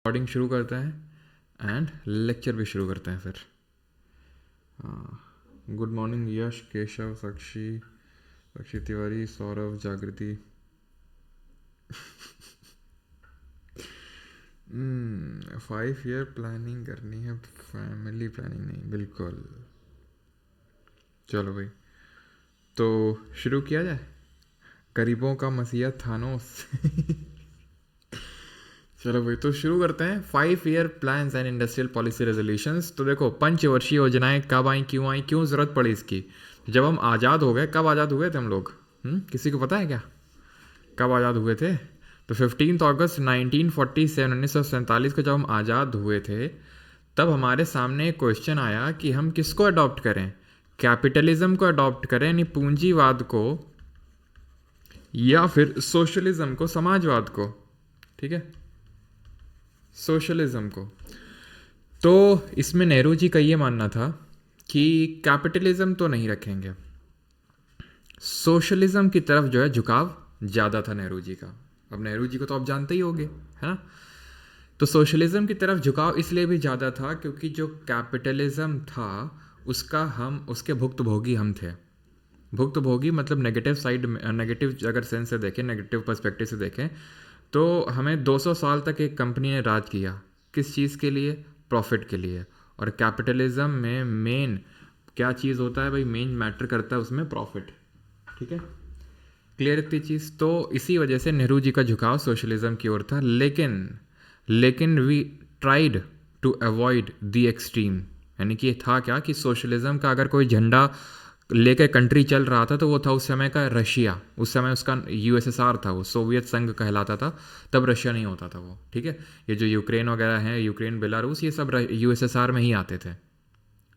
Recording शुरू करते हैं एंड लेक्चर भी शुरू करते हैं फिर। गुड मॉर्निंग यश, केशव, साक्षी तिवारी, सौरभ, जागृति। 5 ईयर प्लानिंग करनी है, फैमिली प्लानिंग नहीं। बिल्कुल, चलो भाई, तो शुरू किया जाए। गरीबों का मसीहा थानोस। चलो भाई, तो शुरू करते हैं। 5 year plans and industrial policy resolutions. तो देखो, पंचवर्षीय योजनाएं कब आई, क्यों ज़रूरत पड़ी इसकी। जब हम आज़ाद हो गए, कब आज़ाद हुए थे हम लोग? किसी को पता है क्या कब आज़ाद हुए थे? तो 15 अगस्त 1947, 1947 को जब हम आज़ाद हुए थे, तब हमारे सामने एक क्वेश्चन आया कि हम किसको अडॉप्ट करें। कैपिटलिज्म को अडॉप्ट करें, यानी पूंजीवाद को, या फिर सोशलिज्म को, समाजवाद को। ठीक है, सोशलिज्म को। तो इसमें नेहरू जी का ये मानना था कि कैपिटलिज्म तो नहीं रखेंगे, सोशलिज्म की तरफ जो है झुकाव ज़्यादा था नेहरू जी का। अब नेहरू जी को तो आप जानते ही होंगे, है ना। तो सोशलिज्म की तरफ झुकाव इसलिए भी ज़्यादा था क्योंकि जो कैपिटलिज्म था उसके भुक्तभोगी हम थे। भुक्तभोगी मतलब नेगेटिव साइड में, नेगेटिव अगर सेंस से देखें, नेगेटिव पर्सपेक्टिव से देखें, तो हमें 200 साल तक एक कंपनी ने राज किया। किस चीज़ के लिए? प्रॉफिट के लिए। और कैपिटलिज्म में मेन क्या चीज़ होता है भाई? मेन मैटर करता है उसमें प्रॉफिट। ठीक है, क्लियर इतनी चीज़। तो इसी वजह से नेहरू जी का झुकाव सोशलिज्म की ओर था। लेकिन we tried to avoid the extreme, यानी कि था क्या कि सोशलिज्म का अगर कोई झंडा लेकर कंट्री चल रहा था तो वो था उस समय का रशिया। उस समय उसका यूएसएसआर था, वो सोवियत संघ कहलाता था, तब रशिया नहीं होता था वो। ठीक है, ये जो यूक्रेन वगैरह हैं, यूक्रेन, बेलारूस, ये सब यूएसएसआर में ही आते थे।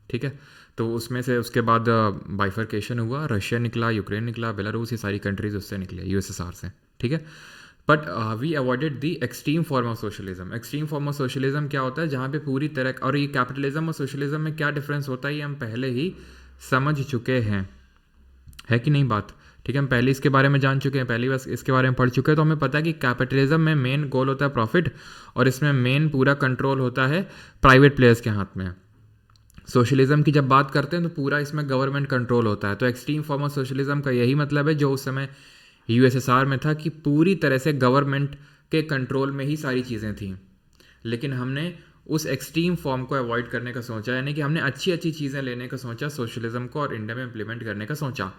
ठीक है, तो उसमें से उसके बाद बाइफर्केशन हुआ, रशिया निकला, यूक्रेन निकला, बेलारूस, ये सारी कंट्रीज उससे निकले, यूएसएसआर से। ठीक है, but we avoided the extreme form of socialism. Extreme form of socialism क्या होता है? जहाँ पे पूरी तरह, और ये कैपिटलिज्म और सोशलिज्म में क्या डिफरेंस होता है ये हम पहले ही समझ चुके हैं, है कि नहीं बात। ठीक है, हम पहले इसके बारे में जान चुके हैं, पहली बार इसके बारे में पढ़ चुके हैं। तो हमें पता है कि कैपिटलिज्म में मेन गोल होता है प्रॉफिट, और इसमें मेन पूरा कंट्रोल होता है प्राइवेट प्लेयर्स के हाथ में। सोशलिज्म की जब बात करते हैं तो पूरा इसमें गवर्नमेंट कंट्रोल होता है। तो एक्सट्रीम फॉर्म ऑफ सोशलिज्म का यही मतलब है जो उस समय यूएसएसआर में था, कि पूरी तरह से गवर्नमेंट के कंट्रोल में ही सारी चीज़ें थीं। लेकिन हमने उस एक्सट्रीम फॉर्म को अवॉइड करने का सोचा, यानी कि हमने अच्छी अच्छी चीज़ें लेने का सोचा सोशलिज्म को, और इंडिया में इम्प्लीमेंट करने का सोचा,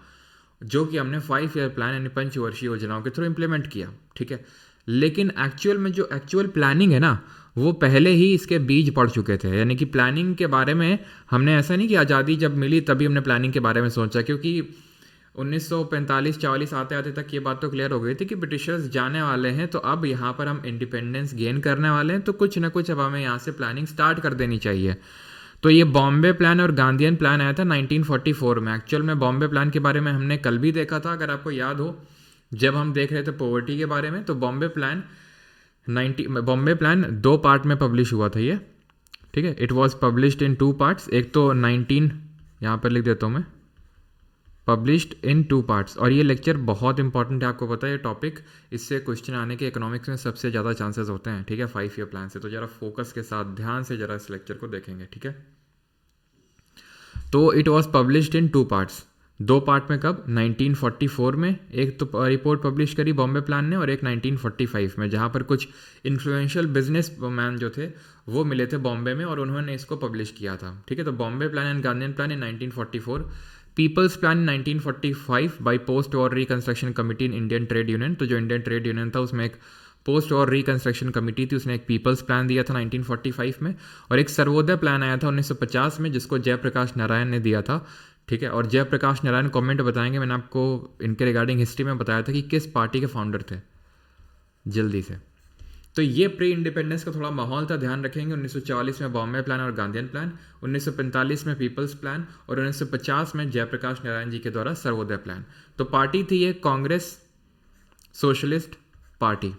जो कि हमने 5 ईयर प्लान यानी पंचवर्षीय योजनाओं के थ्रू इम्प्लीमेंट किया। ठीक है, लेकिन एक्चुअल में जो एक्चुअल प्लानिंग है ना, वो पहले ही इसके बीज पड़ चुके थे। यानी कि प्लानिंग के बारे में हमने, ऐसा नहीं कि आज़ादी जब मिली तभी हमने प्लानिंग के बारे में सोचा, क्योंकि 1945-40 आते आते तक ये बात तो क्लियर हो गई थी कि ब्रिटिशर्स जाने वाले हैं, तो अब यहाँ पर हम इंडिपेंडेंस गेन करने वाले हैं, तो कुछ ना कुछ अब हमें यहाँ से प्लानिंग स्टार्ट कर देनी चाहिए। तो ये बॉम्बे प्लान और गांधीयन प्लान आया था 1944 में। एक्चुअल में बॉम्बे प्लान के बारे में हमने कल भी देखा था, अगर आपको याद हो, जब हम देख रहे थे पॉवर्टी के बारे में। तो बॉम्बे प्लान 2 पार्ट में पब्लिश हुआ था ये। ठीक है, it was published in 2 parts. एक तो 19, यहाँ पर लिख देता हूँ मैं, पब्लिश्ड इन 2 पार्ट्स। और ये लेक्चर बहुत इंपॉर्टेंट है, आपको पता है ये टॉपिक, इससे क्वेश्चन आने के इकोनॉमिक्स में सबसे ज़्यादा चांसेस होते हैं। ठीक है, 5 ईयर प्लान से। तो ज़रा फोकस के साथ ध्यान से ज़रा इस लेक्चर को देखेंगे। ठीक है, तो it was published in 2 parts. 2 part में कब? 1944 में एक तो रिपोर्ट पब्लिश करी बॉम्बे प्लान ने, और एक 1945 में, जहाँ पर कुछ इन्फ्लुएंशियल बिजनेस मैन जो थे वो मिले थे बॉम्बे में, और उन्होंने इसको पब्लिश किया था। ठीक है, तो Bombay plan and Gandhian plan in 1944, people's plan in 1945 by post war reconstruction committee in Indian trade union. तो जो इंडियन ट्रेड यूनियन था उसमें एक पोस्ट और रिकंस्ट्रक्शन कमिटी थी, उसने एक पीपल्स प्लान दिया था 1945 में, और एक सर्वोदय प्लान आया था 1950 में, जिसको जयप्रकाश नारायण ने दिया था। ठीक है, और जयप्रकाश नारायण कमेंट बताएंगे, मैंने आपको इनके रिगार्डिंग हिस्ट्री में बताया था कि किस पार्टी के फाउंडर थे, जल्दी से। तो ये प्री इंडिपेंडेंस का थोड़ा माहौल था, ध्यान रखेंगे। 1944 में बॉम्बे प्लान और गांधीयन प्लान, 1945 में पीपल्स प्लान, और 1950 में जयप्रकाश नारायण जी के द्वारा सर्वोदय प्लान। तो पार्टी थी ये कांग्रेस सोशलिस्ट पार्टी।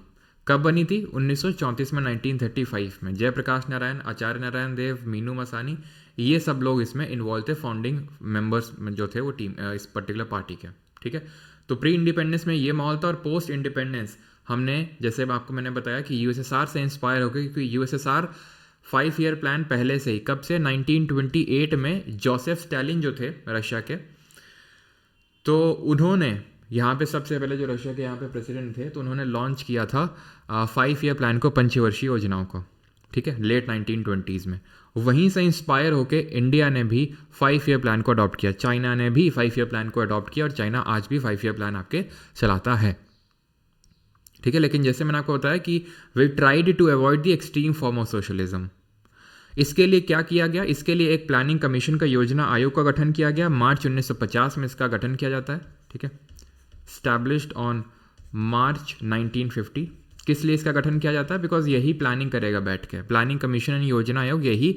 कब बनी थी? 1934 में, 1935 में। जयप्रकाश नारायण, आचार्य नारायण देव, मीनू मसानी, ये सब लोग इसमें इन्वॉल्व थे, फाउंडिंग मेंबर्स जो थे वो टीम, इस पर्टिकुलर पार्टी के। ठीक है, तो प्री इंडिपेंडेंस में ये माहौल था, और पोस्ट इंडिपेंडेंस हमने जैसे आपको मैंने बताया कि यूएसएसआर से इंस्पायर हो गए, क्योंकि यूएसएसआर 5 ईयर प्लान पहले से ही, कब से, 1928 में जोसेफ स्टालिन जो थे रशिया के, तो उन्होंने यहाँ पे सबसे पहले जो रशिया के यहाँ पे प्रेसिडेंट थे, तो उन्होंने लॉन्च किया था 5 ईयर प्लान को, पंचवर्षीय योजनाओं को, ठीक है, लेट 1920s में। वहीं से इंस्पायर होके इंडिया ने भी 5 ईयर प्लान को अडॉप्ट किया, चाइना ने भी 5 ईयर प्लान को अडॉप्ट किया, और चाइना आज भी 5 ईयर प्लान आपके चलाता है, ठीक है। लेकिन जैसे मैंने आपको बताया कि we tried to avoid the extreme form of socialism. इसके लिए क्या किया गया, इसके लिए एक प्लानिंग कमीशन का योजना आयोग का गठन किया गया, मार्च 1950 में इसका गठन किया जाता है, ठीक है, स्टैब्लिश्ड ऑन मार्च 1950। किस लिए इसका गठन किया जाता है? बिकॉज यही प्लानिंग करेगा बैठ के, प्लानिंग कमीशन एंड योजना आयोग यही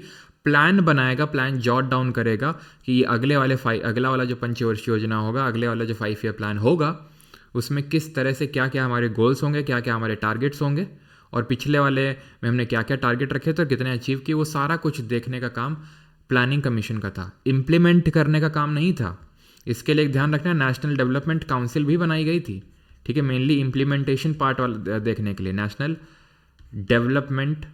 प्लान बनाएगा, प्लान जॉट डाउन करेगा कि ये अगला वाला जो पंचवर्षीय योजना होगा, अगले वाला जो 5 ईयर प्लान होगा, उसमें किस तरह से क्या क्या हमारे गोल्स होंगे, क्या क्या हमारे टारगेट्स होंगे, और पिछले वाले में हमने क्या क्या टारगेट रखे थे और कितने अचीव किए, वो सारा कुछ देखने का काम प्लानिंग कमीशन का था, इम्प्लीमेंट करने का काम नहीं था। इसके लिए एक ध्यान रखना, नेशनल डेवलपमेंट काउंसिल भी बनाई गई थी, ठीक है, मेनली इम्प्लीमेंटेशन पार्ट वाला देखने के लिए। नेशनल डेवलपमेंट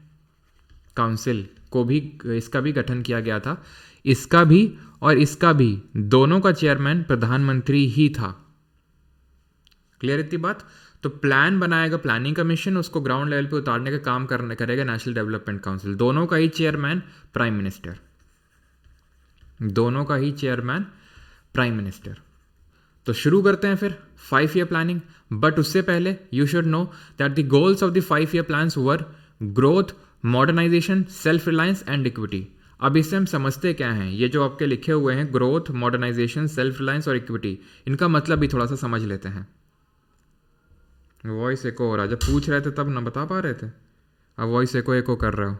काउंसिल को भी, इसका भी गठन किया गया था, इसका भी और इसका भी, दोनों का चेयरमैन प्रधानमंत्री ही था। क्लियर इतनी बात? तो प्लान बनाएगा प्लानिंग कमीशन, उसको ग्राउंड लेवल पे उतारने का काम करेगा नेशनल डेवलपमेंट काउंसिल, दोनों का ही चेयरमैन प्राइम मिनिस्टर, दोनों का ही चेयरमैन प्राइम मिनिस्टर। तो शुरू करते हैं फिर 5 ईयर प्लानिंग, बट उससे पहले you should know that the goals of the 5 year plans were growth, modernisation, self reliance and equity. अब इससे हम समझते क्या हैं, ये जो आपके लिखे हुए हैं ग्रोथ, मॉडर्नाइजेशन, सेल्फ रिलायंस और इक्विटी, इनका मतलब भी थोड़ा सा समझ लेते हैं। वॉइस एको हो रहा है, जब पूछ रहे थे तब ना बता पा रहे थे, अब वॉइस एको एको कर रहे हो।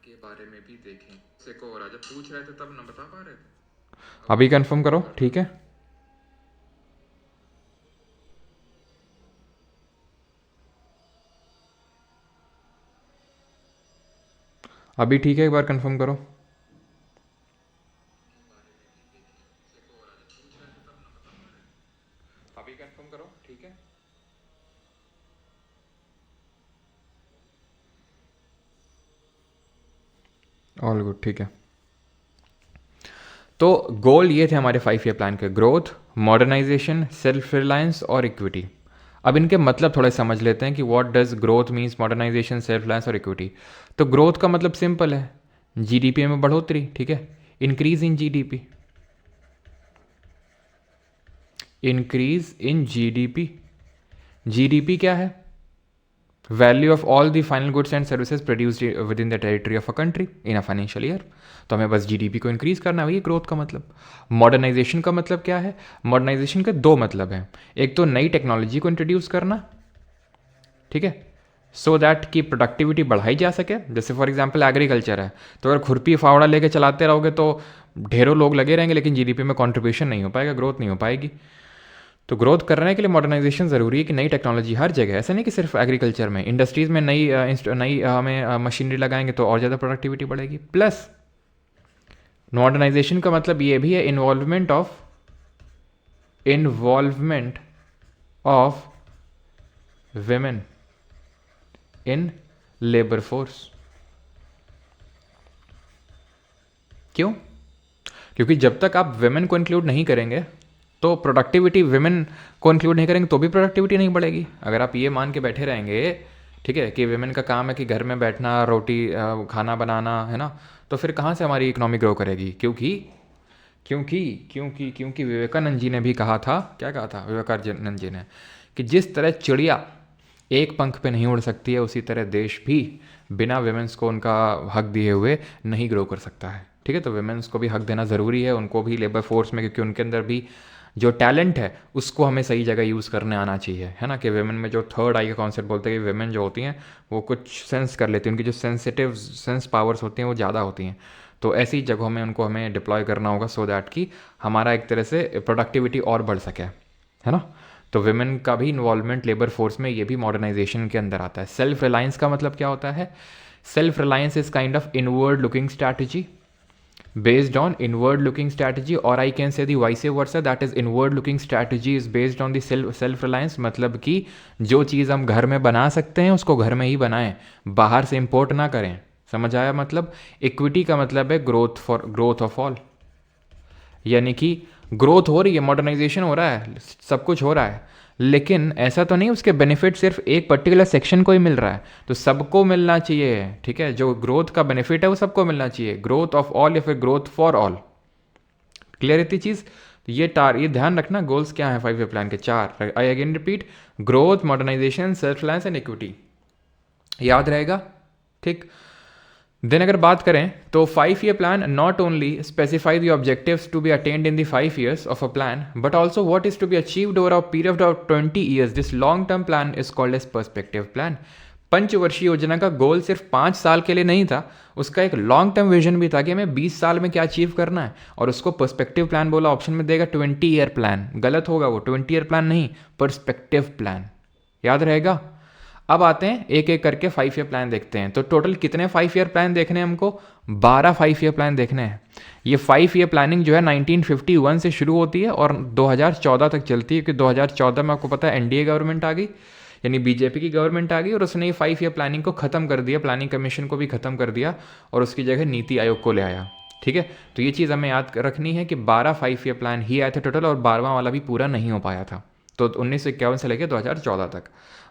के बारे में भी देखें, एको हो रहा है, जब पूछ रहे थे तब ना बता पा रहे थे, अभी कंफर्म करो, ठीक है। अभी ठीक है, एक बार कंफर्म करो। अभी कंफर्म करो, ठीक है। ऑल गुड, ठीक है। तो गोल ये थे हमारे 5 ईयर प्लान के, ग्रोथ, मॉडर्नाइजेशन, सेल्फ रिलायंस और इक्विटी। अब इनके मतलब थोड़े समझ लेते हैं कि what does growth means, modernisation, self reliance और इक्विटी। तो ग्रोथ का मतलब सिंपल है, जीडीपी में बढ़ोतरी, ठीक है, increase in GDP, increase in GDP. GDP क्या है? Value of all the final goods and services produced with in the territory of a country in a financial year. तो हमें बस जीडीपी को इंक्रीज करना है, वही ग्रोथ का मतलब। मॉडर्नाइजेशन का मतलब क्या है? मॉडर्नाइजेशन के दो मतलब हैं, एक तो नई टेक्नोलॉजी को इंट्रोड्यूस करना, ठीक है, सो दैट की प्रोडक्टिविटी बढ़ाई जा सके। जैसे फॉर एग्जांपल एग्रीकल्चर है, तो अगर खुरपी फावड़ा लेके चलाते रहोगे तो ढेरों लोग लगे रहेंगे, लेकिन जीडीपी में कंट्रीब्यूशन नहीं हो पाएगा, ग्रोथ नहीं हो पाएगी। तो ग्रोथ करने के लिए मॉडर्नाइजेशन ज़रूरी है कि नई टेक्नोलॉजी हर जगह, ऐसा नहीं कि सिर्फ एग्रीकल्चर में, इंडस्ट्रीज़ में नई हमें मशीनरी लगाएंगे तो और ज़्यादा प्रोडक्टिविटी बढ़ेगी। प्लस मॉडर्नाइजेशन का मतलब ये भी है involvement of women in labour force. क्यों? क्योंकि जब तक आप वेमेन को इंक्लूड नहीं करेंगे तो प्रोडक्टिविटी, वेमेन को इंक्लूड नहीं करेंगे तो भी प्रोडक्टिविटी नहीं बढ़ेगी। अगर आप ये मान के बैठे रहेंगे, ठीक है, कि वेमेन का काम है कि घर में बैठना, रोटी खाना बनाना, है ना, तो फिर कहाँ से हमारी इकोनॉमी ग्रो करेगी? क्योंकि विवेकानंद जी ने भी कहा था, क्या कहा था विवेकानंद जी ने, कि जिस तरह चिड़िया एक पंख पे नहीं उड़ सकती है, उसी तरह देश भी बिना वेमेंस को उनका हक दिए हुए नहीं ग्रो कर सकता है, ठीक है। तो वेमेंस को भी हक देना ज़रूरी है, उनको भी लेबर फोर्स में, क्योंकि उनके अंदर भी जो टैलेंट है उसको हमें सही जगह यूज़ करने आना चाहिए, है ना। कि वेमेन में जो थर्ड आई का कॉन्सेप्ट बोलते हैं कि वेमेन जो होती हैं वो कुछ सेंस कर लेती हैं, उनकी जो सेंस पावर्स होती हैं वो ज़्यादा होती हैं। तो ऐसी जगहों में उनको हमें डिप्लॉय करना होगा, सो दैट कि हमारा एक तरह से प्रोडक्टिविटी और बढ़ सके, है ना। तो विमेन का भी इन्वॉल्वमेंट लेबर फोर्स में, ये भी मॉडर्नाइजेशन के अंदर आता है। सेल्फ रिलायंस का मतलब क्या होता है? Self reliance is kind of inward looking strategy based on inward looking strategy, or I can say the vice versa, that is inward looking strategy is based on the self reliance। मतलब कि जो चीज़ हम घर में बना सकते हैं उसको घर में ही बनाएं, बाहर से इंपोर्ट ना करें। समझ आया? मतलब इक्विटी का मतलब है ग्रोथ ऑफ ऑल, यानी कि ग्रोथ हो रही है, मॉडर्नाइजेशन हो रहा है, सब कुछ हो रहा है, लेकिन ऐसा तो नहीं उसके बेनिफिट सिर्फ एक पर्टिकुलर सेक्शन को ही मिल रहा है, तो सबको मिलना चाहिए। ठीक है, जो ग्रोथ का बेनिफिट है वो सबको मिलना चाहिए, ग्रोथ ऑफ ऑल या फिर ग्रोथ फॉर ऑल। क्लियर इतनी चीज़? तो ये ध्यान रखना, गोल्स क्या है 5 ईयर प्लान के? 4। I again repeat, growth, modernisation, self reliance and equity. याद रहेगा? ठीक। देन अगर बात करें तो 5 year plan not only specify the objectives to be attained in the 5 years of a plan, but also what is to be achieved over a period of 20 years। This long term plan is called as perspective plan. पंचवर्षीय योजना का गोल सिर्फ 5 साल के लिए नहीं था, उसका एक लॉन्ग टर्म विजन भी था कि हमें 20 साल में क्या अचीव करना है, और उसको पर्सपेक्टिव प्लान बोला। ऑप्शन में देगा 20 ईयर प्लान, गलत होगा वो, 20 ईयर प्लान नहीं, पर्सपेक्टिव प्लान। याद रहेगा? अब आते हैं एक एक करके 5 ईयर प्लान देखते हैं। तो टोटल कितने 5 ईयर प्लान देखने हैं हमको? 12 5 ईयर प्लान देखने हैं। ये 5 ईयर प्लानिंग जो है 1951 से शुरू होती है और 2014 तक चलती है, क्योंकि 2014 में आपको पता है एनडीए गवर्नमेंट आ गई, यानी बीजेपी की गवर्नमेंट आ गई, और उसने ये 5 ईयर प्लानिंग को ख़त्म कर दिया, प्लानिंग कमीशन को भी ख़त्म कर दिया और उसकी जगह नीति आयोग को ले आया। ठीक है, तो ये चीज़ हमें याद रखनी है कि 12 5 ईयर प्लान ही आए थे टोटल, और 12वां वाला भी पूरा नहीं हो पाया था। तो 1951 से लेकर 2014 तक,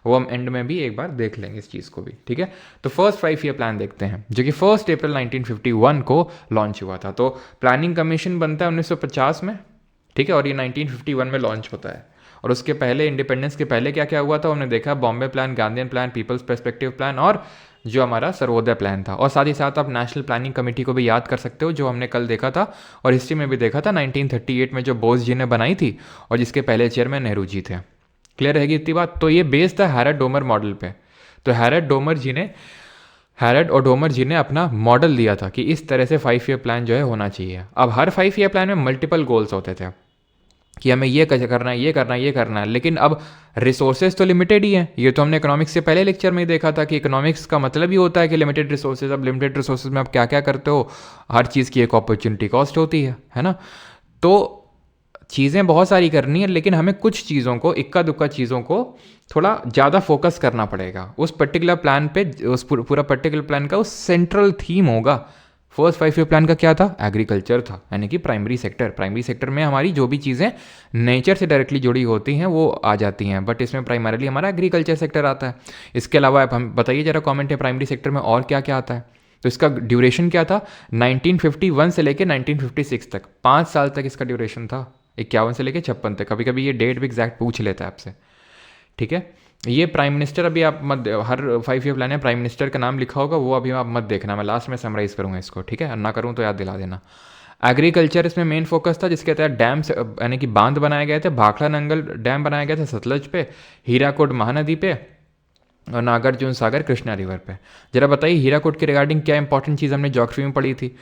वो हम एंड में भी एक बार देख लेंगे इस चीज़ को भी। ठीक है, तो फर्स्ट 5 ईयर प्लान देखते हैं, जो कि 1 अप्रैल 1951 को लॉन्च हुआ था। तो प्लानिंग कमीशन बनता है 1950 में, ठीक है, और ये 1951 में लॉन्च होता है। और उसके पहले, इंडिपेंडेंस के पहले क्या क्या हुआ था हमने देखा, Bombay plan, Gandhian plan, people's perspective plan, और जो हमारा सर्वोदय प्लान था। और साथ ही साथ आप नेशनल प्लानिंग कमेटी को भी याद कर सकते हो, जो हमने कल देखा था और हिस्ट्री में भी देखा था, 1938 में जो बोस जी ने बनाई थी, और जिसके पहले चेयरमैन नेहरू जी थे। क्लियर रहेगी इतनी बात? तो ये बेस्ड था हैरड डोमर मॉडल पे। तो हैरड और डोमर जी ने अपना मॉडल दिया था कि इस तरह से 5 ईयर प्लान जो है होना चाहिए। अब हर 5 ईयर प्लान में मल्टीपल गोल्स होते थे कि हमें ये करना है, ये करना है, ये करना है, लेकिन अब रिसोर्सेज तो लिमिटेड ही हैं। ये तो हमने इकोनॉमिक्स से पहले लेक्चर में ही देखा था कि इकोनॉमिक्स का मतलब ही होता है कि लिमिटेड रिसोर्सेज। अब लिमिटेड रिसोर्सेज में आप क्या क्या करते हो, हर चीज़ की एक अपॉर्चुनिटी कॉस्ट होती है ना। तो चीज़ें बहुत सारी करनी है, लेकिन हमें कुछ चीज़ों को, इक्का दुक्का चीज़ों को थोड़ा ज़्यादा फोकस करना पड़ेगा उस पर्टिकुलर प्लान पे। उस पूरा पर्टिकुलर प्लान का उस सेंट्रल थीम होगा। फर्स्ट 5 ईयर प्लान का क्या था? एग्रीकल्चर था, यानी कि प्राइमरी सेक्टर। प्राइमरी सेक्टर में हमारी जो भी चीज़ें नेचर से डायरेक्टली जुड़ी होती हैं वो आ जाती हैं, बट इसमें प्राइमरीली हमारा एग्रीकल्चर सेक्टर आता है। इसके अलावा आप हम बताइए जरा कमेंट है, प्राइमरी सेक्टर में और क्या क्या आता है? तो इसका ड्यूरेशन क्या था? 1951 से लेकर 1956 तक, 5 साल तक इसका ड्यूरेशन था। 51 से लेकर 56 तक। कभी कभी ये डेट भी एग्जैक्ट पूछ लेता है आपसे। ठीक है, ये प्राइम मिनिस्टर अभी आप मत, हर 5 ईयर प्लान है प्राइम मिनिस्टर का नाम लिखा होगा, वो अभी आप मत देखना, मैं लास्ट में समराइज़ करूँगा इसको। ठीक है, ना करूँ तो याद दिला देना। एग्रीकल्चर इसमें मेन फोकस था, जिसके तहत डैम्स यानी कि बांध बनाए गए थे। भाखड़ा नंगल डैम बनाया गया था सतलज पे, हीराकुड महानदी पे, और नागार्जुन सागर कृष्णा रिवर पे। जरा बताइए हीराकुड के रिगार्डिंग क्या इंपॉर्टेंट चीज़ हमने ज्योग्राफी में पढ़ी थी,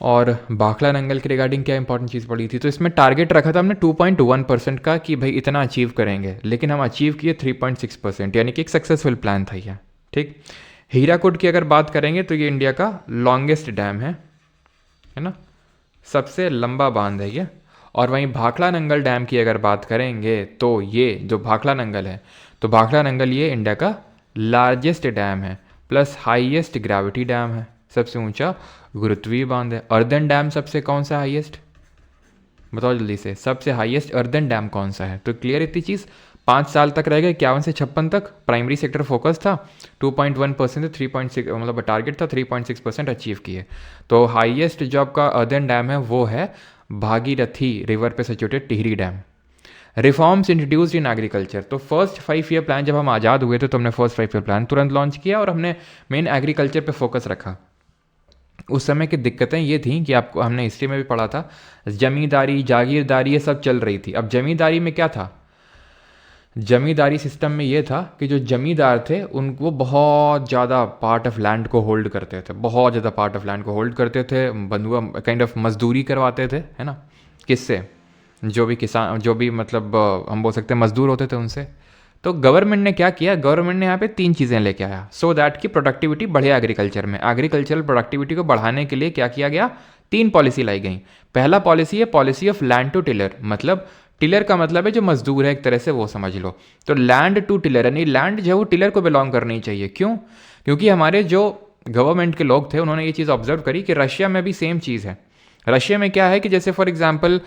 और भाखड़ा नंगल के रिगार्डिंग क्या इंपॉर्टेंट चीज़ पड़ी थी। तो इसमें टारगेट रखा था हमने 2.1% का कि भाई इतना अचीव करेंगे, लेकिन हम अचीव किए 3.6%, यानी कि एक सक्सेसफुल प्लान था ये। ठीक, हीराकुड की अगर बात करेंगे तो ये इंडिया का लॉन्गेस्ट डैम है ना, सबसे लंबा बांध है ये। और वहीं भाखड़ा नंगल डैम की अगर बात करेंगे तो ये जो भाखड़ा नंगल है, तो भाखड़ा नंगल ये इंडिया का लार्जेस्ट डैम है, प्लस हाईएस्ट ग्रेविटी डैम है, सबसे ऊंचा गुरुत्वीय बांध है। अर्दन डैम सबसे कौन सा हाईएस्ट, बताओ जल्दी से, सबसे हाईएस्ट अर्दन डैम कौन सा है? तो क्लियर इतनी चीज़। 5 साल तक रहेगा 51 से 56 तक। प्राइमरी सेक्टर फोकस था, 2.1% से 3.6, मतलब टारगेट था 3.6% अचीव किए। तो हाईएस्ट जो आपका अर्दन डैम है वो है भागीरथी रिवर पे situated Tehri dam. Reforms introduced in agriculture. तो फर्स्ट 5 ईयर प्लान जब हम आज़ाद हुए थे तो हमने फर्स्ट 5 ईयर प्लान तुरंत लॉन्च किया, और हमने मेन एग्रीकल्चर पे फोकस रखा। उस समय की दिक्कतें ये थी कि आपको हमने हिस्ट्री में भी पढ़ा था, जमींदारी, जागीरदारी ये सब चल रही थी। अब जमींदारी में क्या था? जमींदारी सिस्टम में ये था कि जो जमींदार थे उनको बहुत ज़्यादा पार्ट ऑफ लैंड को होल्ड करते थे, बहुत ज़्यादा पार्ट ऑफ लैंड को होल्ड करते थे, बंधुआ काइंड ऑफ मजदूरी करवाते थे, है ना। किससे? जो भी किसान, जो भी मतलब हम बोल सकते हैं मजदूर होते थे उनसे। तो गवर्नमेंट ने क्या किया, गवर्नमेंट ने यहाँ पे 3 चीज़ें लेके आया सो दैट कि प्रोडक्टिविटी बढ़े एग्रीकल्चर में। एग्रीकल्चरल प्रोडक्टिविटी को बढ़ाने के लिए क्या किया गया, 3 पॉलिसी लाई गई। पहला पॉलिसी है policy of land to tiller, मतलब टिलर का मतलब है जो मजदूर है एक तरह से, वो समझ लो। तो लैंड टू टिलर यानी लैंड जो है वो टिलर को बिलोंग करनी चाहिए। क्यों? क्योंकि हमारे जो गवर्नमेंट के लोग थे उन्होंने ये चीज़ ऑब्जर्व करी कि रशिया में भी सेम चीज़ है। रशिया में क्या है कि जैसे फॉर एग्जांपल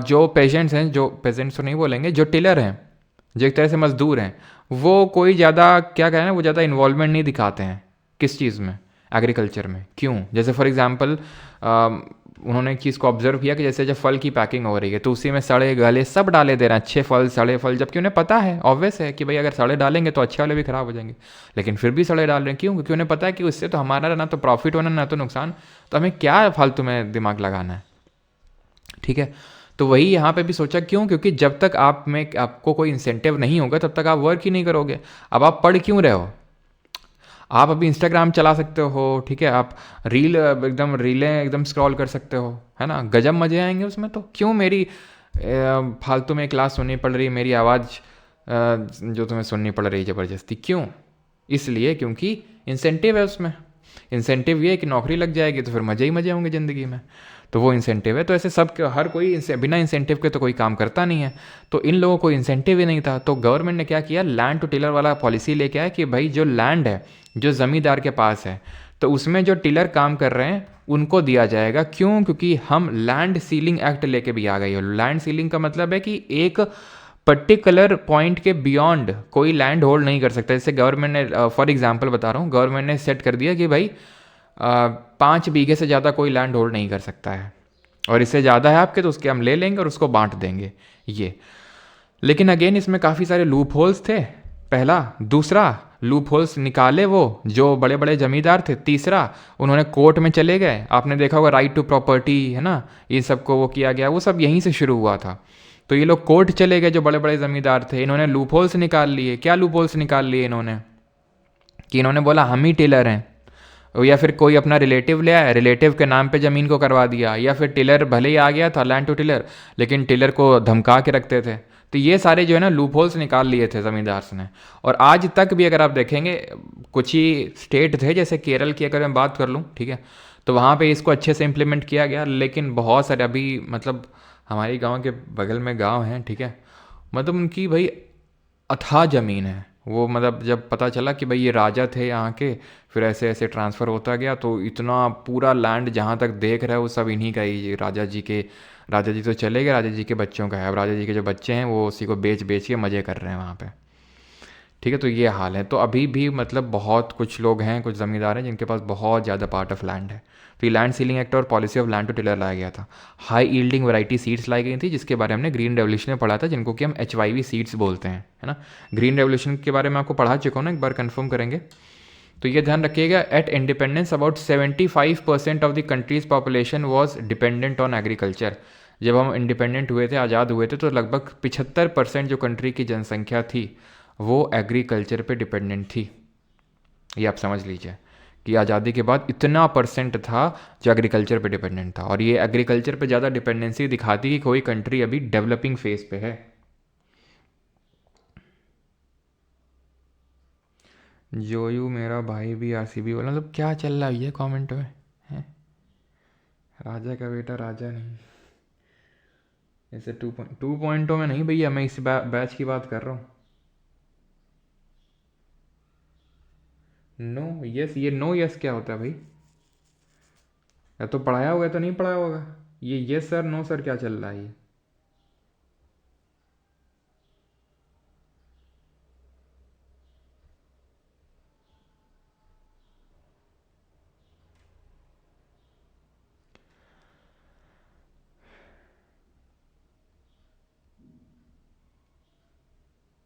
जो पेशेंट्स हैं, जो पेजेंट्स तो नहीं बोलेंगे, जो टिलर हैं, जो एक तरह से मजदूर हैं, वो कोई ज़्यादा क्या कहें ना, वो ज़्यादा इन्वॉल्वमेंट नहीं दिखाते हैं किस चीज़ में, एग्रीकल्चर में। क्यों? जैसे फॉर एग्जांपल उन्होंने एक चीज़ को ऑब्जर्व किया कि जैसे जब फल की पैकिंग हो रही है तो उसी में सड़े गले सब डाले दे रहे हैं, अच्छे फल सड़े फल, जबकि उन्हें पता है, ऑब्वियस है कि भाई अगर सड़े डालेंगे तो अच्छे वाले भी ख़राब हो जाएंगे, लेकिन फिर भी सड़े डाल रहे हैं। क्यों? क्योंकि उन्हें पता है कि उससे तो हमारा ना तो प्रॉफिट होना ना तो नुकसान, तो हमें क्या फालतू में दिमाग लगाना है। ठीक है, तो वही यहाँ पे भी सोचा। क्यों? क्योंकि जब तक आप में आपको कोई इंसेंटिव नहीं होगा तब तक आप वर्क ही नहीं करोगे। अब आप पढ़ क्यों रहे हो? आप अभी इंस्टाग्राम चला सकते हो, ठीक है, आप रील एकदम रीलें एकदम स्क्रॉल कर सकते हो, है ना, गजब मजे आएंगे उसमें। तो क्यों मेरी फालतू में क्लास सुननी पड़ रही है, मेरी आवाज़ जो तुम्हें सुननी पड़ रही है ज़बरदस्ती? क्यों? इसलिए क्योंकि इंसेंटिव है उसमें। इंसेंटिव ये है कि नौकरी लग जाएगी तो फिर मज़े ही मज़े होंगे ज़िंदगी में, तो वो इंसेंटिव है। तो ऐसे सब हर कोई बिना इंसेंटिव के तो कोई काम करता नहीं है। तो इन लोगों को इंसेंटिव ही नहीं था, तो गवर्नमेंट ने क्या किया, लैंड टू टिलर वाला पॉलिसी लेके आया कि भाई जो लैंड है, जो ज़मींदार के पास है, तो उसमें जो टिलर काम कर रहे हैं उनको दिया जाएगा। क्यों? क्योंकि हम लैंड सीलिंग एक्ट लेके भी आ गई हो। लैंड सीलिंग का मतलब है कि एक पर्टिकुलर पॉइंट के बियॉन्ड कोई लैंड होल्ड नहीं कर सकता। जैसे गवर्नमेंट ने, फॉर एग्जांपल बता रहा हूँ, गवर्नमेंट ने सेट कर दिया कि भाई 5 बीघे से ज़्यादा कोई लैंड होल्ड नहीं कर सकता है, और इससे ज़्यादा है आपके तो उसके हम ले लेंगे और उसको बांट देंगे ये। लेकिन अगेन इसमें काफ़ी सारे लूप होल्स थे, पहला। दूसरा, लूप होल्स निकाले वो जो बड़े बड़े जमींदार थे। तीसरा, उन्होंने कोर्ट में चले गए। आपने देखा होगा राइट टू प्रॉपर्टी, है ना, ये सबको वो किया गया, वो सब यहीं से शुरू हुआ था। तो ये लोग कोर्ट चले गए, जो बड़े बड़े जमींदार थे, इन्होंने लूप होल्स निकाल लिए। क्या लूप होल्स निकाल लिए इन्होंने? कि इन्होंने बोला हम ही टिलर हैं, या फिर कोई अपना रिलेटिव ले आया, रिलेटिव के नाम पे ज़मीन को करवा दिया, या फिर टिलर भले ही आ गया था लैंड टू टिलर, लेकिन टिलर को धमका के रखते थे। तो ये सारे जो है ना लूप होल्स निकाल लिए थे ज़मींदार ने। और आज तक भी अगर आप देखेंगे, कुछ ही स्टेट थे, जैसे केरल की अगर मैं बात कर लूँ, ठीक है, तो वहाँ पे इसको अच्छे से इम्प्लीमेंट किया गया। लेकिन बहुत सारे अभी मतलब हमारे गाँव के बगल में गाँव हैं, ठीक है, मतलब उनकी भाई अथाह ज़मीन है। वो मतलब जब पता चला कि भाई ये राजा थे यहाँ के, फिर ऐसे ऐसे ट्रांसफ़र होता गया, तो इतना पूरा लैंड जहाँ तक देख रहा है वो सब इन्हीं का ही, राजा जी के। राजा जी तो चले गए, राजा जी के बच्चों का है। अब राजा जी के जो बच्चे हैं वो उसी को बेच बेच के मज़े कर रहे हैं वहाँ पे। ठीक है, तो ये हाल है। तो अभी भी मतलब बहुत कुछ लोग हैं, कुछ ज़मींदार हैं जिनके पास बहुत ज़्यादा पार्ट ऑफ लैंड है। तो ये लैंड सीलिंग एक्ट और policy of land to tiller लाया गया था। हाई यील्डिंग वैरायटी सीड्स लाई गई थी, जिसके बारे में हमने ग्रीन रेवोल्यूशन में पढ़ा था, जिनको कि हम HYV सीड्स बोलते हैं, है ना। ग्रीन रेवोल्यूशन के बारे में आपको पढ़ा चुका हूँ ना, एक बार कन्फर्म करेंगे। तो ये ध्यान रखिएगा, at independence about 75% of the country's population was dependent on agriculture. जब हम इंडिपेंडेंट हुए थे, आज़ाद हुए थे, तो लगभग 75% जो कंट्री की जनसंख्या थी वो एग्रीकल्चर पे डिपेंडेंट थी। ये आप समझ लीजिए कि आज़ादी के बाद इतना परसेंट था जो एग्रीकल्चर पे डिपेंडेंट था। और ये एग्रीकल्चर पे ज़्यादा डिपेंडेंसी दिखाती कि कोई कंट्री अभी डेवलपिंग फेज पे है। जोयू मेरा भाई भी RCB वाला, मतलब क्या चल रहा है ये कमेंट में है? राजा का बेटा राजा नहीं, ऐसे 2.2 में नहीं भैया, मैं इस बैच की बात कर रहा हूँ। नो यस, ये नो यस क्या होता है भाई? या तो पढ़ाया होगा तो नहीं पढ़ाया होगा। ये यस सर नो सर क्या चल रहा है ये?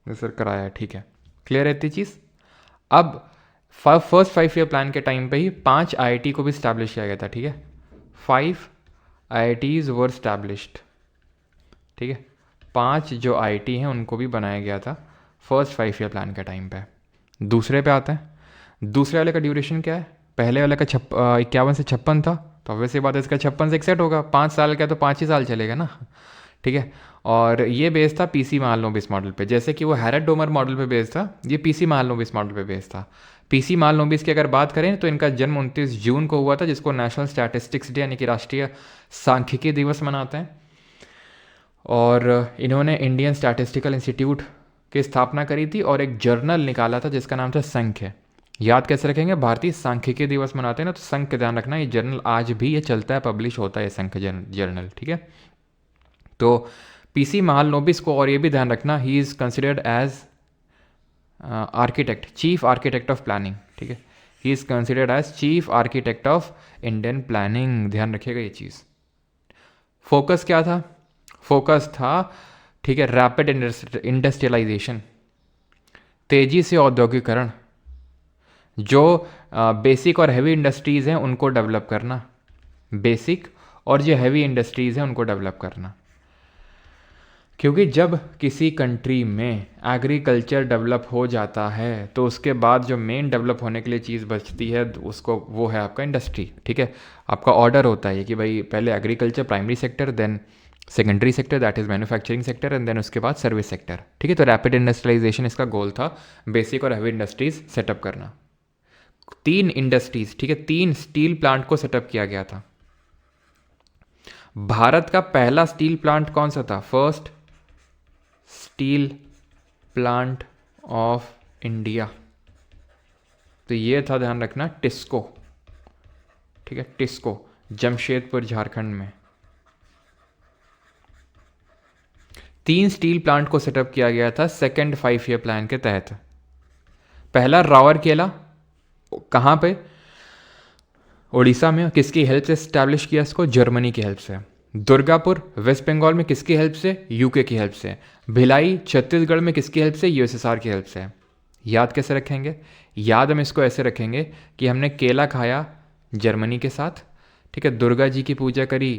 सर कराया, ठीक है, क्लियर है इतनी चीज़। अब फर्स्ट 5 ईयर प्लान के टाइम पे ही 5 IIT को भी स्टैब्लिश किया गया था, ठीक है। 5 IITs वर स्टैब्लिश्ड, ठीक है। 5 जो IIT हैं उनको भी बनाया गया था फर्स्ट 5 ईयर प्लान के टाइम पे। दूसरे पे आते हैं। दूसरे वाले का ड्यूरेशन क्या है? पहले वाले का 51 से 56 था, तो ऑब्वियसली बात है इसका 56 से 61 होगा। 5 साल का तो 5 ही साल चलेगा ना, ठीक है। और ये बेस्ड था पीसी महालनोबिस मॉडल पे, जैसे कि वो हैरड डोमर मॉडल पे बेस्ड था, ये पीसी महालनोबिस मॉडल पे बेस्ड था। पीसी महालनोबिस की अगर बात करें तो इनका जन्म 29 जून को हुआ था, जिसको नेशनल स्टैटिस्टिक्स डे यानी कि राष्ट्रीय सांख्यिकी दिवस मनाते हैं। और इन्होंने इंडियन स्टैटिस्टिकल इंस्टीट्यूट की स्थापना करी थी और एक जर्नल निकाला था जिसका नाम था संख्य। याद कैसे रखेंगे, भारतीय सांख्यिकी दिवस मनाते हैं ना, तो संख्य का ध्यान रखना, ये जर्नल आज भी ये चलता है, पब्लिश होता है संख्य जर्नल, ठीक है। तो पीसी महालनोबिस को, और ये भी ध्यान रखना, he is considered as architect, chief architect of planning, ठीक है। He is considered as chief architect of Indian planning, ध्यान रखिएगा ये चीज़। फोकस क्या था, फोकस था, ठीक है, रैपिड इंडस्ट्रियलाइजेशन, तेजी से औद्योगिकरण, जो बेसिक और हैवी इंडस्ट्रीज़ हैं उनको डेवलप करना, बेसिक और जो हैवी इंडस्ट्रीज़ हैं उनको डेवलप करना। क्योंकि जब किसी कंट्री में एग्रीकल्चर डेवलप हो जाता है तो उसके बाद जो मेन डेवलप होने के लिए चीज़ बचती है उसको, वो है आपका इंडस्ट्री, ठीक है। आपका ऑर्डर होता है कि भाई पहले agriculture primary sector, then secondary sector that is manufacturing sector, and then उसके बाद सर्विस सेक्टर, ठीक है। तो रैपिड इंडस्ट्रियलाइजेशन इसका गोल था, बेसिक और हैवी इंडस्ट्रीज सेटअप करना। 3 इंडस्ट्रीज, ठीक है, 3 स्टील प्लांट को सेटअप किया गया था। भारत का पहला स्टील प्लांट कौन सा था, first steel plant of India, तो ये था, ध्यान रखना, टिस्को, ठीक है, टिस्को, जमशेदपुर झारखंड में। 3 स्टील प्लांट को सेटअप किया गया था सेकेंड 5 ईयर प्लान के तहत। पहला रावरकेला, कहाँ पे, उड़ीसा में, किसकी हेल्प से स्टैब्लिश किया इसको, जर्मनी की हेल्प से। दुर्गापुर वेस्ट बंगाल में किसकी हेल्प से, यूके की हेल्प से। भिलाई छत्तीसगढ़ में किसकी हेल्प से, यूएसएसआर की हेल्प से। याद कैसे रखेंगे, याद हम इसको ऐसे रखेंगे कि हमने केला खाया जर्मनी के साथ, ठीक है, दुर्गा जी की पूजा करी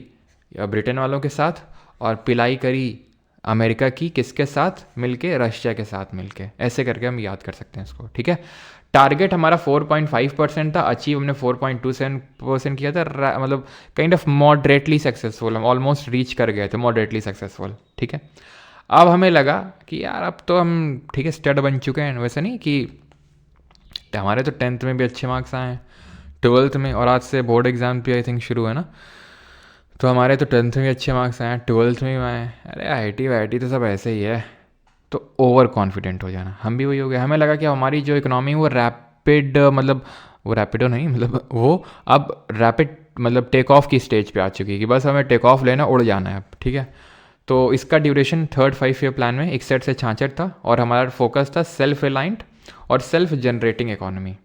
ब्रिटेन वालों के साथ, और पिलाई करी अमेरिका की किसके साथ मिलके, रशिया के साथ मिलके। ऐसे करके हम याद कर सकते हैं इसको, ठीक है। टारगेट हमारा 4.5% था, अचीव हमने 4.27% किया था, मतलब काइंड ऑफ मॉडरेटली सक्सेसफुल, हम ऑलमोस्ट रीच कर गए थे, मॉडरेटली सक्सेसफुल, ठीक है। अब हमें लगा कि यार अब तो हम, ठीक है, स्टड बन चुके हैं, वैसे नहीं कि हमारे तो 10th में भी अच्छे मार्क्स आए हैं, 12th में, और आज से बोर्ड एग्ज़ाम भी आई थिंक शुरू है ना, तो हमारे तो 10th में भी अच्छे मार्क्स आए हैं, 12th में भी आए हैं, अरे आईआईटी वाईआईटी तो सब ऐसे ही है, तो ओवर कॉन्फिडेंट हो जाना। हम भी वही हो गए, हमें लगा कि हमारी जो इकोनॉमी वो रैपिड, मतलब वो रैपिडो नहीं, मतलब वो अब रैपिड, मतलब टेक ऑफ की स्टेज पे आ चुकी है, कि बस हमें टेक ऑफ लेना, उड़ जाना है अब, ठीक है। तो इसका ड्यूरेशन थर्ड 5 ईयर प्लान में 61 से 66 था, और हमारा फोकस था सेल्फ रिलायंट और self generating economy.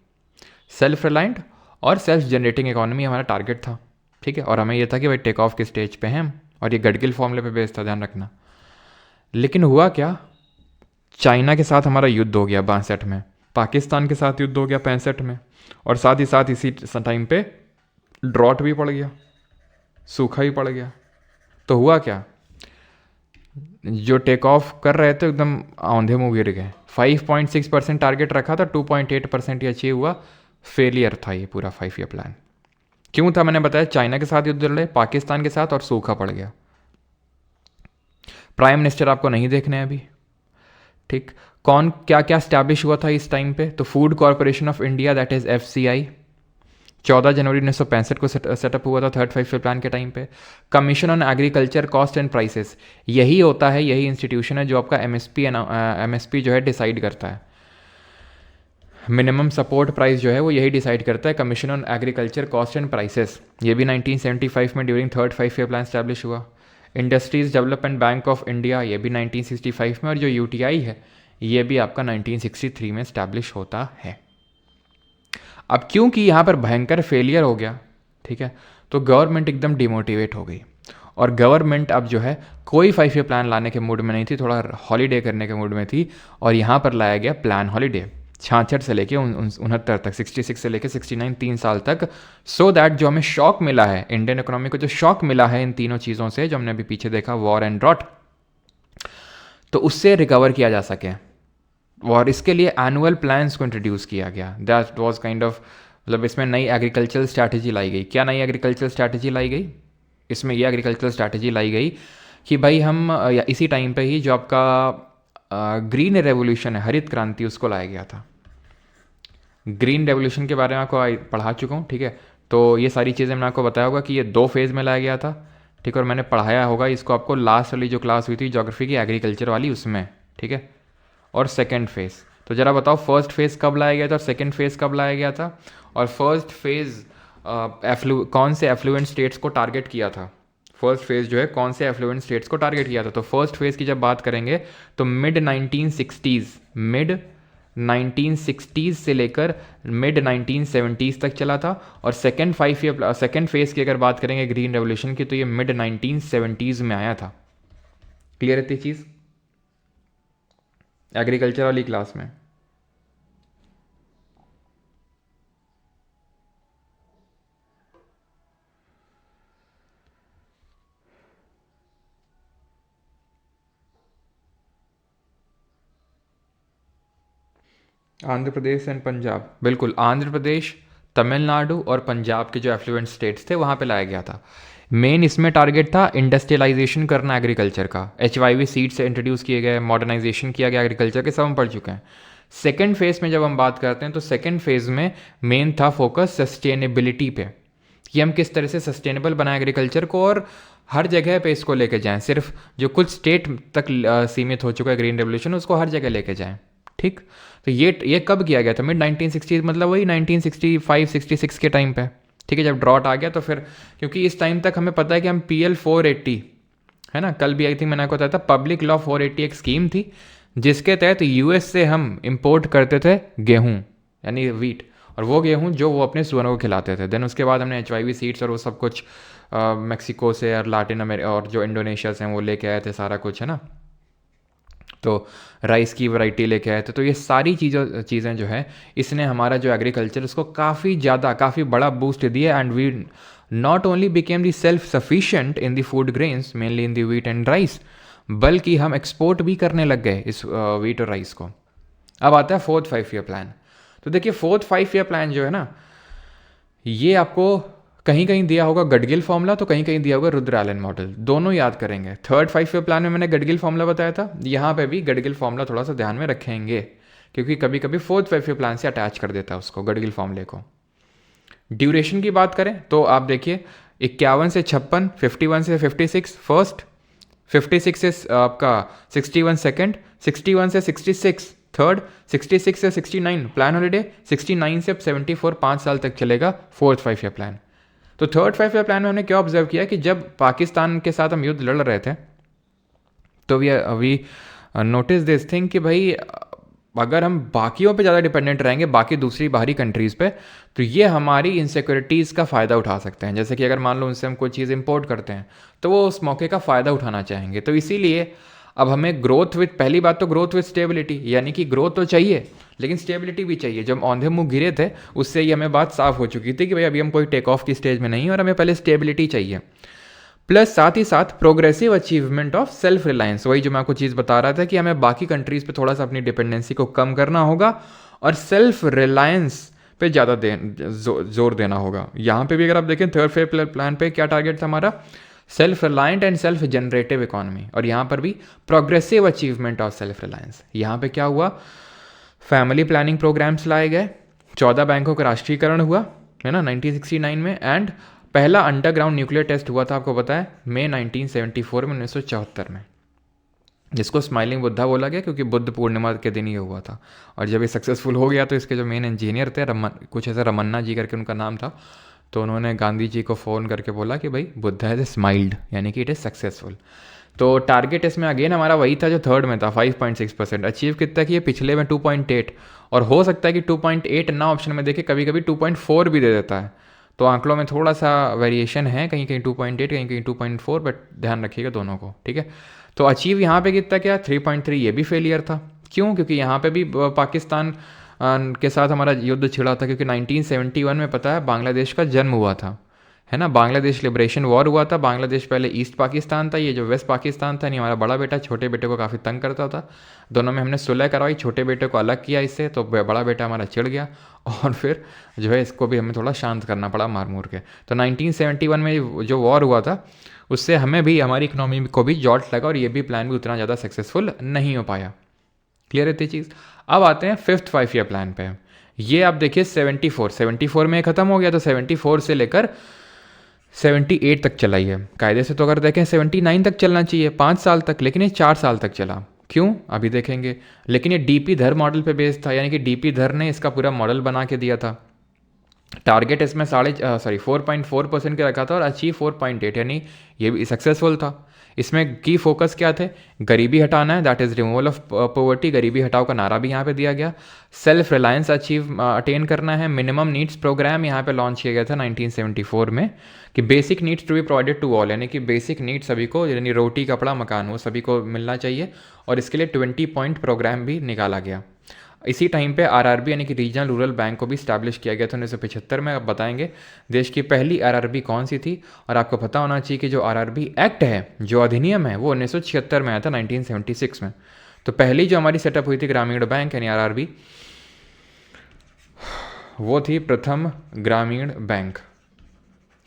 Self reliant और सेल्फ जनरेटिंग इकोनॉमी हमारा टारगेट था, ठीक है। और हमें यह था कि भाई टेक ऑफ के स्टेज पे हैं हम, और ये गडगिल फॉर्मूले पे बेस्ड था, ध्यान रखना। लेकिन हुआ क्या, चाइना के साथ हमारा युद्ध हो गया 62 में, पाकिस्तान के साथ युद्ध हो गया 65 में, और साथ ही साथ इसी टाइम पे ड्रॉट भी पड़ गया, सूखा भी पड़ गया। तो हुआ क्या, जो टेक ऑफ कर रहे थे एकदम औंधे मुँह गिर गए। 5.6% टारगेट रखा था, 2.8% ही अचीव हुआ, फेलियर था ये पूरा 5 ईयर प्लान। क्यों था, मैंने बताया, चाइना के साथ युद्ध लड़े, पाकिस्तान के साथ, और सूखा पड़ गया। प्राइम मिनिस्टर आपको नहीं देखने अभी, ठीक। कौन क्या क्या स्टैब्लिश हुआ था इस टाइम पे, तो food corporation of India that is FCI 14 जनवरी 1965 को सेटअप हुआ था थर्ड 5 ईयर प्लान के टाइम पे। Commission on agriculture cost and prices, यही होता है, यही इंस्टीट्यूशन है जो आपका MSP जो है डिसाइड करता है, मिनिमम सपोर्ट प्राइस जो है वो यही डिसाइड करता है, commission on agriculture cost and prices. ये भी 1975 में during third 5 year plan establish हुआ। Industries development bank of India, ये भी 1965 में, और जो UTI है ये भी आपका 1963 में स्टैब्लिश होता है। अब क्योंकि यहाँ पर भयंकर फेलियर हो गया, ठीक है, तो गवर्नमेंट एकदम डिमोटिवेट हो गई, और गवर्नमेंट अब जो है कोई 5 ईयर प्लान लाने के मूड में नहीं थी, थोड़ा हॉलीडे करने के मूड में थी, और यहाँ पर लाया गया प्लान हॉलीडे 66 से लेके 69 तक, 66 से लेके 69, 3 साल तक, सो दैट जो हमें शॉक मिला है इंडियन इकोनॉमी को, जो शॉक मिला है इन तीनों चीज़ों से जो हमने अभी पीछे देखा, वॉर एंड ड्रॉट, तो उससे रिकवर किया जा सके। और इसके लिए एनुअल प्लान्स को इंट्रोड्यूस किया गया, दैट वाज काइंड ऑफ, मतलब इसमें नई एग्रीकल्चरल स्ट्रैटेजी लाई गई। क्या नई एग्रीकल्चरल स्ट्रैटेजी लाई गई, इसमें ये एग्रीकल्चरल स्ट्रैटेजी लाई गई कि भाई हम या इसी टाइम पे ही जो आपका ग्रीन रेवोल्यूशन है, हरित क्रांति, उसको लाया गया था। ग्रीन रेवोल्यूशन के बारे में आपको पढ़ा चुका हूँ, ठीक है। तो ये सारी चीज़ें मैंने आपको बताया होगा कि ये 2 फेज़ में लाया गया था, ठीक है। और मैंने पढ़ाया होगा इसको आपको लास्ट वाली जो क्लास हुई थी ज्योग्राफी की, एग्रीकल्चर वाली, उसमें, ठीक है। और सेकेंड फेज़, तो ज़रा बताओ फर्स्ट फेज़ कब लाया गया था और सेकेंड फेज़ कब लाया गया था, और फर्स्ट फेज़ कौन से एफ्लुएंट स्टेट्स को टारगेट किया था। फर्स्ट फेज़ जो है कौन से एफ्लुएंट स्टेट्स को टारगेट किया था। तो फर्स्ट फेज़ की जब बात करेंगे तो मिड 1960s से लेकर मिड 1970s तक चला था। और सेकेंड फेज़ की अगर बात करेंगे ग्रीन रेवोल्यूशन की, तो ये मिड 1970s में आया था। क्लियर है ये चीज़ एग्रीकल्चर वाली क्लास में। आंध्र प्रदेश एंड पंजाब, बिल्कुल। आंध्र प्रदेश, तमिलनाडु और पंजाब के जो एफ्लुएंट स्टेट्स थे वहाँ पे लाया गया था। मेन इसमें टारगेट था इंडस्ट्रियलाइजेशन करना एग्रीकल्चर का। HYV सीड्स से इंट्रोड्यूस किए गए, मॉडर्नाइजेशन किया गया एग्रीकल्चर के, सब हम पढ़ चुके हैं। सेकेंड फेज़ में जब हम बात करते हैं तो सेकेंड फेज़ में मेन था फोकस सस्टेनेबिलिटी पे, कि हम किस तरह से सस्टेनेबल बनाएं एग्रीकल्चर को और हर जगह पे इसको लेके जाएं। सिर्फ जो कुछ स्टेट तक सीमित हो चुका है ग्रीन रेवोल्यूशन, उसको हर जगह लेके जाएं, ठीक। तो ये कब किया गया था, मिड 1960s, मतलब वही 1965-66 के टाइम पे, ठीक है। जब ड्रॉट आ गया तो फिर, क्योंकि इस टाइम तक हमें पता है कि हम PL 480, है ना, कल भी आई थिंक मैंने आपको बताया था, पब्लिक लॉ 480 एक स्कीम थी जिसके तहत US से हम इंपोर्ट करते थे गेहूँ, यानी वीट, और वो गेहूँ जो वो अपने सुअरों को खिलाते थे। देन उसके बाद हमने HYV सीड्स और वो सब कुछ मैक्सिको से और लैटिन अमेरिका और जो इंडोनेशिया से हैं वो लेके आए थे सारा कुछ, है ना। तो राइस की वैरायटी लेके आए थे। तो ये सारी चीज़ें जो है, इसने हमारा जो एग्रीकल्चर उसको काफ़ी बड़ा बूस्ट दिया। And we not only became the self sufficient in the food grains, mainly in the wheat and rice, बल्कि हम एक्सपोर्ट भी करने लग गए इस वीट और राइस को। अब आता है 4th 5 ईयर प्लान। तो देखिए 4th 5 ईयर प्लान जो है ना, ये आपको कहीं कहीं दिया होगा गडगिल फॉर्मूला, तो कहीं कहीं दिया होगा रुद्र एलन मॉडल, दोनों याद करेंगे। 3rd 5 ईयर प्लान में मैंने गडगिल फॉर्मूला बताया था, यहाँ पे भी गडगिल फॉर्मूला थोड़ा सा ध्यान में रखेंगे, क्योंकि कभी कभी 4th 5 ईयर प्लान से अटैच कर देता है उसको, गडगिल फॉर्मूले को। ड्यूरेशन की बात करें तो आप देखिए 51 से 56, 51 से 56 फर्स्ट, 56 से आपका 61 सेकेंड, 61 से 66 थर्ड, 66 से 69 प्लान हॉलीडे, 69 से 74 5 साल तक चलेगा 4th 5 ईयर प्लान। तो 3rd 5 ईयर प्लान में हमने क्या ऑब्जर्व किया कि जब पाकिस्तान के साथ हम युद्ध लड़ रहे थे तो वी नोटिस दिस थिंग कि भाई अगर हम बाकियों पे ज़्यादा डिपेंडेंट रहेंगे, बाकी दूसरी बाहरी कंट्रीज़ पे, तो ये हमारी इनसिक्योरिटीज़ का फ़ायदा उठा सकते हैं। जैसे कि अगर मान लो उनसे हम कोई चीज़ इंपोर्ट करते हैं तो वो उस मौके का फ़ायदा उठाना चाहेंगे। तो इसीलिए अब हमें ग्रोथ विथ, पहली बात तो ग्रोथ विथ स्टेबिलिटी, यानी कि ग्रोथ तो चाहिए लेकिन स्टेबिलिटी भी चाहिए। जब औंधे मुँह गिरे थे उससे ही हमें बात साफ हो चुकी थी कि भाई अभी हम कोई टेक ऑफ की स्टेज में नहीं है और हमें पहले स्टेबिलिटी चाहिए। प्लस साथ ही साथ progressive achievement of self Reliance, वही जो मैं आपको चीज़ बता रहा था कि हमें बाकी कंट्रीज़ पे थोड़ा सा अपनी डिपेंडेंसी को कम करना होगा और सेल्फ रिलायंस पे ज़्यादा जोर देना होगा। यहाँ पे भी अगर आप देखें 3rd 5 ईयर प्लान पे क्या टारगेट था हमारा, self reliant and self generative economy, और यहाँ पर भी progressive achievement of self Reliance. यहाँ पे क्या हुआ, फैमिली प्लानिंग प्रोग्राम्स लाए गए, 14 बैंकों का राष्ट्रीयकरण हुआ, है ना, 1969 में। एंड पहला अंडरग्राउंड न्यूक्लियर टेस्ट हुआ था, आपको पता है, मई 1974 में, 1974 में, जिसको स्माइलिंग बुद्धा बोला गया क्योंकि बुद्ध पूर्णिमा के दिन ये हुआ था। और जब ये सक्सेसफुल हो गया तो इसके जो मेन इंजीनियर थे, कुछ ऐसा रमन्ना जी करके उनका नाम था, तो उन्होंने गांधी जी को फ़ोन करके बोला कि भाई बुद्धा हैज़ स्माइल्ड, यानी कि इट इज़ सक्सेसफुल। तो टारगेट इसमें अगेन हमारा वही था जो 3rd में था, 5.6%। अचीव कितना किया, पिछले में 2.8, और हो सकता है कि 2.8 ना ऑप्शन में देखे, कभी कभी 2.4 भी दे देता है। तो आंकड़ों में थोड़ा सा वेरिएशन है, कहीं कहीं 2.8, कहीं कहीं 2.4, बट ध्यान रखिएगा दोनों को, ठीक है। तो अचीव यहाँ पे कितना क्या, 3.3, ये भी फेलियर था। क्यों, क्योंकि यहाँ पे भी पाकिस्तान के साथ हमारा युद्ध छिड़ा था, क्योंकि 1971 में पता है बांग्लादेश का जन्म हुआ था, है ना, बांग्लादेश लिबरेशन वॉर हुआ था। बांग्लादेश पहले ईस्ट पाकिस्तान था, ये जो वेस्ट पाकिस्तान था, नहीं, हमारा बड़ा बेटा छोटे बेटे को काफ़ी तंग करता था, दोनों में हमने सुलह करवाई, छोटे बेटे को अलग किया इससे, तो बड़ा बेटा हमारा चिढ़ गया और फिर जो है इसको भी हमें थोड़ा शांत करना पड़ा मार मूर के। तो 1971 में जो वॉर हुआ था उससे हमें भी, हमारी इकोनॉमी को भी जॉल्ट लगा और ये भी प्लान भी उतना ज़्यादा सक्सेसफुल नहीं हो पाया। क्लियर है ये चीज़। अब आते हैं 5th 5 ईयर प्लान पे। ये आप देखिए 74 में ख़त्म हो गया, तो 74 से लेकर 78 तक चला ही है। कायदे से तो अगर देखें 79 तक चलना चाहिए, 5 साल तक, लेकिन ये 4 साल तक चला। क्यों, अभी देखेंगे। लेकिन ये डीपी धर मॉडल पे बेस्ड था, यानी कि डीपी धर ने इसका पूरा मॉडल बना के दिया था। टारगेट इसमें 4.4% का रखा था और अचीव 4.8, यानी ये भी सक्सेसफुल था। इसमें की फोकस क्या थे, गरीबी हटाना है, that is removal of poverty, गरीबी हटाओ का नारा भी यहाँ पे दिया गया। सेल्फ रिलायंस अटेन करना है। मिनिमम नीड्स प्रोग्राम यहाँ पे लॉन्च किया गया था 1974 में, कि basic needs to be provided to all, यानी कि बेसिक नीड्स सभी को, यानी रोटी कपड़ा मकान, वो सभी को मिलना चाहिए। और इसके लिए 20 पॉइंट प्रोग्राम भी निकाला गया। इसी टाइम पे आरआरबी यानी कि रीजनल रूरल बैंक को भी स्टैब्लिश किया गया था 1975 में। अब बताएंगे देश की पहली आरआरबी कौन सी थी। और आपको पता होना चाहिए कि जो आरआरबी एक्ट है, जो अधिनियम है, वो 1976 में आया था, 1976 में। तो पहली जो हमारी सेटअप हुई थी ग्रामीण बैंक यानी आरआरबी, वो थी प्रथम ग्रामीण बैंक।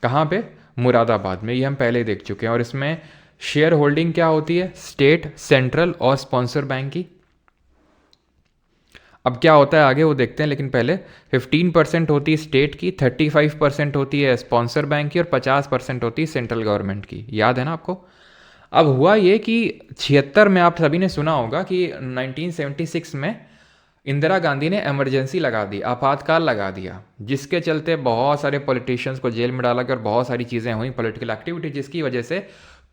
कहाँ पे, मुरादाबाद में। ये हम पहले ही देख चुके हैं। और इसमें शेयर होल्डिंग क्या होती है, स्टेट, सेंट्रल और स्पॉन्सर बैंक की। अब क्या होता है आगे वो देखते हैं, लेकिन पहले 15% होती है स्टेट की, 35% होती है स्पॉन्सर बैंक की और 50% होती है सेंट्रल गवर्नमेंट की। याद है ना आपको। अब हुआ ये कि 76 में आप सभी ने सुना होगा कि 1976 में इंदिरा गांधी ने इमरजेंसी लगा दी, आपातकाल लगा दिया, जिसके चलते बहुत सारे पॉलिटिशियंस को जेल में डाला गया और बहुत सारी चीज़ें हुई, पॉलिटिकल एक्टिविटी, जिसकी वजह से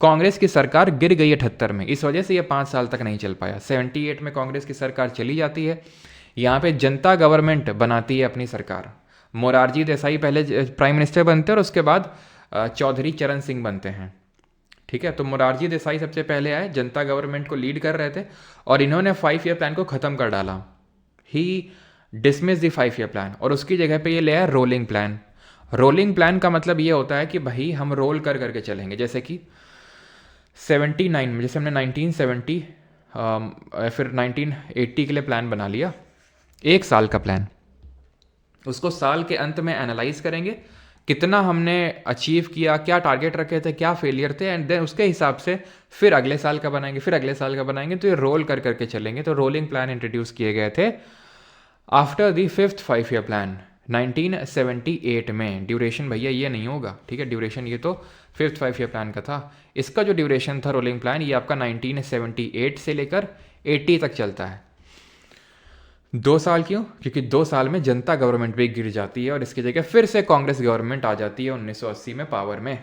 कांग्रेस की सरकार गिर गई 78 में। इस वजह से ये 5 साल तक नहीं चल पाया। 78 में कांग्रेस की सरकार चली जाती है। यहाँ पे जनता गवर्नमेंट बनाती है अपनी सरकार। मोरारजी देसाई पहले प्राइम मिनिस्टर बनते हैं और उसके बाद चौधरी चरण सिंह बनते हैं। ठीक है, तो मोरारजी देसाई सबसे पहले आए, जनता गवर्नमेंट को लीड कर रहे थे और इन्होंने 5 ईयर प्लान को ख़त्म कर डाला। ही डिसमिस द 5 ईयर प्लान और उसकी जगह पे ये ले आया रोलिंग प्लान। रोलिंग प्लान का मतलब ये होता है कि भाई हम रोल कर करके चलेंगे। जैसे कि 79 में, जैसे हमने 1970 फिर 1980 के लिए प्लान बना लिया, 1 साल का प्लान। उसको साल के अंत में एनालाइज करेंगे, कितना हमने अचीव किया, क्या टारगेट रखे थे, क्या फेलियर थे, एंड देन उसके हिसाब से फिर अगले साल का बनाएंगे, फिर अगले साल का बनाएंगे। तो ये रोल कर करके चलेंगे। तो रोलिंग प्लान इंट्रोड्यूस किए गए थे after the 5th 5 year plan 1978 में। ड्यूरेशन भैया ये नहीं होगा, ठीक है, ड्यूरेशन ये तो 5th 5 ईयर प्लान का था। इसका जो ड्यूरेशन था रोलिंग प्लान, ये आपका 1978 से लेकर 80 तक चलता है। 2 साल क्यों, क्योंकि 2 साल में जनता गवर्नमेंट भी गिर जाती है और इसकी जगह फिर से कांग्रेस गवर्नमेंट आ जाती है 1980 में पावर में।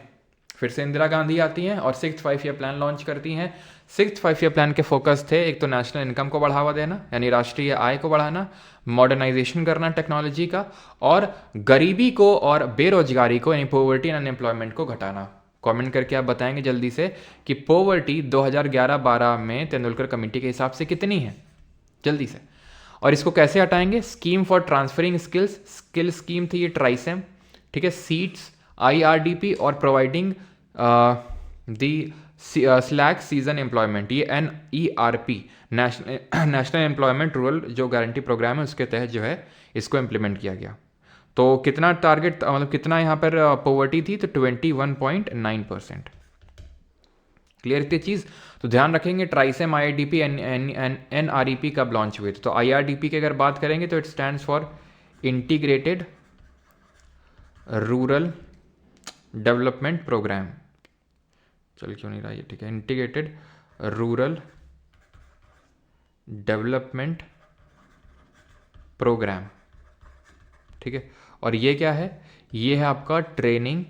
फिर से इंदिरा गांधी आती हैं और 6th 5 ईयर प्लान लॉन्च करती हैं। 6th 5 ईयर प्लान के फोकस थे, एक तो नेशनल इनकम को बढ़ावा देना, यानी राष्ट्रीय आय को बढ़ाना, मॉडर्नाइजेशन करना टेक्नोलॉजी का, और गरीबी को और बेरोजगारी को, यानी पॉवर्टी एंड अनएम्प्लॉयमेंट को घटाना। कमेंट करके आप बताएंगे जल्दी से कि पॉवर्टी 2011-12 में तेंदुलकर कमेटी के हिसाब से कितनी है, जल्दी से। और इसको कैसे हटाएंगे, scheme for transferring skills, skill scheme थी ये ट्राइसेम, ठीक है, सीट्स, IRDP और providing the slack season employment, ये NERP, नेशनल एम्प्लॉयमेंट रूरल जो गारंटी प्रोग्राम है, उसके तहत जो है इसको इम्प्लीमेंट किया गया। तो कितना टारगेट, मतलब कितना यहाँ पर पॉवर्टी थी, तो 21.9%। क्लियर थी चीज़। तो ध्यान रखेंगे ट्राइसेम, IRDP, NREP कब लॉन्च हुए थे। तो IRDP की अगर बात करेंगे तो it stands for integrated rural development programme. चल क्यों नहीं रहा ये, ठीक है, इंटीग्रेटेड रूरल डेवलपमेंट प्रोग्राम, ठीक है। और ये क्या है, ये है आपका training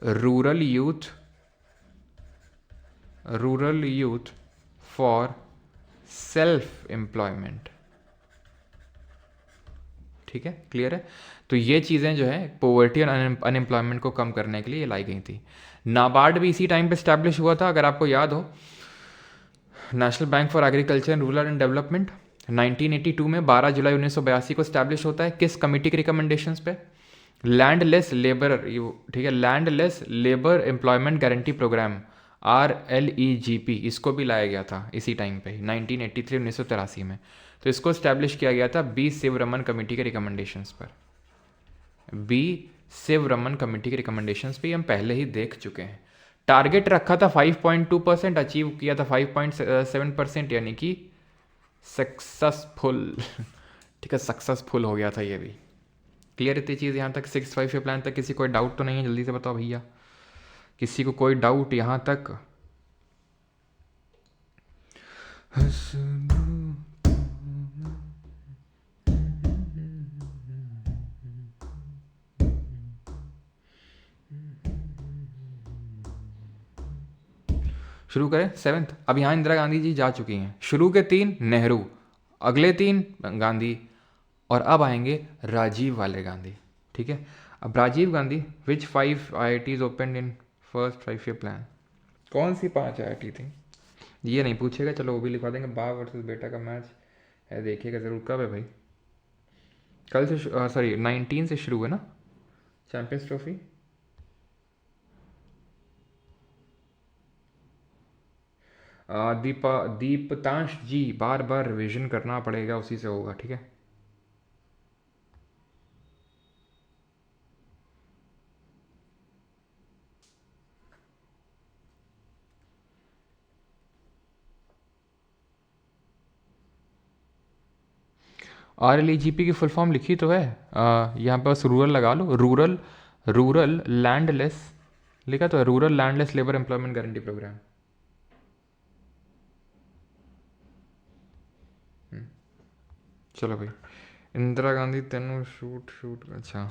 rural youth for self employment, ठीक है, क्लियर है। तो ये चीज़ें जो है पॉवर्टी और अनएम्प्लॉयमेंट को कम करने के लिए ये लाई गई थी। नाबार्ड भी इसी टाइम पे स्टैब्लिश हुआ था, अगर आपको याद हो, national bank for agriculture and rural and development 1982 में 12 जुलाई 1982 को स्टैब्लिश होता है। किस कमेटी के रिकमेंडेशंस पे, लैंडलेस लेबर, ठीक है, landless labour employment guarantee programme RLEGP, इसको भी लाया गया था इसी टाइम पे 1983 में। तो इसको स्टैब्लिश किया गया था B शिवरमन कमेटी के रिकमेंडेशंस पर। B शिवरमन कमेटी के रिकमेंडेशंस पे हम पहले ही देख चुके हैं। टारगेट रखा था 5.2%, अचीव किया था 5.7%, यानी कि सक्सेसफुल। ठीक है, सक्सेसफुल हो गया था ये भी। क्लियर इतनी चीज़ यहाँ तक? 6 5 प्लान तक किसी कोई डाउट तो नहीं है? जल्दी से बताओ भैया, किसी को कोई डाउट यहाँ तक? शुरू करें 7th। अब यहाँ इंदिरा गांधी जी जा चुकी हैं। शुरू के 3 नेहरू, अगले 3 गांधी, और अब आएंगे राजीव वाले गांधी। ठीक है, अब राजीव गांधी, विच 5 IITs open in first 5 year plan? कौन सी 5 IIT थी ये नहीं पूछेगा, चलो वो भी लिखवा देंगे। बाप वर्सेस बेटा का मैच है, देखिएगा ज़रूर। कब है भाई? कल से, सॉरी 19 से शुरू है ना चैंपियंस ट्रॉफी। दीपतांश जी, बार बार रिविजन करना पड़ेगा, उसी से होगा। ठीक है, RLEGP की फुल फॉर्म लिखी तो है, यहाँ पर बस रूरल लगा लो। रूरल लैंडलेस लिखा तो है, rural landless labour employment guarantee programme. चलो भाई, इंदिरा गांधी तेनू शूट। अच्छा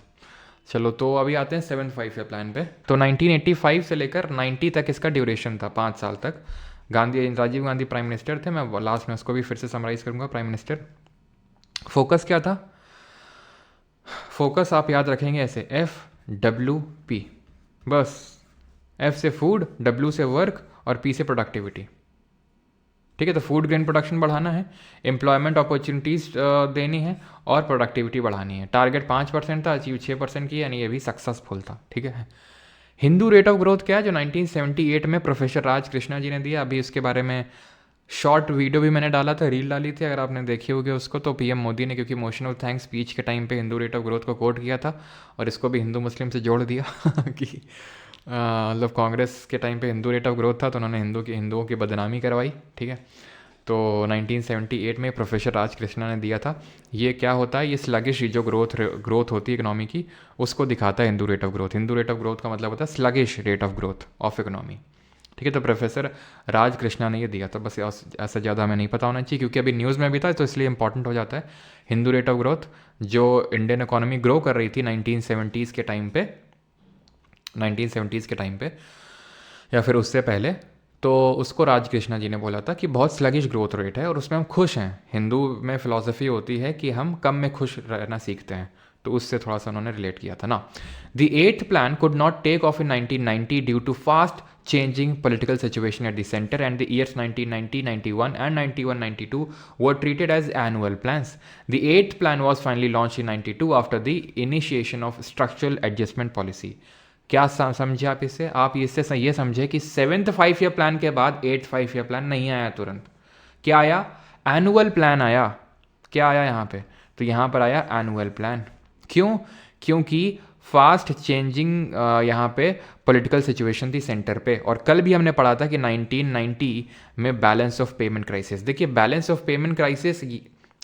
चलो, तो अभी आते हैं 7th 5 year प्लान पे। तो 1985 से लेकर 90 तक इसका ड्यूरेशन था, 5 साल तक। राजीव गांधी प्राइम मिनिस्टर थे। मैं लास्ट में उसको भी फिर से समराइज़ करूँगा। प्राइम मिनिस्टर, फोकस क्या था? फोकस आप याद रखेंगे ऐसे, FWP, बस। F से फूड, W से वर्क और P से प्रोडक्टिविटी। ठीक है, तो फूड ग्रेन प्रोडक्शन बढ़ाना है, एम्प्लॉयमेंट अपॉर्चुनिटीज़ देनी है, और प्रोडक्टिविटी बढ़ानी है। टारगेट 5% था, अचीव 6% की, यानी ये भी सक्सेसफुल था। ठीक है, हिंदू रेट ऑफ ग्रोथ क्या है, जो 1978 में प्रोफेसर राज कृष्णा जी ने दिया। अभी उसके बारे में शॉर्ट वीडियो भी मैंने डाला था, रील डाली थी, अगर आपने देखी होगी उसको। तो PM मोदी ने, क्योंकि मोशन ऑफ थैंक्स स्पीच के टाइम पे हिंदू रेट ऑफ ग्रोथ को कोट किया था, और इसको भी हिंदू मुस्लिम से जोड़ दिया कि मतलब कांग्रेस के टाइम पे हिंदू रेट ऑफ ग्रोथ था, तो उन्होंने हिंदुओं की बदनामी करवाई। ठीक है, तो 1978 में प्रोफेसर राज कृष्णा ने दिया था। ये क्या होता है, ये स्लगिश जो ग्रोथ होती है इकोनॉमी की, उसको दिखाता है Hindu rate of growth. Hindu rate of growth का मतलब होता है sluggish rate of growth of economy. ठीक है, तो प्रोफेसर राज कृष्णा ने ये दिया था। बस ऐसा ज़्यादा हमें नहीं पता होना चाहिए, क्योंकि अभी न्यूज़ में भी था, तो इसलिए इंपॉर्टेंट हो जाता है। हिंदू रेट ऑफ ग्रोथ, जो इंडियन इकोनॉमी ग्रो कर रही थी 1970s के टाइम पे, 1970s के टाइम पे या फिर उससे पहले, तो उसको राज कृष्णा जी ने बोला था कि बहुत स्लगिश ग्रोथ रेट है और उसमें हम खुश हैं। हिंदू में फिलॉसफी होती है कि हम कम में खुश रहना सीखते हैं, तो उससे थोड़ा सा उन्होंने रिलेट किया था ना। The 8th plan could not take off in 1990 due to fast changing political situation at the center, and the years 1990, 91 and 91, 92 were treated as annual plans. The 8th plan was finally launched in 92 after the initiation of structural adjustment policy. क्या समझे आप इससे? आप इससे ये समझे कि 7th 5 year plan के बाद 8th 5 year प्लान नहीं आया तुरंत। क्या आया? एनुअल प्लान आया। क्या आया यहाँ पे? तो यहाँ पर आया एनुअल प्लान। क्यों? क्योंकि फास्ट चेंजिंग यहाँ पे पॉलिटिकल सिचुएशन थी सेंटर पे। और कल भी हमने पढ़ा था कि 1990 में बैलेंस ऑफ पेमेंट क्राइसिस। देखिए, बैलेंस ऑफ पेमेंट क्राइसिस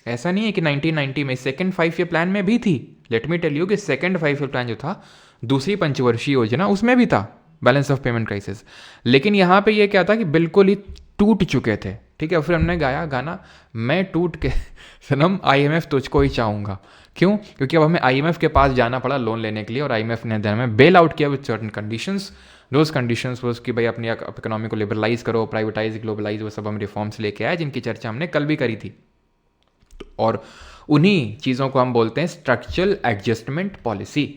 ऐसा नहीं है कि 1990 में, सेकंड 5 year प्लान में भी थी। लेट मी टेल यू कि सेकंड 5 year प्लान जो था, दूसरी पंचवर्षीय योजना, उसमें भी था बैलेंस ऑफ पेमेंट क्राइसिस। लेकिन यहाँ पे ये क्या था कि बिल्कुल ही टूट चुके थे। ठीक है, फिर हमने गाया गाना, मैं टूट के सनम IMF तुझको ही चाहूँगा। क्यों? क्योंकि अब हमें IMF के पास जाना पड़ा लोन लेने के लिए, और IMF ने हमें बेल आउट किया with certain conditions. Those conditions वो कि भाई अपनी इकोनॉमी को लिबरलाइज करो, प्राइवेटाइज, ग्लोबलाइज, वो सब हम रिफॉर्म्स लेके आए, जिनकी चर्चा हमने कल भी करी थी। और उन्हीं चीज़ों को हम बोलते हैं स्ट्रक्चरल एडजस्टमेंट पॉलिसी।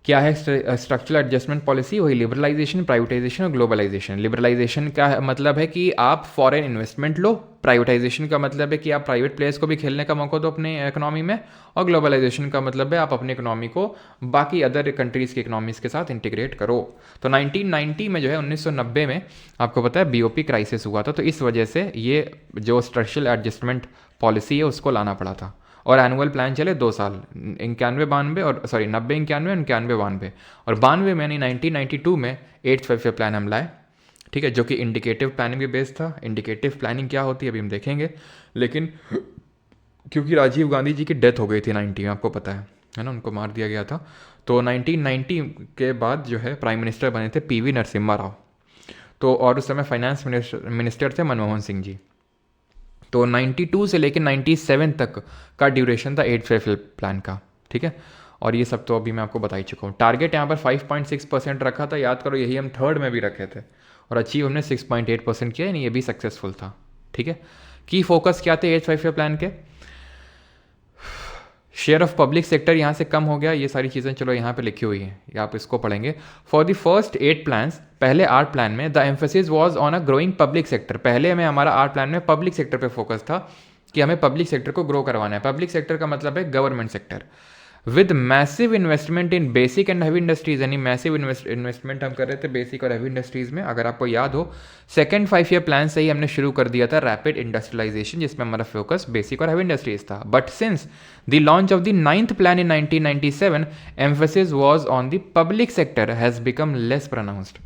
क्या है स्ट्रक्चरल एडजस्टमेंट पॉलिसी? वही लिबरलाइजेशन, प्राइवेटाइजेशन और ग्लोबलाइजेशन। लिबरलाइजेशन का मतलब है कि आप फॉरेन इन्वेस्टमेंट लो, प्राइवेटाइजेशन का मतलब है कि आप प्राइवेट प्लेयर्स को भी खेलने का मौका दो अपने इकोनॉमी में, और ग्लोबलाइजेशन का मतलब है आप अपनी इकोनॉमी को बाकी अदर कंट्रीज़ की इकोनॉमीज़ के साथ इंटीग्रेट करो। तो 1990 में जो है, 1990 में आपको पता है BOP क्राइसिस हुआ था, तो इस वजह से ये जो स्ट्रक्चरल एडजस्टमेंट पॉलिसी है उसको लाना पड़ा था। और एनुअल प्लान चले 2 साल, 91-92 और सॉरी 90-91 91-92 और 92 में यानी 1992 में 8th 5 ईयर प्लान हम लाए, ठीक है, जो कि इंडिकेटिव प्लानिंग पे बेस्ड था। इंडिकेटिव प्लानिंग क्या होती है अभी हम देखेंगे, लेकिन क्योंकि राजीव गांधी जी की डेथ हो गई थी 90 में, आपको पता है ना, उनको मार दिया गया था, तो 1990 के बाद जो है प्राइम मिनिस्टर बने थे पीवी नरसिम्हा राव, तो और उस समय फाइनेंस मिनिस्टर थे मनमोहन सिंह जी। तो 92 से लेकर 97 तक का ड्यूरेशन था 8th 5 ईयर प्लान का, ठीक है। और ये सब तो अभी मैं आपको बता ही चुका हूँ। टारगेट यहाँ पर 5.6% रखा था, याद करो, यही हम थर्ड में भी रखे थे और अचीव हमने 6.8% किया, यानी ये भी सक्सेसफुल था, ठीक है। की फोकस क्या थे 8th 5 ईयर प्लान के? शेयर ऑफ पब्लिक सेक्टर यहाँ से कम हो गया, ये सारी चीज़ें चलो यहाँ पे लिखी हुई हैं, आप इसको पढ़ेंगे। फॉर द फर्स्ट 8 प्लान्स, पहले 8 प्लान में the emphasis was on a growing public sector. पहले में हमारा 8 प्लान में पब्लिक सेक्टर पे फोकस था कि हमें पब्लिक सेक्टर को ग्रो करवाना है। पब्लिक सेक्टर का मतलब है government sector, with massive investment in basic and heavy industries, यानी मैसिव इन्वेस्टमेंट हम कर रहे थे बेसिक और हैवी इंडस्ट्रीज में। अगर आपको याद हो, सेकंड 5 ईयर प्लान से ही हमने शुरू कर दिया था रैपिड इंडस्ट्रियलाइजेशन, जिसमें हमारा फोकस बेसिक और हैवी इंडस्ट्रीज था। But since the launch of the 9th plan in 1997, emphasis was on the public sector has become less pronounced,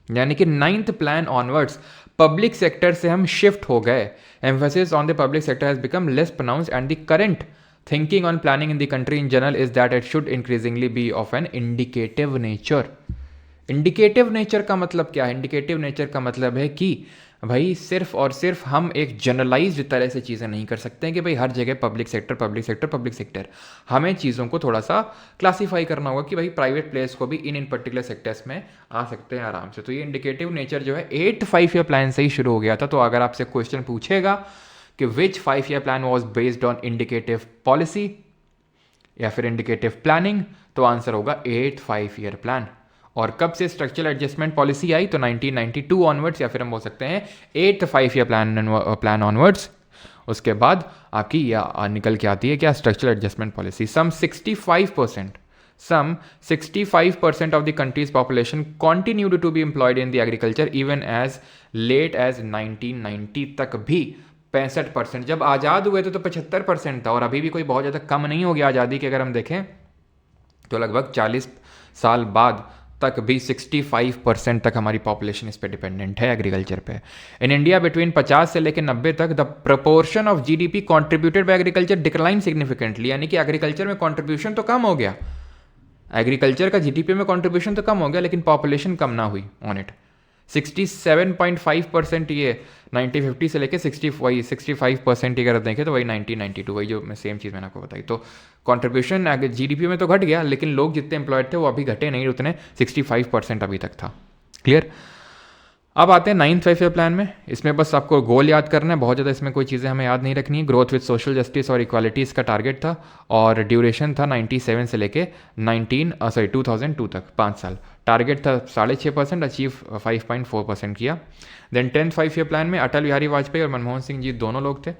यानी कि 9th plan onwards public sector से हम शिफ्ट हो गए। Emphasis on the public sector has become less pronounced and the current thinking on planning in the country in general is that it should increasingly be of an indicative nature. Indicative nature का मतलब क्या है? Indicative nature का मतलब है कि भाई सिर्फ और सिर्फ हम एक जनरलाइज्ड तरह से चीज़ें नहीं कर सकते हैं कि भाई हर जगह public sector public sector public sector. हमें चीज़ों को थोड़ा सा क्लासीफाई करना होगा कि भाई प्राइवेट प्लेयर्स को भी इन पर्टिकुलर सेक्टर्स में आ सकते हैं आराम से। तो ये इंडिकेटिव नेचर जो है 8th 5 ईयर प्लान से ही शुरू हो गया था। तो अगर आपसे क्वेश्चन पूछेगा कि विच 5 year plan was based on indicative policy या फिर इंडिकेटिव प्लानिंग, तो आंसर होगा 8th 5 ईयर प्लान। और कब से स्ट्रक्चरल एडजस्टमेंट पॉलिसी आई? तो 1992 ऑनवर्ड्स, या फिर हम बोल सकते हैं 8th 5 ईयर प्लान ऑनवर्ड्स। उसके बाद आपकी या निकल के आती है क्या? Structural adjustment policy. Some 65% of the country's population continued to be employed in the agriculture even as late as 1990 तक भी 65%। जब आज़ाद हुए थे तो 75% था, और अभी भी कोई बहुत ज़्यादा कम नहीं हो गया आज़ादी के। अगर हम देखें तो लगभग 40 साल बाद तक भी 65% तक हमारी पॉपुलेशन इस पे डिपेंडेंट है, एग्रीकल्चर पे। इन इंडिया बिटवीन 50 से लेकर 90 तक the proportion of GDP contributed bye agriculture decline significantly, यानी कि एग्रीकल्चर में कॉन्ट्रीब्यूशन तो कम हो गया, एग्रीकल्चर का जीडीपी में कॉन्ट्रीब्यूशन तो कम हो गया, लेकिन पॉपुलेशन कम ना हुई ऑन इट। 67.5% ये 1950 से लेके 65% अगर देखें तो वही 1992, वही जो मैं सेम चीज़ मैंने आपको बताई। तो कंट्रीब्यूशन जीडीपी में तो घट गया, लेकिन लोग जितने एम्प्लॉयड थे वो अभी घटे नहीं, उतने 65% अभी तक था। क्लियर? अब आते हैं 9th 5 ईयर प्लान में। इसमें बस आपको गोल याद करना है, बहुत ज़्यादा इसमें कोई चीज़ें हमें याद नहीं रखनी है। ग्रोथ विद सोशल जस्टिस और इक्वालिटी इसका टारगेट था, और ड्यूरेशन था 97 से लेके 2002 तक, 5 साल। टारगेट था 6.5%, अचीव 5.4% किया। देन 10th 5 ईयर प्लान में अटल बिहारी वाजपेयी और मनमोहन सिंह जी दोनों लोग थे।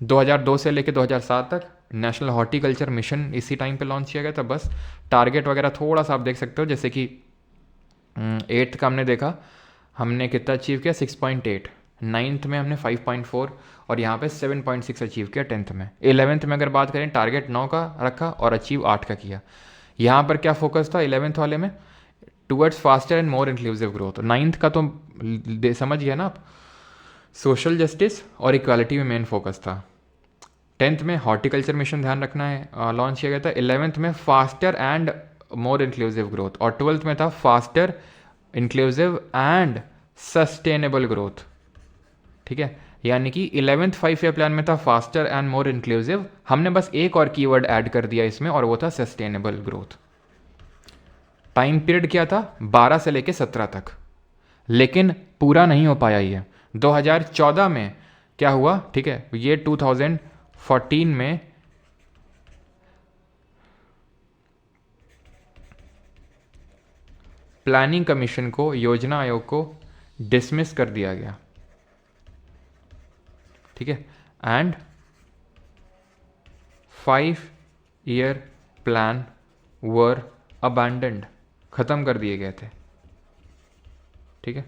2002 से लेकर 2007 तक नेशनल हॉर्टिकल्चर मिशन इसी टाइम पे लॉन्च किया गया था। बस टारगेट वगैरह थोड़ा सा आप देख सकते हो, जैसे कि 8th का हमने देखा, हमने कितना अचीव किया? 6.8। 9th में हमने 5.4 और यहाँ पे 7.6 अचीव किया 10th में। 11th में अगर बात करें, टारगेट 9 का रखा और अचीव 8 का किया। यहाँ पर क्या फोकस था 11th वाले में? Towards faster and more inclusive growth. 9th का तो समझ गया ना आप, सोशल जस्टिस और इक्वालिटी में मेन फोकस था। 10th में हॉर्टिकल्चर मिशन ध्यान रखना है, लॉन्च किया गया था। 11th में faster and more inclusive growth, और 12th में था faster inclusive and sustainable growth. ठीक है, यानी कि 11th 5 ईयर प्लान में था फास्टर एंड मोर इंक्लूसिव, हमने बस एक और कीवर्ड ऐड कर दिया इसमें, और वो था सस्टेनेबल ग्रोथ। टाइम पीरियड क्या था? 12 से लेके 17 तक, लेकिन पूरा नहीं हो पाया ये। 2014 में क्या हुआ? ठीक है, ये 2014 में प्लानिंग कमीशन को, योजना आयोग को डिसमिस कर दिया गया। ठीक है, and 5 year plan were abandoned, खत्म कर दिए गए थे। ठीक है,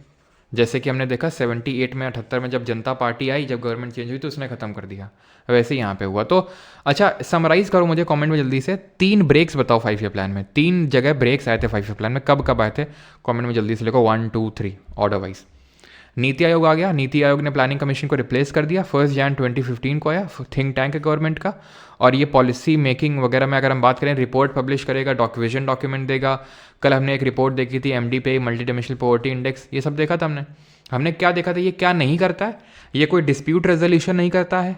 जैसे कि हमने देखा 78 में 78 में जब जनता पार्टी आई, जब गवर्नमेंट चेंज हुई तो उसने ख़त्म कर दिया, वैसे ही यहाँ पे हुआ। तो अच्छा समराइज़ करो मुझे कमेंट में जल्दी से, 3 ब्रेक्स बताओ 5 ईयर प्लान में, 3 जगह ब्रेक्स आए थे 5 ईयर प्लान में, कब कब आए थे कमेंट में जल्दी से लिखो, 1 2 3 ऑर्डर वाइज। नीति आयोग आ गया, नीति आयोग ने प्लानिंग कमीशन को रिप्लेस कर दिया, 1 जनवरी 2015 को आया, थिंक टैंक है गवर्नमेंट का, और ये पॉलिसी मेकिंग वगैरह में अगर हम बात करें, रिपोर्ट पब्लिश करेगा, विजन डॉक्यूमेंट देगा। कल हमने एक रिपोर्ट देखी थी MDP multi dimensional poverty index, ये सब देखा था हमने क्या देखा था, ये क्या नहीं करता है, ये कोई डिस्प्यूट रेजोल्यूशन नहीं करता है,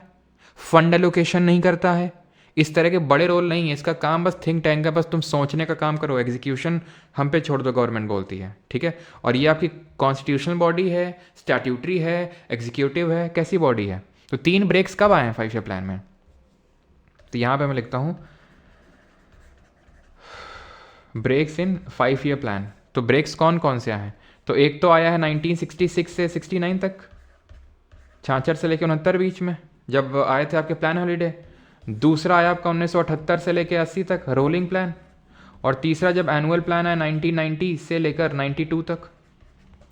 फंड एलोकेशन नहीं करता है, इस तरह के बड़े रोल नहीं है इसका काम, बस थिंक टैंक है, बस तुम सोचने का काम करो, एग्जीक्यूशन हम पे छोड़ दो, गवर्नमेंट बोलती है, ठीक है। और ये आपकी कॉन्स्टिट्यूशनल बॉडी है, स्टैट्यूटरी है, एग्जीक्यूटिव है, कैसी बॉडी है। तो 3 ब्रेक्स कब आए हैं 5 ईयर प्लान में, तो यहाँ पे मैं लिखता हूँ ब्रेक्स इन 5 ईयर प्लान। तो ब्रेक्स कौन कौन से आए हैं, तो एक तो आया है 1966 से 69 तक, 66 से लेकर 69 बीच में जब आए थे आपके प्लान हॉलीडे। दूसरा आया आपका 1978 से लेकर 80 तक रोलिंग प्लान, और तीसरा जब एनुअल प्लान आया 1990 से लेकर 92 तक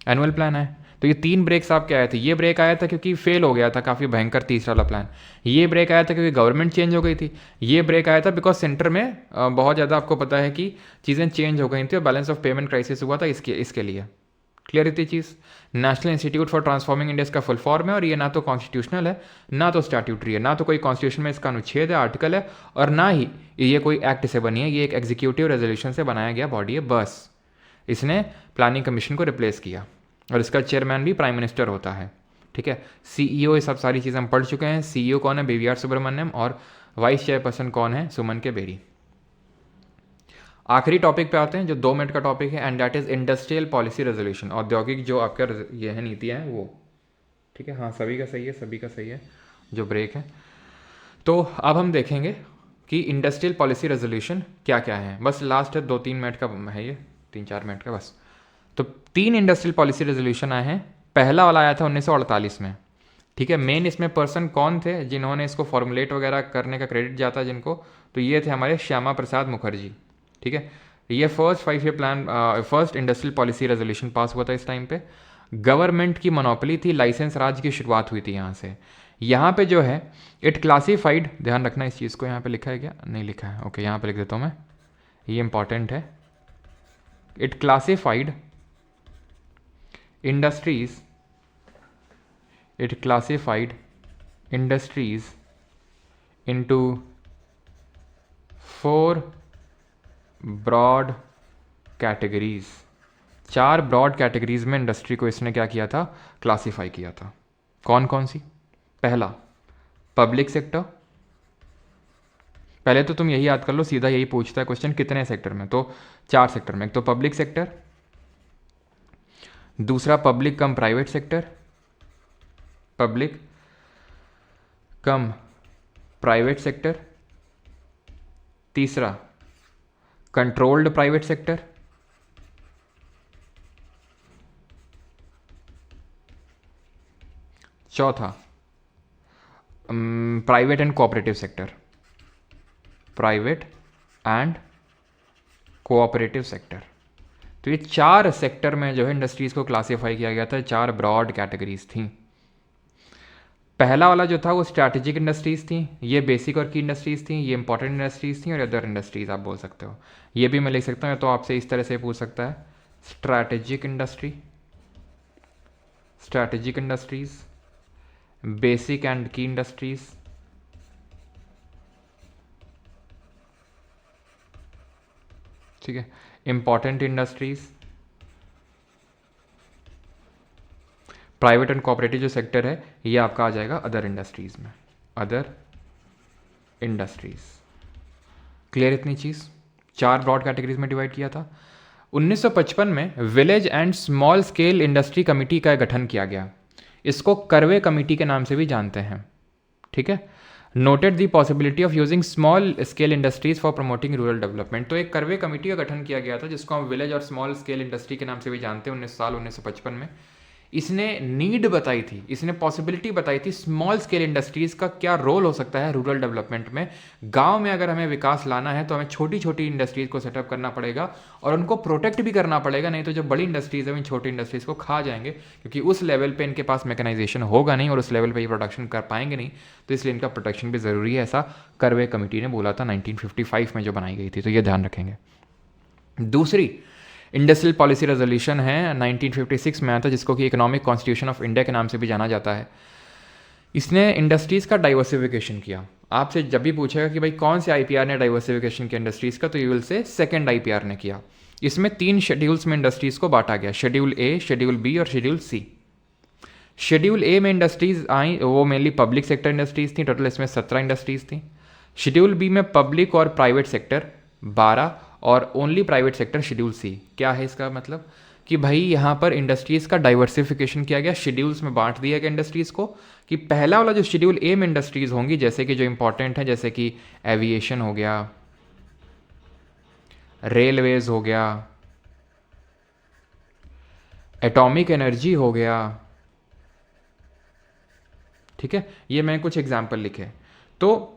एनुअल प्लान आया। तो ये 3 ब्रेक्स आपके आए थे। ये ब्रेक आया था क्योंकि फेल हो गया था काफ़ी भयंकर तीसरा वाला प्लान, ये ब्रेक आया था क्योंकि गवर्नमेंट चेंज हो गई थी, ये ब्रेक आया था बिकॉज सेंटर में बहुत ज़्यादा आपको पता है कि चीज़ें चेंज हो गई थी और बैलेंस ऑफ पेमेंट क्राइसिस हुआ था, इसके लिए। क्लियर इतनी चीज़। National institute for transforming India का फुल फॉर्म है, और ये ना तो कॉन्स्टिट्यूशनल है, ना तो स्टैट्यूटरी है, ना तो कोई कॉन्स्टिट्यूशन में इसका अनुच्छेद है, आर्टिकल है, और ना ही ये कोई एक्ट से बनी है, ये एक एग्जीक्यूटिव रेजोल्यूशन से बनाया गया बॉडी है बस। इसने प्लानिंग कमीशन को रिप्लेस किया, और इसका चेयरमैन भी प्राइम मिनिस्टर होता है, ठीक है। CEO, ये सब सारी चीज़ें हम पढ़ चुके हैं। CEO कौन है, BVR सुब्रमण्यम, और वाइस चेयरपर्सन कौन है, सुमन के बेरी। आखिरी टॉपिक पे आते हैं जो 2 मिनट का टॉपिक है, and that is industrial policy resolution. औद्योगिक जो आपका ये है नीतियाँ हैं वो, ठीक है। हाँ सभी का सही है, सभी का सही है जो ब्रेक है। तो अब हम देखेंगे कि इंडस्ट्रियल पॉलिसी रेजोल्यूशन क्या क्या है। बस लास्ट है 2-3 मिनट का है, ये 3-4 मिनट का बस। तो 3 इंडस्ट्रियल पॉलिसी रेजोल्यूशन आए हैं। पहला वाला आया था 1948 में, ठीक है। मेन इसमें पर्सन कौन थे जिन्होंने इसको फॉर्मुलेट वगैरह करने का क्रेडिट जाता है जिनको, तो ये थे हमारे श्यामा प्रसाद मुखर्जी, ठीक है। ये first 5 year plan, first industrial policy resolution pass हुआ था इस टाइम पे। गवर्नमेंट की मोनोपोली थी, लाइसेंस राज की शुरुआत हुई थी यहाँ से। यहाँ पे जो है इट क्लासीफाइड, ध्यान रखना इस चीज़ को, यहाँ पे लिखा है क्या, नहीं लिखा है, ओके यहाँ पे लिख देता हूँ मैं, ये इंपॉर्टेंट है। It classified industries, it classified industries into 4 broad categories. 4 broad categories में इंडस्ट्री को इसने क्या किया था, क्लासीफाई किया था। कौन कौन सी, पहला पब्लिक सेक्टर। पहले तो तुम यही याद कर लो, सीधा यही पूछता है क्वेश्चन कितने सेक्टर में, तो 4 सेक्टर में। एक तो पब्लिक सेक्टर, दूसरा पब्लिक कम प्राइवेट सेक्टर, पब्लिक कम प्राइवेट सेक्टर, तीसरा कंट्रोल्ड प्राइवेट सेक्टर, चौथा private and cooperative sector, private and cooperative sector. तो ये 4 सेक्टर में जो है इंडस्ट्रीज को क्लासीफाई किया गया था, 4 ब्रॉड कैटेगरीज थी। पहला वाला जो था वो स्ट्रैटेजिक इंडस्ट्रीज थी, ये बेसिक और की इंडस्ट्रीज थी, ये इंपॉर्टेंट इंडस्ट्रीज थी, और अदर इंडस्ट्रीज आप बोल सकते हो। ये भी मैं लिख सकता हूँ, तो आपसे इस तरह से पूछ सकता है, strategic industry, strategic industries, basic and की इंडस्ट्रीज, ठीक है, important industries, private and cooperative जो सेक्टर है ये आपका आ जाएगा अदर इंडस्ट्रीज में, अदर इंडस्ट्रीज। क्लियर इतनी चीज़। 4 ब्रॉड कैटेगरीज में डिवाइड किया था। 1955 में village and small scale industry committee का गठन किया गया, इसको करवे कमेटी के नाम से भी जानते हैं, ठीक है। Noted the possibility of using small scale industries for promoting rural development. तो एक करवे कमेटी का गठन किया गया था जिसको हम विलेज और स्मॉल स्केल इंडस्ट्री के नाम से भी जानते हैं, 1955 में। इसने नीड बताई थी, इसने पॉसिबिलिटी बताई थी स्मॉल स्केल इंडस्ट्रीज़ का क्या रोल हो सकता है रूरल डेवलपमेंट में। गांव में अगर हमें विकास लाना है तो हमें छोटी छोटी इंडस्ट्रीज़ को सेटअप करना पड़ेगा और उनको प्रोटेक्ट भी करना पड़ेगा, नहीं तो जो बड़ी इंडस्ट्रीज़ है इन छोटी इंडस्ट्रीज़ को खा जाएंगे, क्योंकि उस लेवल पे इनके पास मैकेनाइजेशन होगा नहीं और उस लेवल पे ये प्रोडक्शन कर पाएंगे नहीं, तो इसलिए इनका प्रोटेक्शन भी ज़रूरी है, ऐसा करवे कमेटी ने बोला था 1955 में जो बनाई गई थी, तो ये ध्यान रखेंगे। दूसरी इंडस्ट्रियल पॉलिसी रेजोल्यूशन है 1956 में आया था, जिसको कि इकोनॉमिक कॉन्स्टिट्यूशन ऑफ इंडिया के नाम से भी जाना जाता है। इसने इंडस्ट्रीज़ का डाइवर्सिफिकेशन किया। आपसे जब भी पूछेगा कि भाई कौन से आईपीआर ने डाइवर्सिफिकेशन किया इंडस्ट्रीज़ का, तो you will say second IPR ने किया। इसमें 3 शेड्यूल्स में इंडस्ट्रीज़ को बांटा गया, शेड्यूल ए, शेड्यूल बी और शेड्यूल सी। शेड्यूल ए में इंडस्ट्रीज़ आई वो मेनली पब्लिक सेक्टर इंडस्ट्रीज़ थी, टोटल इसमें 17 इंडस्ट्रीज़ थी। शेड्यूल बी में पब्लिक और प्राइवेट सेक्टर 12 और only private sector schedule C. क्या है इसका मतलब कि भाई यहाँ पर इंडस्ट्रीज़ का डाइवर्सिफिकेशन किया गया, शेड्यूल्स में बांट दिया गया इंडस्ट्रीज़ को, कि पहला वाला जो शेड्यूल ए में इंडस्ट्रीज़ होंगी, जैसे कि जो इंपॉर्टेंट है, जैसे कि एविएशन हो गया, रेलवेज हो गया, एटॉमिक एनर्जी हो गया, ठीक है, ये मैं कुछ एग्जाम्पल लिखे। तो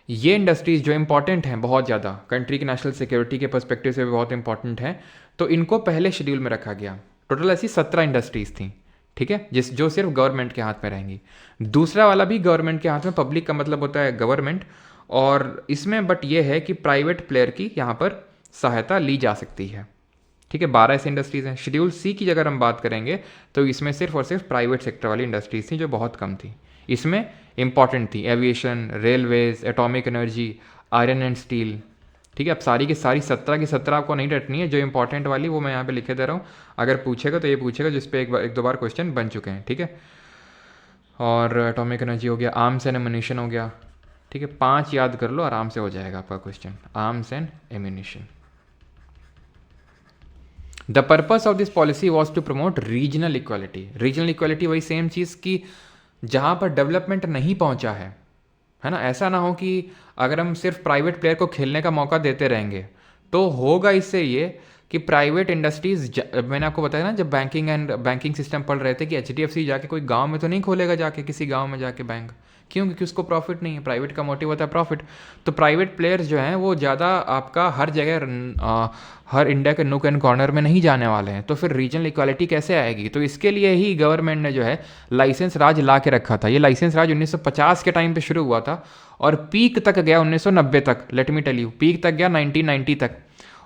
ये इंडस्ट्रीज़ जो इंपॉर्टेंट हैं बहुत ज़्यादा, कंट्री की नेशनल सिक्योरिटी के पर्सपेक्टिव से भी बहुत इंपॉर्टेंट है, तो इनको पहले शेड्यूल में रखा गया। टोटल ऐसी 17 इंडस्ट्रीज़ थी, ठीक है, जो सिर्फ गवर्नमेंट के हाथ में रहेंगी। दूसरा वाला भी गवर्नमेंट के हाथ में, पब्लिक का मतलब होता है गवर्नमेंट, और इसमें बट ये है कि प्राइवेट प्लेयर की यहाँ पर सहायता ली जा सकती है, ठीक है। 12 ऐसी इंडस्ट्रीज़ हैं। शेड्यूल सी की अगर हम बात करेंगे तो इसमें सिर्फ और सिर्फ प्राइवेट सेक्टर वाली इंडस्ट्रीज़ थी, जो बहुत कम थी। इसमें इंपॉर्टेंट थी aviation, railways, atomic energy, iron and steel, ठीक है। अब सारी की सारी 17 की 17 आपको नहीं रटनी है, जो इंपॉर्टेंट वाली वो मैं यहाँ पे लिखे दे रहा हूँ। अगर पूछेगा तो ये पूछेगा जिस पे एक दो बार क्वेश्चन बन चुके हैं, ठीक है। और एटॉमिक एनर्जी हो गया, आर्म्स एंड एम्यूनिशन हो गया, ठीक है। 5 याद कर लो, आराम से हो जाएगा आपका question, arms and ammunition. The purpose of this policy was to promote regional equality. Regional equality वही सेम चीज़ की जहाँ पर डेवलपमेंट नहीं पहुँचा है ना। ऐसा ना हो कि अगर हम सिर्फ प्राइवेट प्लेयर को खेलने का मौका देते रहेंगे तो होगा इससे ये कि प्राइवेट इंडस्ट्रीज, मैंने आपको बताया ना जब बैंकिंग सिस्टम पढ़ रहे थे कि HDFC जाके कोई गांव में तो नहीं खोलेगा जाके किसी गांव में जाके बैंक, क्यों? क्योंकि उसको प्रॉफिट नहीं है, प्राइवेट का मोटिव होता है प्रॉफिट। तो प्राइवेट प्लेयर्स जो हैं वो ज़्यादा आपका हर जगह हर इंडिया के नुक एंड कॉर्नर में नहीं जाने वाले हैं, तो फिर रीजनल इक्वालिटी कैसे आएगी? तो इसके लिए ही गवर्नमेंट ने जो है लाइसेंस राज ला के रखा था। ये लाइसेंस राज 1950 के टाइम पे शुरू हुआ था और पीक तक गया 1990 तक। Let me tell you, peak तक गया 1990 तक,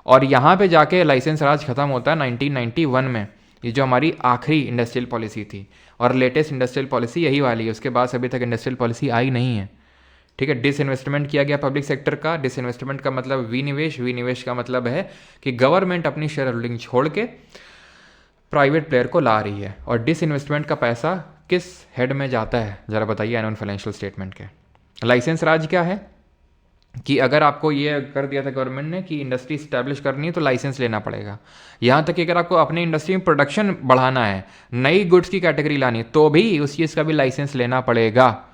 और यहाँ पे जाके लाइसेंस राज खत्म होता है 1991 में। ये जो हमारी आखिरी इंडस्ट्रियल पॉलिसी थी और लेटेस्ट इंडस्ट्रियल पॉलिसी यही वाली है। उसके बाद अभी तक इंडस्ट्रियल पॉलिसी आई नहीं है, ठीक है। डिसइन्वेस्टमेंट किया गया पब्लिक सेक्टर का। डिसइन्वेस्टमेंट का मतलब विनिवेश, विनिवेश का मतलब है कि गवर्नमेंट अपनी शेयर होल्डिंग छोड़ के प्राइवेट प्लेयर को ला रही है। और डिसइन्वेस्टमेंट का पैसा किस हेड में जाता है ज़रा बताइए एनुअल फाइनेंशियल स्टेटमेंट के। लाइसेंस राज क्या है कि अगर आपको ये कर दिया था गवर्नमेंट ने कि इंडस्ट्री स्टैब्लिश करनी है तो लाइसेंस लेना पड़ेगा। यहाँ तक कि अगर आपको अपनी इंडस्ट्री में प्रोडक्शन बढ़ाना है, नई गुड्स की कैटेगरी लानी है, तो भी उस चीज़ का भी लाइसेंस लेना पड़ेगा।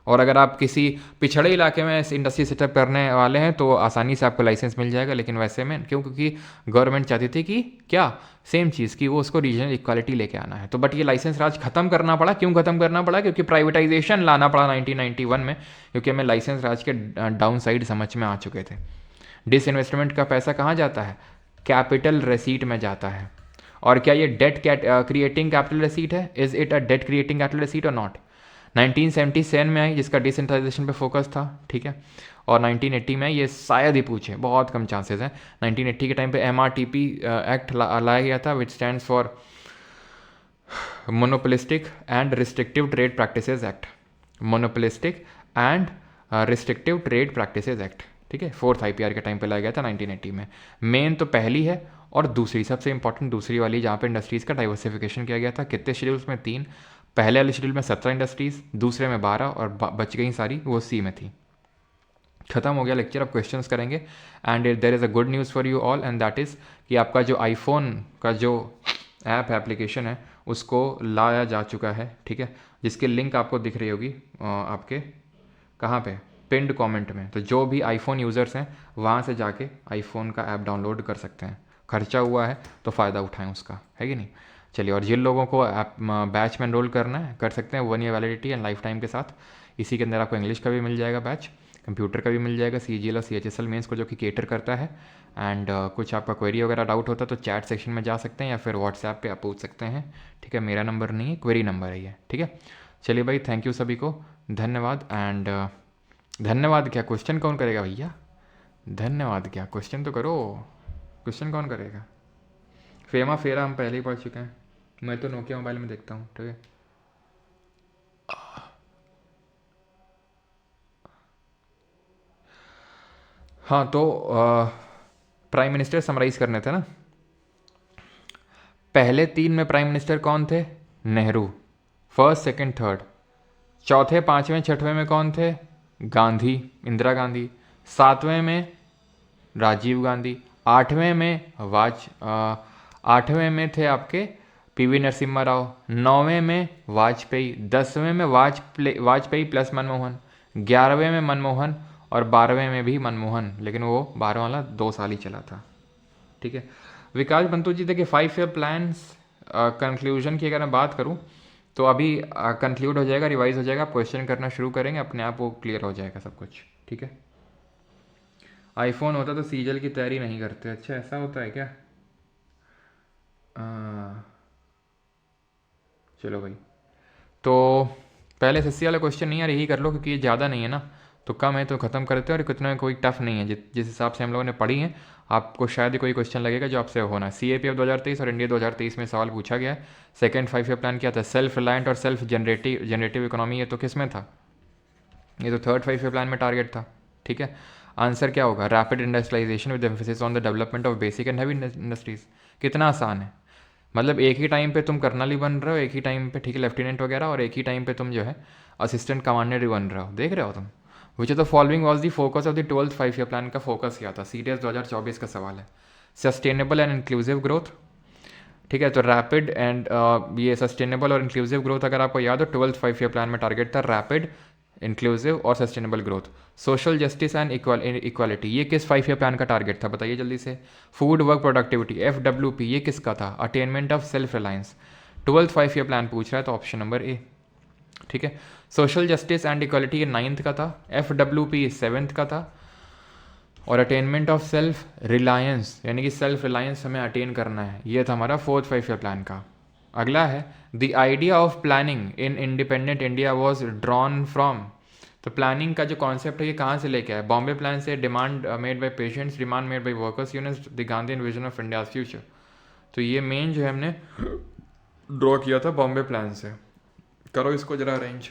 और अगर आप किसी पिछड़े इलाके में इंडस्ट्री सेटअप करने वाले हैं तो आसानी से आपको लाइसेंस मिल जाएगा, लेकिन वैसे में क्योंकि गवर्नमेंट चाहती थी कि क्या सेम चीज़ की वो उसको रीजनल इक्वालिटी लेके आना है। तो बट ये लाइसेंस राज खत्म करना पड़ा। क्यों खत्म करना पड़ा? क्योंकि प्राइवेटाइजेशन लाना पड़ा 1991 में, क्योंकि हमें लाइसेंस राज के डाउन साइड समझ में आ चुके थे। डिसइन्वेस्टमेंट का पैसा कहाँ जाता है? कैपिटल रेसीट में जाता है। और क्या ये डेट क्रिएटिंग कैपिटल रेसीट है? Is it a debt creating capital receipt और नॉट? 1977 में आई जिसका डिसेंट्रलाइजेशन पे फोकस था, ठीक है। और 1980 में ये शायद ही पूछे, बहुत कम चांसेस हैं। 1980 के टाइम पे MRTP एक्ट लाया गया था, विच stands for monopolistic and restrictive trade practices act. Monopolistic and restrictive trade practices act, ठीक है। 4th IPR के टाइम पे लाया गया था 1980 में। मेन तो पहली है और दूसरी सबसे इंपॉर्टेंट दूसरी वाली, जहाँ पे इंडस्ट्रीज़ का डाइवर्सिफिकेशन किया गया था। कितने शेड्यूल्स में? 3। पहले वाले शेड्यूल में 17 इंडस्ट्रीज़, दूसरे में 12 और बच गई सारी वो सी में थी। खत्म हो गया लेक्चर। अब क्वेश्चंस करेंगे। And there is a good news for you all and that is कि आपका जो आईफोन का जो ऐप एप्लीकेशन है उसको लाया जा चुका है, ठीक है। जिसकी लिंक आपको दिख रही होगी आपके कहाँ पे, पिंड कमेंट में। तो जो भी आईफोन यूज़र्स हैं वहाँ से जाके आईफोन का ऐप डाउनलोड कर सकते हैं। खर्चा हुआ है तो फ़ायदा उठाएं उसका, है कि नहीं। चलिए, और जिन लोगों को बैच में एनरोल करना है कर सकते हैं, 1 year validity and life time के साथ। इसी के अंदर आपको इंग्लिश का भी मिल जाएगा बैच, कंप्यूटर का भी मिल जाएगा, CGL और CHSL मेंस को जो कि केटर करता है। एंड कुछ आपका क्वेरी वगैरह डाउट होता है तो चैट सेक्शन में जा सकते हैं या फिर व्हाट्सएप पे आप पूछ सकते हैं, ठीक है। मेरा नंबर नहीं है, क्वेरी नंबर है ये, ठीक है। चलिए भाई, थैंक यू सभी को, धन्यवाद। एंड धन्यवाद क्या, क्वेश्चन कौन करेगा भैया? धन्यवाद क्या, क्वेश्चन तो करो। क्वेश्चन कौन करेगा? फेमा फेरा हम पहले ही पढ़ चुके हैं, मैं तो नोकिया मोबाइल में देखता हूँ, ठीक है। हाँ तो प्राइम मिनिस्टर समराइज करने थे ना। पहले 3 में प्राइम मिनिस्टर कौन थे? Nehru, first second third. चौथे 5वें 6वें में कौन थे? गांधी, इंदिरा गांधी। 7वें में राजीव गांधी। 8वें में 8वें में थे आपके PV नरसिम्हा राव। 9वें में वाजपेयी। 10वें में वाजपेयी प्लस मनमोहन। 11वें में मनमोहन और 12वें में भी मनमोहन, लेकिन वो 12 वाला 2 साल ही चला था, ठीक है। विकास बंतु जी, देखिए 5 ईयर प्लान्स कंक्लूजन की अगर मैं बात करूँ तो अभी कंक्लूड हो जाएगा, रिवाइज हो जाएगा, आप क्वेश्चन करना शुरू करेंगे, अपने आप वो क्लियर हो जाएगा सब कुछ, ठीक है। आईफोन होता तो सीजल की तैयारी नहीं करते, अच्छा ऐसा होता है क्या? चलो भाई, तो पहले SSC वाला क्वेश्चन नहीं यार यही कर लो, क्योंकि ये ज़्यादा नहीं है ना, तो कम है तो ख़त्म करते हैं। और कितना कोई टफ नहीं है, जिस हिसाब से हम लोगों ने पढ़ी है, आपको शायद ही कोई क्वेश्चन लगेगा जो आपसे होना है। CAPF 2023 और इंडिया 2023 में सवाल पूछा गया है। सेकंड 5 ईयर प्लान क्या था? सेल्फ रिलायंट और सेल्फ जनरेटिव इकोनॉमी, ये तो किस में था? ये तो थर्ड 5 ईयर प्लान में टारगेट था, ठीक है। आंसर क्या होगा? Rapid industrialisation with emphasis on the development of basic and heavy industries. कितना आसान है, मतलब एक ही टाइम पे तुम कर्नल ही बन रहे हो, एक ही टाइम पे, ठीक है, लेफ्टिनेंट वगैरह, और एक ही टाइम पे तुम जो है असिस्टेंट कमांडर ही बन रहे हो, देख रहे हो तुम। विच of the following was the focus of the 12th 5 year plan का फोकस क्या था? CTS 2024 का सवाल है। सस्टेनेबल एंड इंक्लूसिव ग्रोथ, ठीक है। तो रैपिड एंड ये सस्टेनेबल और इंक्लूसिव ग्रोथ अगर आपको याद हो, 12th 5 ईयर प्लान में टारगेट था रैपिड, इंक्लूसिव और sustainable growth. Social justice and equality, ये किस 5 ईयर प्लान का टारगेट था? बताइए जल्दी से। फूड वर्क प्रोडक्टिविटी, FWP, ये किसका था? Attainment of self Reliance. 12th 5 year plan पूछ रहा है तो ऑप्शन नंबर ए, ठीक है। सोशल जस्टिस एंड इक्वालिटी ये 9th का था, FWP 7th का था, और अटेनमेंट ऑफ सेल्फ रिलायंस यानी कि सेल्फ रिलायंस हमें अटेन करना है, ये था हमारा 4th 5 ईयर प्लान का। अगला है the idea of planning in independent India was drawn from. तो प्लानिंग का जो कॉन्सेप्ट है ये कहाँ से लेके आया? बॉम्बे प्लान से, demand made by patients, demand made by workers unions, the Gandhian vision of India's future. तो ये मेन जो है हमने ड्रॉ किया था बॉम्बे प्लान से। करो इसको जरा arrange.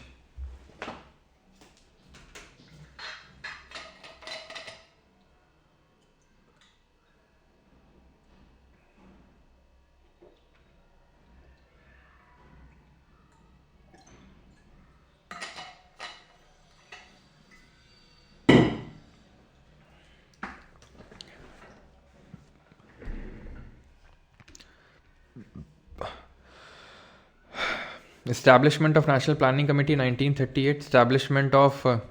Establishment of National Planning Committee 1938, Establishment of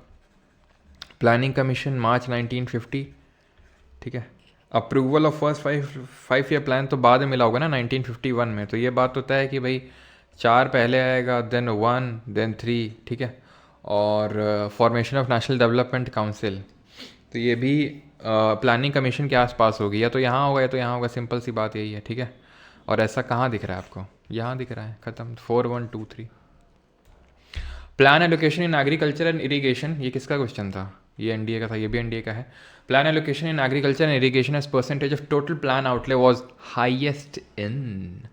Planning Commission March 1950, ठीक है। Approval of first 5 year plan तो बाद में मिला होगा ना 1951 में, तो ये बात तो तय है कि भाई 4 पहले आएगा, देन 1, देन 3, ठीक है। और formation of national development council, तो ये भी प्लानिंग कमीशन के आसपास होगी, या तो यहाँ होगा या तो यहाँ होगा, सिंपल सी बात यही है, ठीक है। और ऐसा कहाँ दिख रहा है आपको? यहाँ दिख रहा है, ख़त्म। 4, 1, 2, 3। Plan allocation in agriculture and irrigation, ये किसका क्वेश्चन था? ये एनडीए का था, ये भी एनडीए का है। Plan allocation in agriculture and irrigation as percentage of total plan outlay was highest in.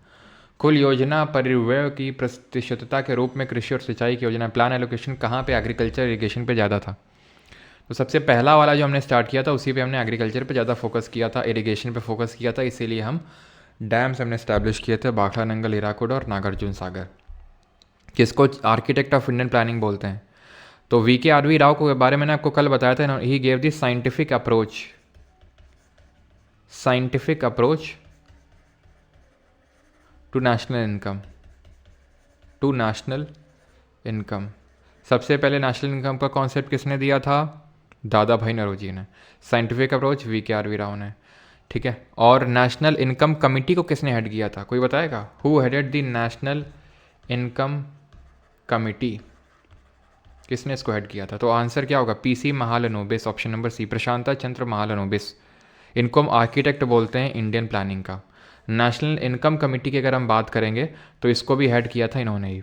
कुल योजना परिव्यय की प्रतिशतता के रूप में कृषि और सिंचाई की योजना, प्लान एलोकेशन कहाँ पे? एग्रीकल्चर इरीगेशन पे ज़्यादा था। तो सबसे पहला वाला जो हमने स्टार्ट किया था उसी पे हमने एग्रीकल्चर पे ज़्यादा फोकस किया था, इरीगेशन पे फोकस किया था, इसीलिए हम डैम्स हमने स्टैब्लिश किए थे, भाखड़ा नंगल, हीराकुड और नागार्जुन सागर, किसको आर्किटेक्ट ऑफ इंडियन प्लानिंग बोलते हैं। तो VK राव को बारे में आपको कल बताया था, he gave the scientific approach to national income. सबसे पहले नेशनल इनकम का कॉन्सेप्ट किसने दिया था? दादा भाई नौरोजी ने। साइंटिफिक अप्रोच VK राव ने, ठीक है। और नेशनल इनकम कमिटी को किसने हेड किया था, कोई बताएगा? Who headed the national income committee, किसने इसको हेड किया था? तो आंसर क्या होगा? PC Mahalanobis, option number C, Prasanta Chandra Mahalanobis. इनको हम आर्किटेक्ट बोलते हैं इंडियन प्लानिंग का। नेशनल इनकम कमेटी की अगर हम बात करेंगे तो इसको भी हेड किया था इन्होंने ही,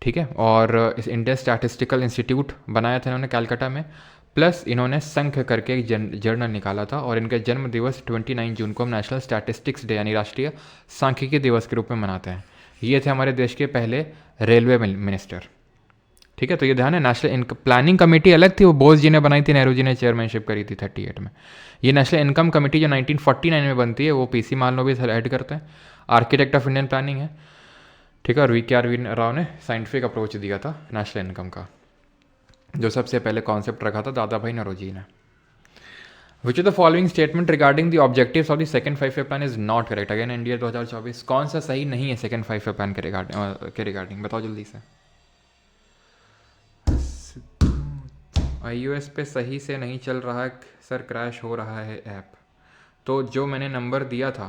ठीक है। और इस इंडियन स्टैटिस्टिकल इंस्टीट्यूट बनाया था इन्होंने कैलकाटा में, प्लस इन्होंने संख करके एक जर्नल निकाला था, और इनका जन्म दिवस 29 जून को हम नेशनल स्टैटिस्टिक्स डे यानी राष्ट्रीय सांख्यिकी दिवस के रूप में मनाते हैं। ये थे हमारे देश के पहले रेलवे मिनिस्टर, ठीक है। तो ये ध्यान है, नेशनल प्लानिंग कमेटी अलग थी, वो बोस जी ने बनाई थी, नेहरू जी ने चेयरमैनशिप करी थी 38 में। ये नेशनल इनकम कमेटी जो 1949 में बनती है वो पीसी महालनोबिस हेड करते हैं, आर्किटेक्ट ऑफ इंडियन प्लानिंग है, ठीक है। और वी राव ने साइंटिफिक अप्रोच दिया था नेशनल इनकम का, जो सबसे पहले कॉन्सेप्ट रखा था दादा भाई नौरोजी ने। विच of the following statement regarding the objectives of the second 5 year plan is not correct? Again NDA 2024, कौन सा सही नहीं है सेकंड 5 ईयर प्लान के रिगार्डिंग बताओ जल्दी से। iOS पे सही से नहीं चल रहा है सर, क्रैश हो रहा है ऐप। तो जो मैंने नंबर दिया था,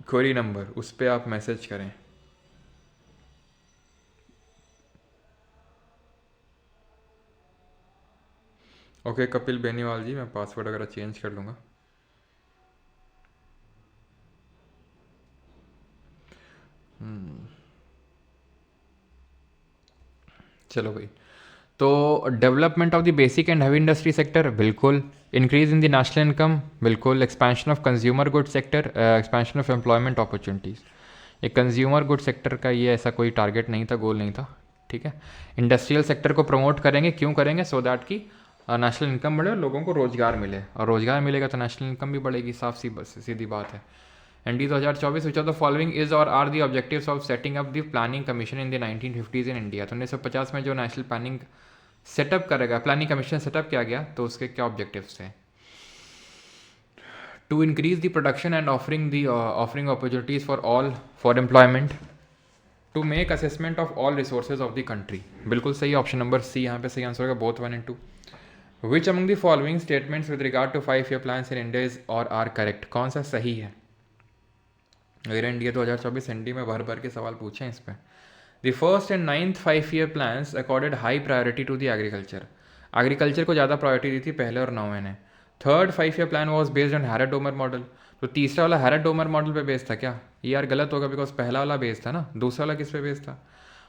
क्वेरी नंबर, उस पर आप मैसेज करें। ओके कपिल बेनीवाल जी, मैं पासवर्ड वगैरह चेंज कर लूँगा। चलो भाई, तो development of the basic and heavy industry sector, बिल्कुल। Increase in the national income, बिल्कुल। Expansion of consumer good sector, expansion of employment opportunities, ये कंज्यूमर गुड सेक्टर का ये ऐसा कोई टारगेट नहीं था, गोल नहीं था, ठीक है। इंडस्ट्रियल सेक्टर को प्रमोट करेंगे, क्यों करेंगे? सो दैट कि नेशनल इनकम बढ़े और लोगों को रोजगार मिले, और रोजगार मिलेगा तो नेशनल इनकम भी बढ़ेगी, साफ सीधी बात है। ND 2024, which of the following is or are the objectives of setting up the planning commission in the 1950s in India? तो 1950 में जो नेशनल प्लानिंग सेटअप करेगा, प्लानिंग कमीशन सेटअप किया गया, तो उसके क्या ऑब्जेक्टिव्स थे? To increase the production and offering opportunities for all for employment, to make assessment of all resources of the country, बिल्कुल सही, ऑप्शन नंबर सी यहाँ पे सही आंसर होगा, both 1 and 2। Which among the following statements with regard to 5 year plan in India is or are correct? कौन सा सही है? अगर इंडिया 2024 एनडी में भर भर के सवाल पूछे हैं इस पर। The first and 9th 5 year plans accorded high priority to the agriculture, agriculture को ज़्यादा प्रायोरिटी दी थी पहले और 9वें ने। Third 5 year plan was based on Harrod Domar model, तो तीसरा वाला हैरेट डोमर मॉडल पे बेस्ड था क्या? ये यार गलत होगा, बिकॉज पहला वाला बेस्ड था ना, दूसरा वाला किस पे बेस्ड था?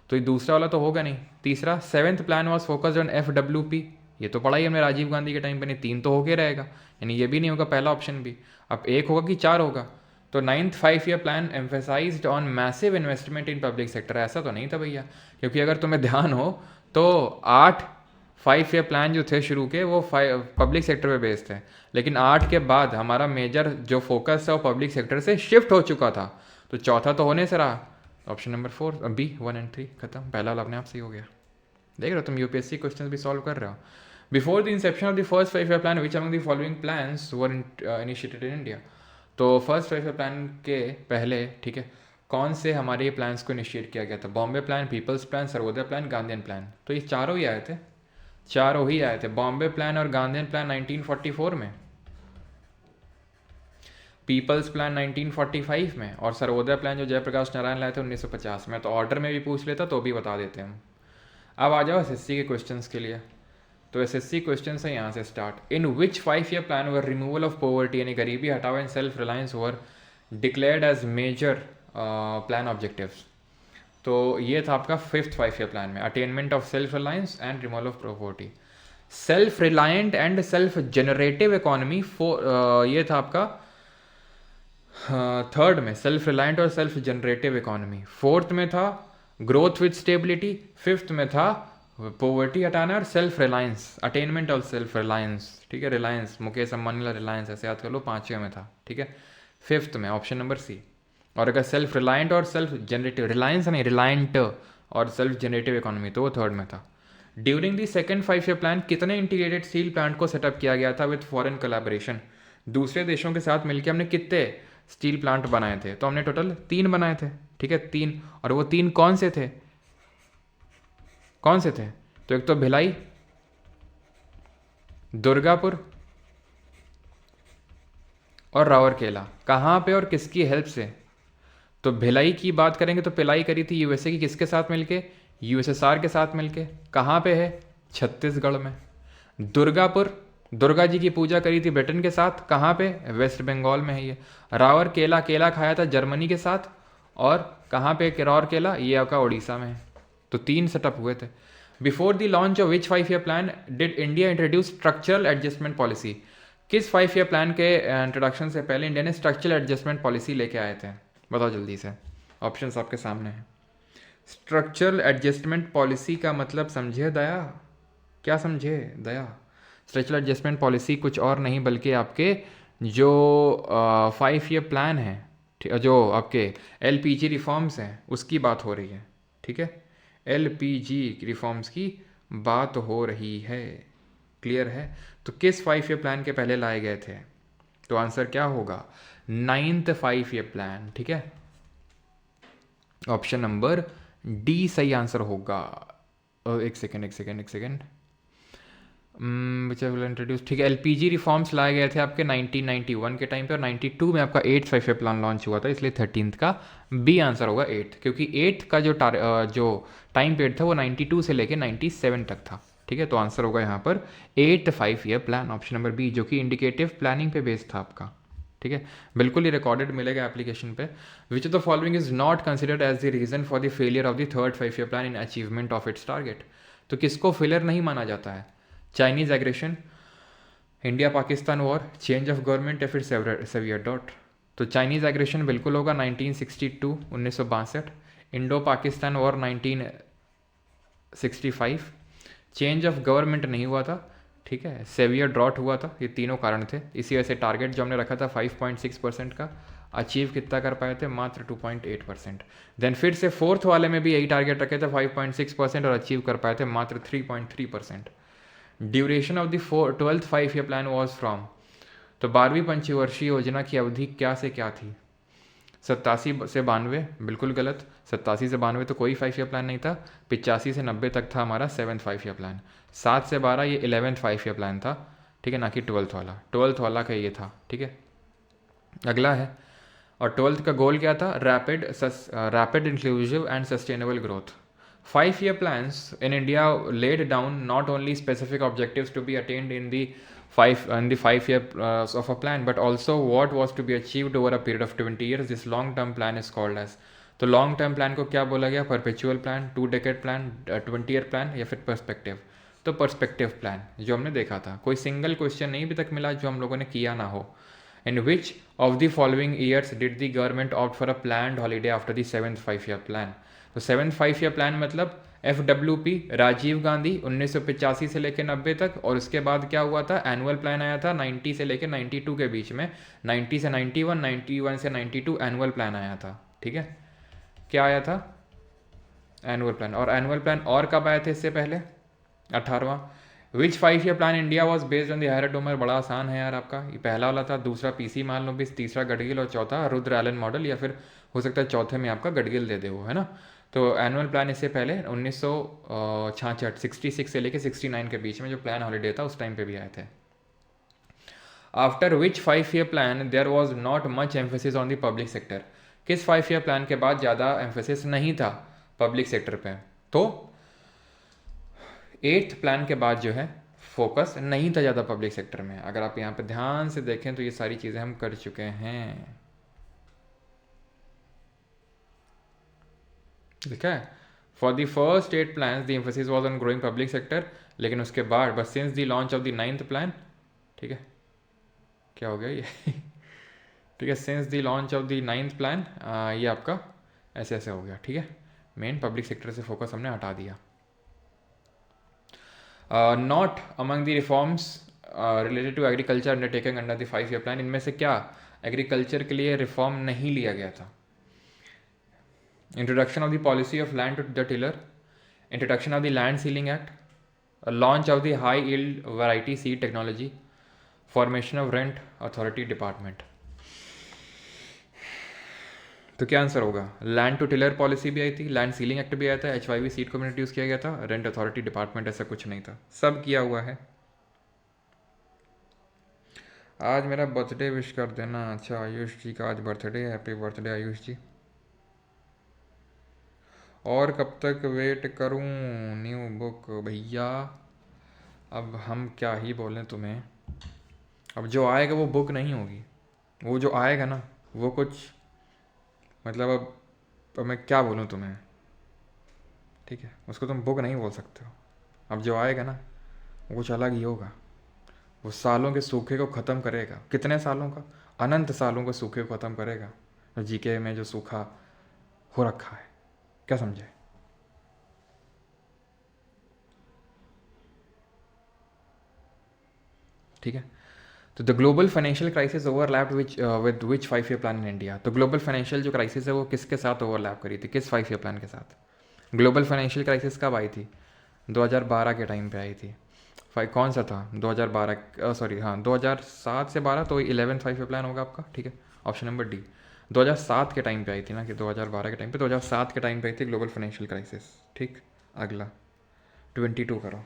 तो ये दूसरा वाला तो होगा नहीं। तीसरा 7th plan was focused on FWP, ये तो पढ़ा ही हमने राजीव गांधी के टाइम पे, नहीं 3 तो हो के रहेगा, यानी ये भी नहीं होगा पहला ऑप्शन भी। अब 1 होगा कि 4 होगा? तो 9th 5 year plan emphasised on massive investment in public sector, ऐसा तो नहीं था भैया, क्योंकि अगर तुम्हें ध्यान हो तो 8 5 ईयर प्लान जो थे शुरू के वो पब्लिक सेक्टर पे बेस्ड थे, लेकिन 8 के बाद हमारा मेजर जो फोकस है वो पब्लिक सेक्टर से शिफ्ट हो चुका था, तो चौथा तो होने से रहा, ऑप्शन नंबर 4 बी 1 and 3 खत्म, पहला वाला अपने आप सही हो गया। देख रहे हो तुम यूपीएससी क्वेश्चन भी सॉल्व कर रहे हो। Before the Inception of the first 5 year plan which among the following plans were initiated in India? तो फर्स्ट 5 ईयर प्लान के पहले, ठीक है, कौन से हमारे ये प्लान्स को इनिशिएट किया गया था? Bombay plan, people's plan, Sarvodaya plan, Gandhian plan. तो ये चारों ही आए थे, चारों ही आए थे, बॉम्बे प्लान और गांधीयन प्लान 1944 में, पीपल्स प्लान 1945 में, और सर्वोदय प्लान जो जयप्रकाश नारायण लाए थे 1950 में। तो ऑर्डर में भी पूछ लेता तो भी बता देते हम। अब आ जाओ एसएससी के क्वेश्चंस के लिए। तो एसएससी क्वेश्चन है यहाँ से start. In which 5 year plan were removal of poverty यानी गरीबी हटाओ and self reliance were declared as major plan objectives? तो ये था आपका 5th 5 ईयर प्लान में, attainment of self reliance and removal of poverty. Self reliant and self generative economy ये था आपका 3rd में, सेल्फ रिलायंट और सेल्फ जनरेटिव इकोनॉमी। 4th में था ग्रोथ विद स्टेबिलिटी, 5th में था पॉवर्टी हटाना और self reliance, attainment of self Reliance, ठीक है। रिलायंस मुकेश अंबानी वाला रिलायंस ऐसे याद कर लो, 5वें में था, ठीक है। 5th में ऑप्शन नंबर सी। और अगर सेल्फ रिलायंट और सेल्फ जनरेटिव, रिलायंस नहीं रिलायंट और सेल्फ जनरेटिव इकोनॉमी, तो वो 3rd में था। During the second 5 year plan कितने इंटीग्रेटेड स्टील प्लांट को सेटअप किया गया था विद फॉरेन कोलैबोरेशन? दूसरे देशों के साथ मिलकर हमने कितने स्टील प्लांट बनाए थे? तो हमने टोटल 3 बनाए थे, ठीक है, 3। और वो 3 कौन से थे? कौन से थे? तो एक तो भिलाई, दुर्गापुर और राउरकेला कहाँ पे और किसकी हेल्प से? तो भिलाई की बात करेंगे तो पिलाई करी थी यूएसए की किसके साथ मिलके? यूएसएसआर के साथ मिलके। कहाँ पे है? छत्तीसगढ़ में। दुर्गापुर, दुर्गा जी की पूजा करी थी ब्रिटेन के साथ, कहाँ पे? वेस्ट बंगाल में है ये। रावर केला, केला खाया था जर्मनी के साथ, और कहाँ पे रावर केला? ये आपका उड़ीसा में है। तो 3 सेटअप हुए थे। Before the launch of which 5 year plan did India introduce structural adjustment policy? किस 5 ईयर प्लान के इंट्रोडक्शन से पहले इंडिया ने स्ट्रक्चरल एडजस्टमेंट पॉलिसी लेके आए थे? बताओ जल्दी से, ऑप्शन आपके सामने है। स्ट्रक्चरल एडजस्टमेंट पॉलिसी का मतलब समझे दया? क्या समझे दया? स्ट्रक्चरल एडजस्टमेंट पॉलिसी कुछ और नहीं बल्कि आपके जो 5 ईयर प्लान है, जो आपके एलपीजी रिफॉर्म्स हैं उसकी बात हो रही है। ठीक है, एलपीजी रिफॉर्म्स की बात हो रही है। क्लियर है? तो किस 5 ईयर प्लान के पहले लाए गए थे? तो आंसर क्या होगा? 9th 5 year plan. ठीक है, ऑप्शन नंबर डी सही आंसर होगा। एक सेकेंड इंट्रोड्यूस। ठीक है, एलपीजी रिफॉर्म्स लाए गए थे आपके 1991 के टाइम पे, और 92 में आपका 8th 5 ईयर प्लान लॉन्च हुआ था, इसलिए 13th का बी आंसर होगा 8th, क्योंकि 8th का जो टाइम पीरियड था वो 92 से लेके 97 तक था। ठीक है, तो आंसर होगा यहाँ पर 8th 5 year plan, option number B, जो कि इंडिकेटिव प्लानिंग पे बेस्ड था आपका। ठीक है, बिल्कुल ही रिकॉर्डेड मिलेगा एप्लीकेशन पे। Which of the following is not considered as the reason for the failure of the 3rd 5 year plan in achievement of its target? तो किसको फेलियर नहीं माना जाता है? Chinese aggression, India Pakistan war, change of government, या फिर severe डॉट? तो चाइनीज एग्रेशन बिल्कुल होगा 1962 1962, Indo Pakistan war 1965, change of government नहीं हुआ था। ठीक है, सेवियर ड्रॉट हुआ था। ये तीनों कारण थे, इसी वजह से टारगेट जो हमने रखा था 5.6% का, अचीव कितना कर पाए थे? मात्र 2.8%। देन फिर से 4th वाले में भी यही टारगेट रखे थे 5.6%, और अचीव कर पाए थे मात्र 3.3%। Duration of the 12th 5 year plan was from? तो 12वीं पंचवर्षीय योजना की अवधि क्या से क्या थी? 87 से 92, बिल्कुल गलत। 87 से 92 तो कोई 5 ईयर प्लान नहीं था। 85 से 90 तक था हमारा 7th 5 ईयर प्लान। 7 से 12 ये 11th 5 ईयर प्लान था। ठीक है, ना कि 12th वाला। 12th वाला का ये था। ठीक है, अगला है, और 12th का गोल क्या था? Rapid inclusive and sustainable growth. 5 year plans in India laid down not only specific objectives to be attained in the 5 year of a plan, but also what was to be achieved over a period of 20 years. This long term plan is called as? तो long term plan को क्या बोला गया? Perpetual plan, 2 decade plan, 20 year plan, या फिर perspective? तो perspective plan जो हमने देखा था। कोई सिंगल क्वेश्चन नहीं अभी तक मिला जो हम लोगों ने किया ना हो। In which of the following years did the government opt for a planned holiday after the 7th 5 year plan? तो 7th 5 ईयर प्लान मतलब FWP, राजीव गांधी 1985 से लेकर 90 तक, और उसके बाद क्या हुआ था? एनुअल प्लान आया था 90 से लेकर 92 के बीच में, 90 से 91, 91 से 92 एनुअल प्लान आया था। ठीक है, क्या आया था? Annual plan. और एनुअल प्लान और कब आए थे इससे पहले? 18वां। Which 5 year plan India was based on the Harrod Domar? बड़ा आसान है यार आपका, ये पहला वाला था, दूसरा पीसी मान लो भी, तीसरा गडगिल, और चौथा रुद्र एलन मॉडल, या फिर हो सकता है चौथे में आपका गडगिल दे दे वो, है ना। तो एनुअल प्लान इससे पहले 1966 66 से लेके 69 के बीच में जो प्लान हॉलीडे था उस टाइम पे भी आए थे। After which 5 year plan there was not much emphasis on the public sector? किस 5 ईयर प्लान के बाद ज़्यादा एम्फोसिस नहीं था पब्लिक सेक्टर पे? तो 8th प्लान के बाद जो है फोकस नहीं था ज़्यादा पब्लिक सेक्टर में। अगर आप यहाँ पे ध्यान से देखें तो ये सारी चीज़ें हम कर चुके हैं। ठीक है, for the first 8 plan the emphasis was on growing public sector, लेकिन उसके बाद बस since the launch of the 9th plan, ठीक है, क्या हो गया ये ठीक है, since the launch of the 9th plan ये आपका ऐसे ऐसे हो गया। ठीक है, मेन पब्लिक सेक्टर से फोकस हमने हटा दिया। Not among the reforms related to agriculture undertaking under the 5 year plan, इनमें से क्या एग्रीकल्चर के लिए रिफॉर्म नहीं लिया गया था? Introduction of the policy of land to the tiller, introduction of the land ceiling act, launch of the high yield variety seed technology, formation of rent authority department. तो क्या आंसर होगा? Land to tiller policy भी आई थी, land ceiling act भी आया था, HYV seed को introduce किया गया था, रेंट अथॉरिटी डिपार्टमेंट ऐसा कुछ नहीं था, सब किया हुआ है। आज मेरा बर्थडे विश कर देना। अच्छा आयुष जी का आज बर्थडे, हैप्पी बर्थडे आयुष जी। और कब तक वेट करूं न्यू बुक भैया? अब हम क्या ही बोलें तुम्हें। अब जो आएगा वो बुक नहीं होगी। वो जो आएगा ना वो कुछ मतलब अब मैं क्या बोलूँ तुम्हें। ठीक है, उसको तुम बुक नहीं बोल सकते हो। अब जो आएगा ना वो कुछ अलग ही होगा। वो सालों के सूखे को ख़त्म करेगा। कितने सालों का? अनंत सालों के सूखे को ख़त्म करेगा। जीके में जो सूखा हो रखा है, क्या समझे? ठीक है। तो the global financial crisis overlapped with which 5 year plan in India? तो ग्लोबल फाइनेंशियल जो क्राइसिस है वो किसके साथ ओवरलैप करी थी, किस 5 ईयर प्लान के साथ? ग्लोबल फाइनेंशियल क्राइसिस कब आई थी? 2012 के टाइम पे आई थी। कौन सा था? 2012 सॉरी हाँ 2007 से 12, तो 11th 5 ईयर प्लान होगा आपका। ठीक है, ऑप्शन नंबर डी। 2007 के टाइम पे आई थी ना, कि 2012 के टाइम पे, 2007 के टाइम पे आई थी ग्लोबल फाइनेंशियल क्राइसिस। ठीक, अगला 22 करो।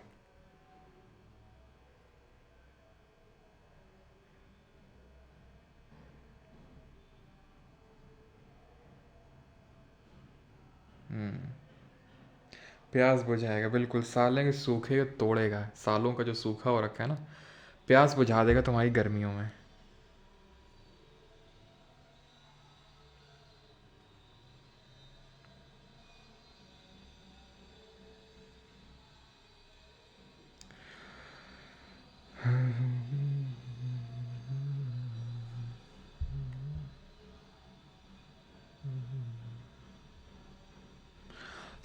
प्यास बुझाएगा, बिल्कुल। साले के सूखे को तोड़ेगा, सालों का जो सूखा हो रखा है ना, प्यास बुझा देगा तुम्हारी गर्मियों में।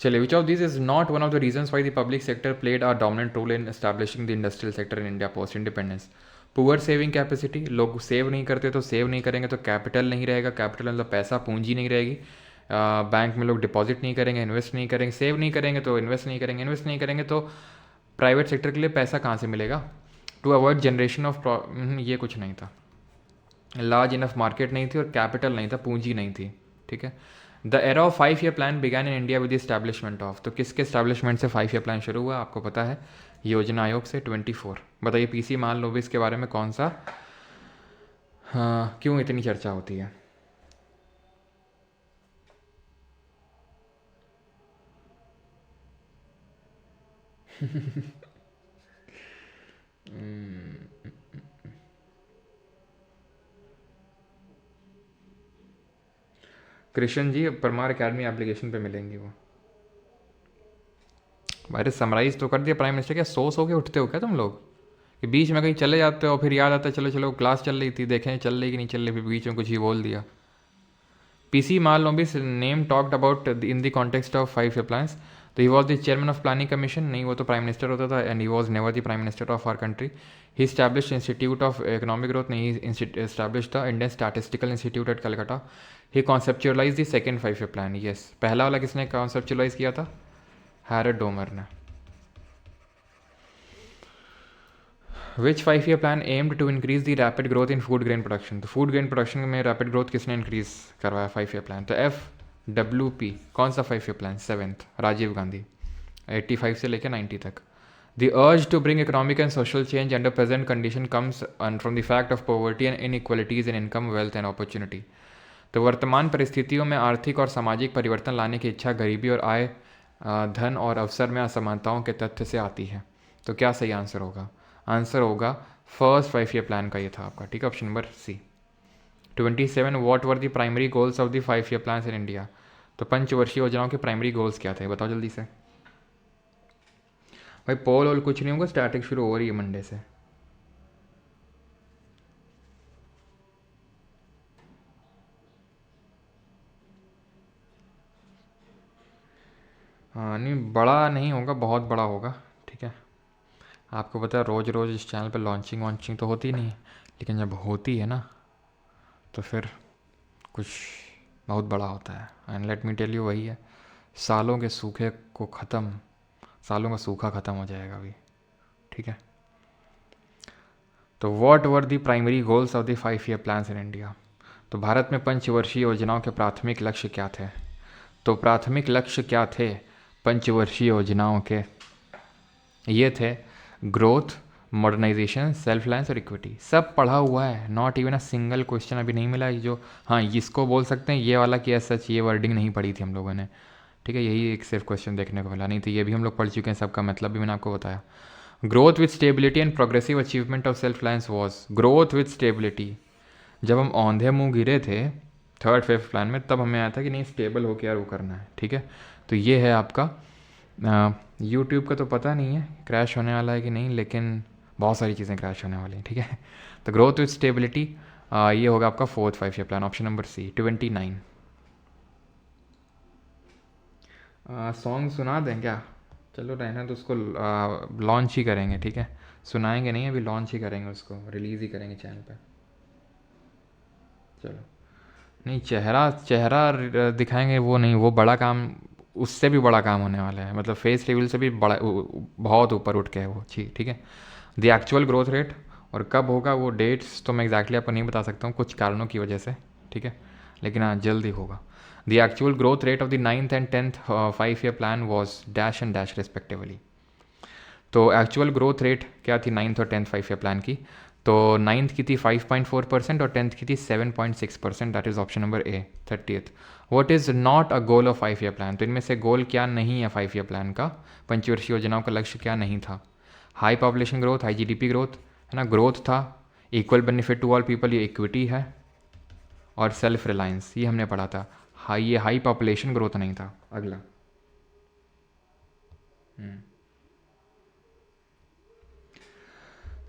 चलिए, which of this is not one of the reasons why the public sector played a dominant role in establishing the industrial sector in India post independence? Poor saving capacity, लोग सेव नहीं करते, तो सेव नहीं करेंगे तो capital नहीं रहेगा, capital मतलब पैसा, पूंजी नहीं रहेगी। बैंक में लोग डिपॉजिट नहीं करेंगे, इन्वेस्ट नहीं करेंगे, सेव नहीं करेंगे तो इन्वेस्ट नहीं करेंगे, इन्वेस्ट नहीं करेंगे तो प्राइवेट सेक्टर के लिए पैसा कहाँ से मिलेगा? टू अवॉइड जनरेशन ऑफ ये कुछ नहीं था। लार्ज इनफ मार्केट नहीं थी और कैपिटल नहीं था, पूंजी नहीं थी। ठीक है। The era of 5 year plan began in India with the establishment of, तो किसके एस्टैब्लिशमेंट से 5 ईयर प्लान शुरू हुआ आपको पता है? योजना आयोग से 24। बताइए पीसी मान लो भी इसके बारे में कौन सा, हाँ, क्यों इतनी चर्चा होती है? कृष्ण जी परमार अकेडमी एप्लीकेशन पे मिलेंगी वो। भाई समराइज तो कर दिया प्राइम मिनिस्टर। क्या सो के उठते हो क्या तुम लोग, कि बीच में कहीं चले जाते हो फिर याद आता है चलो चलो क्लास चल रही थी, देखें चल रही कि नहीं चल रही, फिर बीच में कुछ ही बोल दिया। PC Mahalanobis name talked about in the context of 5 year plans, तो he was the chairman of planning commission, नहीं वो तो प्राइम मिनिस्टर होता था, and he was never the prime minister of our country. He establish institute of economic growth, नहीं establish the Indian statistical institute at Calcutta. He conceptualise the second 5 year plan, yes. पहला वाला किसने conceptualise किया था? हैरड Domar ने। Which 5 year plan aimed to increase the rapid growth in food grain production, तो food grain production में rapid growth किसने increase करवाया 5 ईयर प्लान? तो FWP कौन सा 5 year plan? 7th Rajiv Gandhi, 85 से लेकर 90 तक। The urge to bring economic and social change under present condition comes from the fact of poverty and inequalities in income, wealth and opportunity, तो वर्तमान परिस्थितियों में आर्थिक और सामाजिक परिवर्तन लाने की इच्छा गरीबी और आय, धन और अवसर में असमानताओं के तथ्य से आती है। तो क्या सही आंसर होगा? आंसर होगा फर्स्ट 5 ईयर प्लान का ये था आपका। ठीक है, option number C. 27 what were the primary goals of the 5 year plan in India, तो पंचवर्षीय योजनाओं के प्राइमरी गोल्स क्या थे बताओ जल्दी से। भाई पोल वोल कुछ नहीं होगा, स्टैटिक शुरू हो रही है मंडे से। हाँ नहीं, बड़ा नहीं होगा, बहुत बड़ा होगा। ठीक है, आपको पता है रोज़ रोज़ इस चैनल पे लॉन्चिंग वॉन्चिंग तो होती नहीं है, लेकिन जब होती है ना तो फिर कुछ बहुत बड़ा होता है। And let me tell you, वही है, सालों के सूखे को ख़त्म, सालों का सूखा ख़त्म हो जाएगा अभी। ठीक है, तो what were the primary goals of the 5 year plans in India, तो भारत में पंचवर्षीय योजनाओं के प्राथमिक लक्ष्य क्या थे? तो प्राथमिक लक्ष्य क्या थे पंचवर्षीय योजनाओं के? ये थे ग्रोथ, मॉडर्नाइजेशन, सेल्फ रिलायंस और इक्विटी, सब पढ़ा हुआ है। Not even a single question अभी नहीं मिला है जो, हाँ इसको बोल सकते हैं ये वाला कि ऐसा ये वर्डिंग नहीं पढ़ी थी हम लोगों ने, ठीक है। यही एक सिर्फ क्वेश्चन देखने को मिला, नहीं तो ये भी हम लोग पढ़ चुके हैं, सबका मतलब भी मैंने आपको बताया। Growth with stability and progressive achievement of self Reliance was, growth with stability, जब हम औंधे मुँह गिरे थे थर्ड फिफ्थ प्लान में, तब हमें आया था कि नहीं स्टेबल होकर यार वो करना है, ठीक है। तो ये है आपका यूट्यूब का तो पता नहीं है क्रैश होने वाला है कि नहीं, लेकिन बहुत सारी चीज़ें क्रैश होने वाली हैं, ठीक है। तो ग्रोथ विथ स्टेबिलिटी ये होगा आपका fourth 5 year plan, option number C 29। Song सुना दें क्या? चलो रहना, तो उसको लॉन्च ही करेंगे, ठीक है। सुनाएंगे नहीं, अभी लॉन्च ही करेंगे, उसको रिलीज़ ही करेंगे चैनल पे। चलो नहीं, चेहरा चेहरा दिखाएंगे वो नहीं, वो बड़ा काम, उससे भी बड़ा काम होने वाला है, मतलब फेस रिवील से भी बड़ा, बहुत ऊपर उठ के है वो चीज़, ठीक है। द एक्चुअल ग्रोथ रेट, और कब होगा वो डेट्स तो मैं एग्जैक्टली आपको नहीं बता सकता हूँ कुछ कारणों की वजह से, ठीक है, लेकिन हाँ जल्द ही होगा। The actual growth rate of the 9th and 10th 5 year plan was dash and dash respectively. तो एक्चुअल ग्रोथ रेट क्या थी 9th और 10th 5 ईयर प्लान की? तो 9th की थी 5.4% और 10th की थी 7.6%, that is option number A 30th। What is not a goal of 5 year plan, तो इनमें से गोल क्या नहीं है 5 ईयर प्लान का, पंचवर्षीय योजनाओं का लक्ष्य क्या नहीं था? High population growth, high GDP growth, है ना, ग्रोथ था, equal benefit to all people, ये इक्विटी है, और सेल्फ रिलायंस ये हमने पढ़ा था। ये हाई पॉपुलेशन ग्रोथ नहीं था। अगला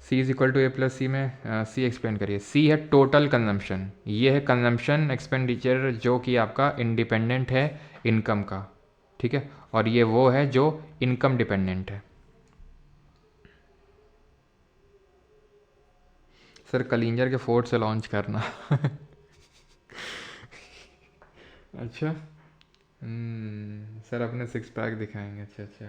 C is equal to A plus C में सी एक्सप्लेन करिए। सी है टोटल कंजम्पशन, ये है कंजम्पशन एक्सपेंडिचर जो कि आपका इंडिपेंडेंट है इनकम का, ठीक है, और ये वो है जो इनकम डिपेंडेंट है। सर कलिंजर के फोर्ट से लॉन्च करना अच्छा सर अपने 6 पैक दिखाएंगे, अच्छा अच्छा।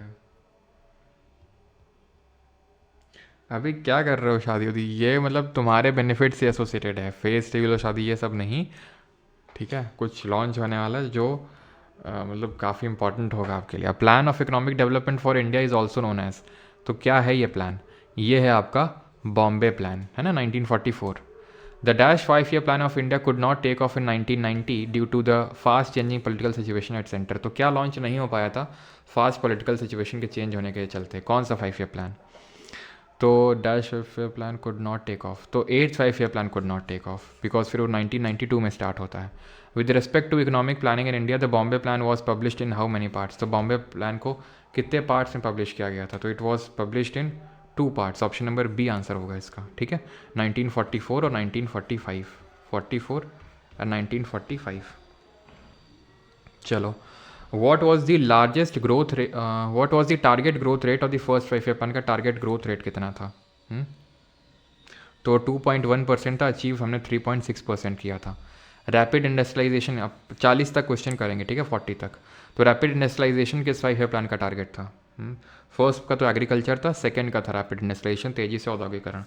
अभी क्या कर रहे हो शादी होती, ये मतलब तुम्हारे बेनिफिट से एसोसिएटेड है, फेस रिवील और शादी ये सब नहीं, ठीक है। कुछ लॉन्च होने वाला है जो मतलब काफ़ी इंपॉर्टेंट होगा आपके लिए। Plan of economic development for India is also known as, तो क्या है ये प्लान? ये है आपका बॉम्बे प्लान, है ना, 1944। The dash 5 year plan of India could not take off in 1990 due to the fast changing political situation at centre, तो क्या लॉन्च नहीं हो पाया था फास्ट पॉलिटिकल सिचुएशन के चेंज होने के चलते? कौन सा 5 ईयर प्लान? तो dash 5 year plan could not take off, तो 8th 5 year plan could not take off because फिर वो 1992 में स्टार्ट होता है। With respect to economic planning in India the Bombay plan was published in how many parts, तो Bombay plan को कितने parts में पब्लिश किया गया था? तो it was published in 2 parts, option number B answer होगा इसका, ठीक है। 1944 और 1945, 44 और 1945। चलो, what was the largest growth rate, what was the target growth rate of the first 5 year plan का टारगेट ग्रोथ रेट कितना था? तो 2.1% था, अचीव हमने 3.6% किया था। रैपिड इंडस्ट्रियलाइजेशन, अब 40 तक क्वेश्चन करेंगे, ठीक है, 40 तक। तो रैपिड इंडस्ट्रियलाइजेशन किस 5 ईयर प्लान का टारगेट था? फर्स्ट का तो एग्रीकल्चर था, सेकंड का था रैपिड इंडस्ट्रियलाइजेशन, तेजी से औद्योगिकरण।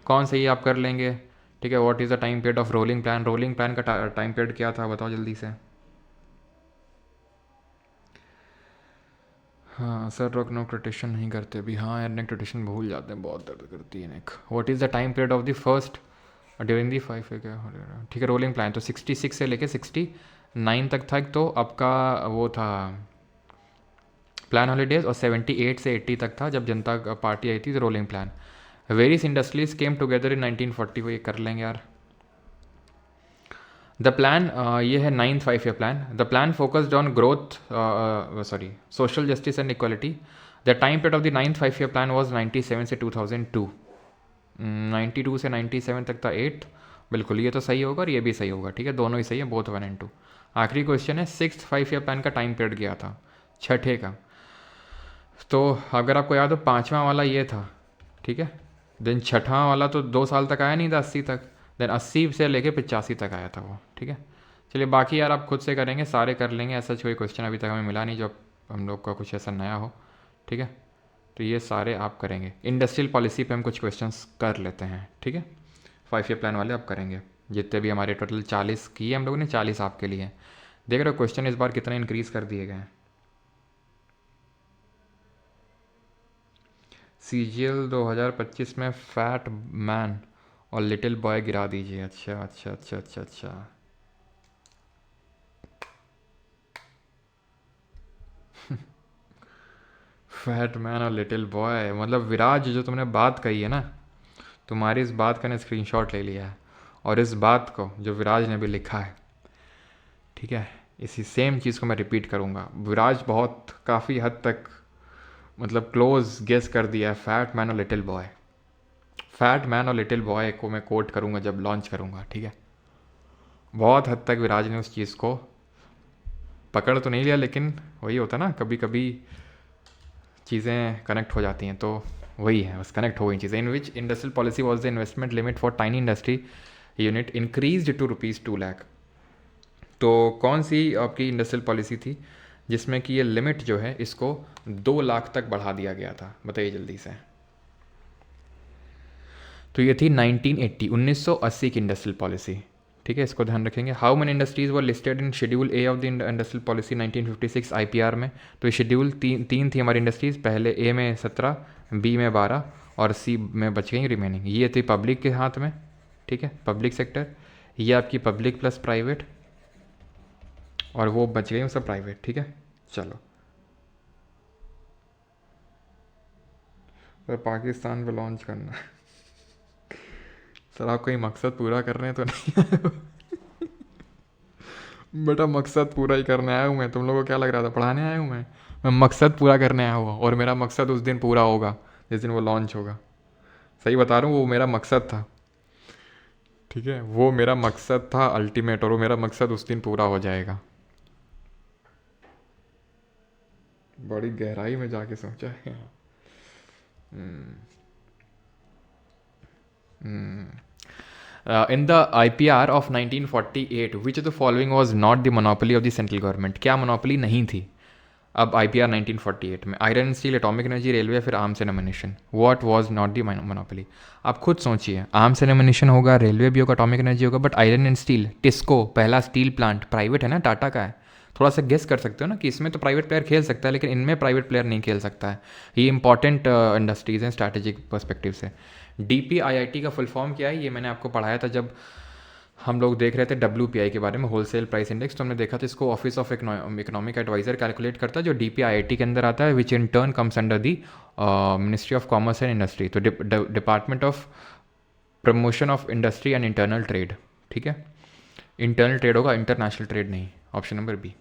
कौन सही आप कर लेंगे, ठीक है। What is the time period of rolling plan, rolling plan का टाइम पीरियड क्या था बताओ जल्दी से। हाँ सर रोक नो क्रोटेशन नहीं करते अभी, हाँ यार नेक क्रोटेशन भूल जाते हैं, बहुत दर्द करती है neck. What is the time period of the first during the 5 क्या, ठीक है, रोलिंग प्लान तो 66 से लेके 69 तक था, तो आपका वो था प्लान हॉलीडेज, और 78 से 80 तक था जब जनता पार्टी आई थी, तो rolling plan. Various industries came together in 1940, वो ये कर लेंगे यार। द प्लान ये है 9th 5 year plan. The plan focused on growth, sorry, social justice and equality. The time period of the 9th 5 year plan was 97 से 2002, 92 से 97 तक था 8th, बिल्कुल ये तो सही होगा और ये भी सही होगा, ठीक है, दोनों ही सही है, बोथ 1 and 2। आखिरी क्वेश्चन है 6th 5 ईयर प्लान का टाइम पीरियड गया था, छठे का। तो अगर आपको याद हो 5वां वाला ये था, ठीक है, देन छठवां वाला तो 2 साल तक आया नहीं था, 80 तक, देन 80 से लेके 85 तक आया था वो, ठीक है। चलिए बाकी यार आप खुद से करेंगे, सारे कर लेंगे, ऐसा कोई क्वेश्चन अभी तक हमें मिला नहीं जो हम लोग का कुछ ऐसा नया हो, ठीक है। तो ये सारे आप करेंगे। इंडस्ट्रियल पॉलिसी पे हम कुछ क्वेश्चंस कर लेते हैं, ठीक है, 5 ईयर प्लान वाले आप करेंगे। जितने भी हमारे टोटल 40 किए हम लोगों ने, 40 आपके लिए हैं। देख रहे हो क्वेश्चन इस बार कितने इंक्रीज़ कर दिए गए हैं। CGL 2025 में फैट मैन और लिटिल बॉय गिरा दीजिए। अच्छा अच्छा अच्छा अच्छा अच्छा। फैट मैन और लिटिल बॉय मतलब विराज, जो तुमने बात कही है ना, तुम्हारी इस बात का ने स्क्रीनशॉट ले लिया है, और इस बात को जो विराज ने भी लिखा है, ठीक है, इसी सेम चीज़ को मैं रिपीट करूँगा। विराज बहुत काफ़ी हद तक मतलब क्लोज गेस कर दिया है, फैट मैन और लिटिल बॉय। फैट मैन और लिटिल बॉय को मैं कोट करूँगा जब लॉन्च करूँगा, ठीक है। बहुत हद तक विराज ने उस चीज़ को पकड़ तो नहीं लिया, लेकिन वही होता ना, कभी कभी चीज़ें कनेक्ट हो जाती हैं, तो वही है, बस कनेक्ट हो गई चीज़ें। In which industrial policy was the investment limit for tiny industry unit increase to ₹2 lakh. तो कौन सी आपकी इंडस्ट्रियल पॉलिसी थी जिसमें कि ये लिमिट जो है इसको 2 लाख तक बढ़ा दिया गया था, बताइए जल्दी से। तो ये थी 1980 की इंडस्ट्रियल पॉलिसी, ठीक है, इसको ध्यान रखेंगे। How many industries were listed in schedule A of the industrial policy 1956 IPR में। तो ये शेड्यूल तीन थी हमारी इंडस्ट्रीज़, पहले ए में 17, बी में 12 और सी में बच गई रिमेनिंग। ये थी पब्लिक के हाथ में, ठीक है, पब्लिक सेक्टर, ये आपकी पब्लिक प्लस प्राइवेट, और वो बच गई सब प्राइवेट, ठीक है। चलो, पर पाकिस्तान में लॉन्च करना है। सर आप कहीं मकसद पूरा कर रहे हैं तो नहीं? बेटा मकसद पूरा ही करने आया हूँ मैं, तुम लोगों को क्या लग रहा था पढ़ाने आया हूँ मैं मकसद पूरा करने आया हुआ, और मेरा मकसद उस दिन पूरा होगा जिस दिन वो लॉन्च होगा। सही बता रहा हूँ, वो मेरा मकसद था, ठीक है, वो मेरा मकसद था अल्टीमेट, और वो मेरा मकसद उस दिन पूरा हो जाएगा। बड़ी गहराई में जाके सोचा है। In the IPR of 1948, which of the following was not the monopoly of the central government? क्या मोनोपोली नहीं थी अब IPR 1948 में? Iron steel, atomic energy, railway, फिर arms and ammunition. What was not the monopoly? आप खुद सोचिए, arms and एमिनिशन होगा, रेलवे भी होगा, एटॉमिक एनर्जी होगा, but iron and steel, TISCO पहला स्टील प्लांट प्राइवेट है ना, टाटा का है। थोड़ा सा गेस कर सकते हो ना कि इसमें तो प्राइवेट प्लेयर खेल सकता है, लेकिन इनमें प्राइवेट प्लेयर नहीं खेल सकता है। ये इंपॉर्टेंट इंडस्ट्रीज़ हैं स्ट्रैटेजिक पर्सपेक्टिव से। DPIIT का फुल फॉर्म क्या है, ये मैंने आपको पढ़ाया था जब हम लोग देख रहे थे WPI के बारे में, होलसेल प्राइस इंडेक्स। तो हमने देखा था इसको office of economic adviser calculate करता है, जो DPIIT के अंदर आता है, which in turn comes under the ministry of commerce and industry. तो department of promotion of industry and internal trade, ठीक है, इंटरनल ट्रेड होगा, इंटरनेशनल ट्रेड नहीं। Option number B.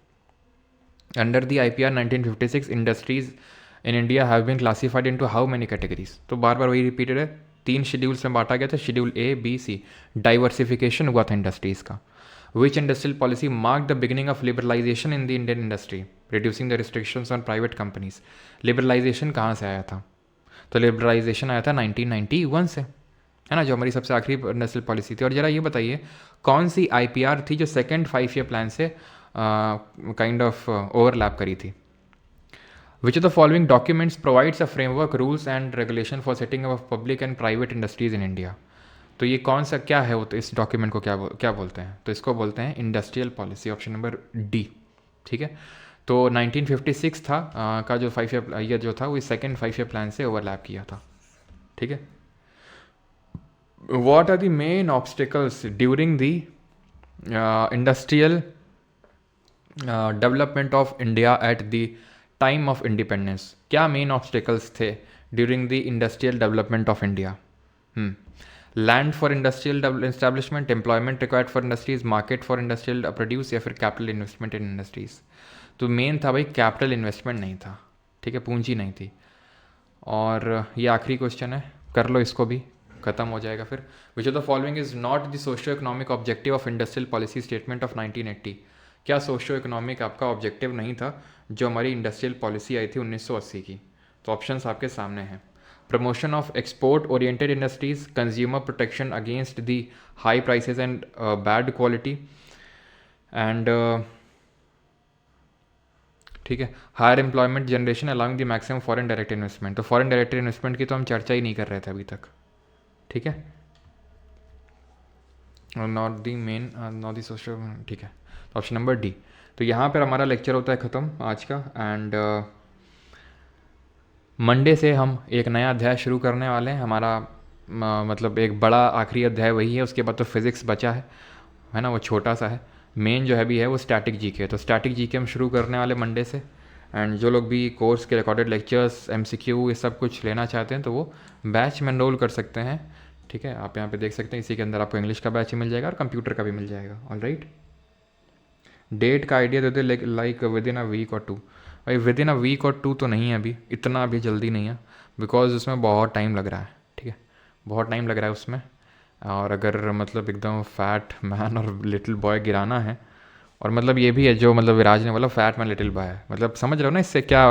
Under the IPR 1956 industries in India have been classified into how many categories? तो बार बार वही repeated है, 3 schedules में बांटा गया था, schedule A, B, C। Diversification हुआ था इंडस्ट्रीज़ का। Which industrial policy mark the beginning of liberalisation in the Indian industry, reducing the restrictions on private companies? Liberalisation कहाँ से आया था? तो लिबरलाइजेशन आया था 1991 से, है ना, जो हमारी सबसे आखिरी इंडस्ट्रियल पॉलिसी थी। और ज़रा ये बताइए कौन सी IPR थी जो सेकेंड 5 ईयर प्लान से काइंड ऑफ ओवरलैप करी थी? Which of the following documents provides a framework, rules and regulation for setting up of public and private industries in India? तो ये कौन सा क्या है, वो तो इस डॉक्यूमेंट को क्या बोलते हैं? तो इसको बोलते हैं industrial policy, option number D, ठीक है। तो 1956 था का जो 5 ईयर जो था वो सेकेंड 5 ईयर प्लान से ओवरलैप किया था, ठीक है। What are the main obstacles during the industrial development of India at the time of independence? क्या मेन ऑब्स्टिकल्स थे during the industrial development of India? Land for industrial establishment, employment required for industries, market for industrial produce, या फिर capital investment in industries? तो main था भाई capital investment नहीं था, ठीक है, पूंजी नहीं थी। और ये आखिरी क्वेश्चन है, कर लो इसको भी, खत्म हो जाएगा फिर। विच of the following is not the socio economic objective of industrial policy statement of 1980? क्या सोशियो इकोनॉमिक आपका ऑब्जेक्टिव नहीं था जो हमारी इंडस्ट्रियल पॉलिसी आई थी 1980 की? तो ऑप्शंस आपके सामने हैं। Promotion of export oriented industries, consumer protection against the high prices and bad quality, and ठीक है, higher employment generation along the maximum foreign direct investment. तो फॉरेन डायरेक्ट इन्वेस्टमेंट की तो हम चर्चा ही नहीं कर रहे थे अभी तक, ठीक है, not the main, not the social, ठीक है। तो ऑप्शन नंबर डी। तो यहाँ पर हमारा लेक्चर होता है ख़त्म आज का, एंड मंडे से हम एक नया अध्याय शुरू करने वाले हैं। हमारा मतलब एक बड़ा आखिरी अध्याय वही है, उसके बाद तो फिज़िक्स बचा है ना, वो छोटा सा है। मेन जो है भी है वो स्टैटिक जीके है, तो स्टैटिक जीके हम शुरू करने वाले मंडे से। एंड जो लोग भी कोर्स के रिकॉर्डेड लेक्चर्स, एमसीक्यू, ये सब कुछ लेना चाहते हैं तो वो बैच में एनरोल कर सकते हैं। ठीक है, आप यहाँ पे देख सकते हैं, इसी के अंदर आपको इंग्लिश का बैच ही मिल जाएगा और कंप्यूटर का भी मिल जाएगा। ऑलराइट, डेट का आइडिया दे दे like within a week or two. भाई within a week or two तो नहीं है अभी, इतना अभी जल्दी नहीं है, बिकॉज उसमें बहुत टाइम लग रहा है। ठीक है, बहुत टाइम लग रहा है उसमें। और अगर मतलब एकदम फैट मैन और लिटिल बॉय गिराना है, और मतलब ये भी है जो मतलब विराज ने बोला फैट मैन लिटिल बॉय है, मतलब समझ रहे हो ना इससे क्या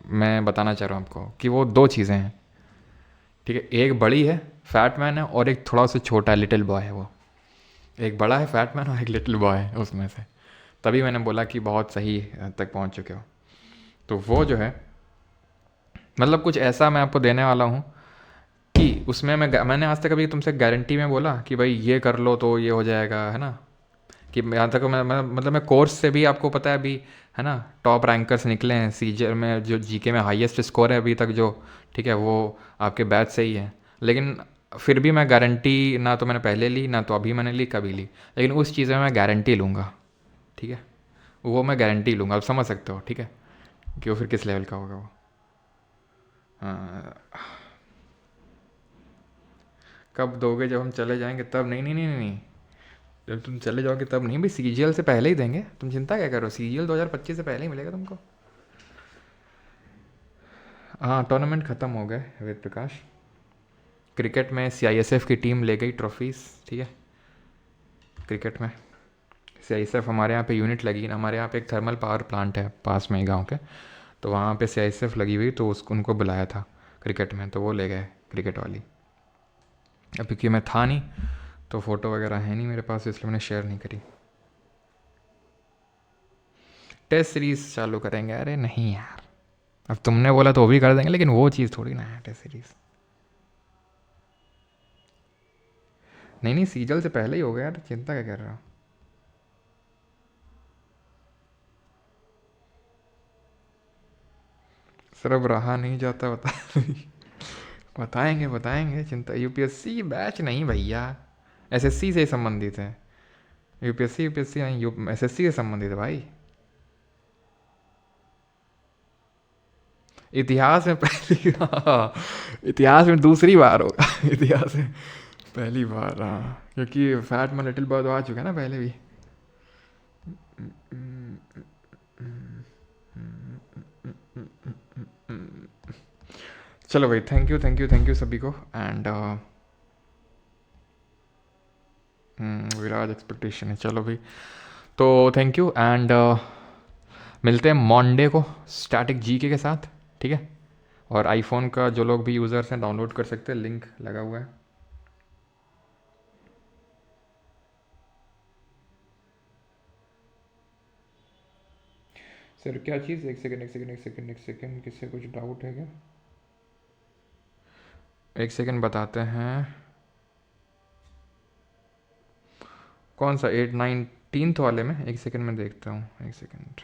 मैं बताना चाह रहा हूँ आपको, कि वो दो चीज़ें हैं। ठीक है, एक बड़ी है फैट मैन है, और एक थोड़ा सा छोटा है लिटिल बॉय है। वो एक बड़ा है फैट मैन और एक लिटिल बॉय है उसमें से। तभी मैंने बोला कि बहुत सही तक पहुंच चुके हो। तो वो जो है मतलब कुछ ऐसा मैं आपको देने वाला हूँ कि उसमें मैंने आज तक अभी तुमसे गारंटी में बोला कि भाई ये कर लो तो ये हो जाएगा, है ना, कि यहाँ तक मतलब मैं कोर्स से भी आपको पता है अभी, है ना, टॉप रैंकर्स निकले हैं सीजर में, जो जीके में हाईएस्ट स्कोर है अभी तक जो, ठीक है, वो आपके बैच से ही है। लेकिन फिर भी मैं गारंटी ना तो मैंने पहले ली ना तो अभी मैंने ली, कभी ली, लेकिन उस चीज़ में मैं गारंटी लूँगा। ठीक है, वो मैं गारंटी लूँगा, आप समझ सकते हो। ठीक है, कि वो फिर किस लेवल का होगा वो। हाँ, कब दोगे, जब हम चले जाएंगे तब? नहीं नहीं नहीं नहीं नहीं, जब तुम चले जाओगे तब नहीं भाई, सीजीएल से पहले ही देंगे, तुम चिंता क्या करो, सीजीएल 2025 से पहले ही मिलेगा तुमको। हाँ, टूर्नामेंट ख़त्म हो गए वेद प्रकाश। क्रिकेट में सीआईएसएफ की टीम ले गई ट्रॉफीज़। ठीक है, क्रिकेट में सीआईएसएफ, हमारे यहाँ पे यूनिट लगी ना, हमारे यहाँ पे एक थर्मल पावर प्लांट है पास में ही गाँव के, तो वहाँ पे सीआईएसएफ लगी हुई, तो उसको उनको बुलाया था क्रिकेट में, तो वो ले गए क्रिकेट वाली। अब क्योंकि मैं था नहीं तो फ़ोटो वगैरह है नहीं मेरे पास, इसलिए मैंने शेयर नहीं करी। टेस्ट सीरीज़ चालू करेंगे? अरे नहीं यार, अब तुमने बोला तो वो भी कर देंगे, लेकिन वो चीज़ थोड़ी ना है टेस्ट सीरीज़। नहीं नहीं, सीजल से पहले ही हो गया यार, चिंता क्या कर रहा हो। सर अब रहा नहीं जाता, बता बताएंगे बताएंगे, चिंता। यूपीएससी बैच नहीं भैया, एसएससी से संबंधित है। यूपीएससी यूपीएससी नहीं, एसएससी से संबंधित है भाई। इतिहास में पहली हाँ, इतिहास में दूसरी बार होगा इतिहास में पहली बार, हाँ, क्योंकि फैट में लिटिल बॉय आ चुका है ना पहले भी। चलो भाई, thank you thank you thank you सभी को। एंड विराज एक्सपेक्टेशन है, चलो भाई, तो थैंक यू। एंड मिलते हैं मंडे को स्टैटिक जीके के साथ। ठीक है, और आईफोन का जो लोग भी यूज़र्स हैं डाउनलोड कर सकते हैं, लिंक लगा हुआ है। सर क्या चीज़? एक सेकंड एक सेकंड एक सेकंड एक सेकंड, किससे कुछ डाउट है क्या? एक सेकंड बताते हैं, कौन सा 8 9 वाले में? एक सेकंड में देखता हूँ, एक सेकंड।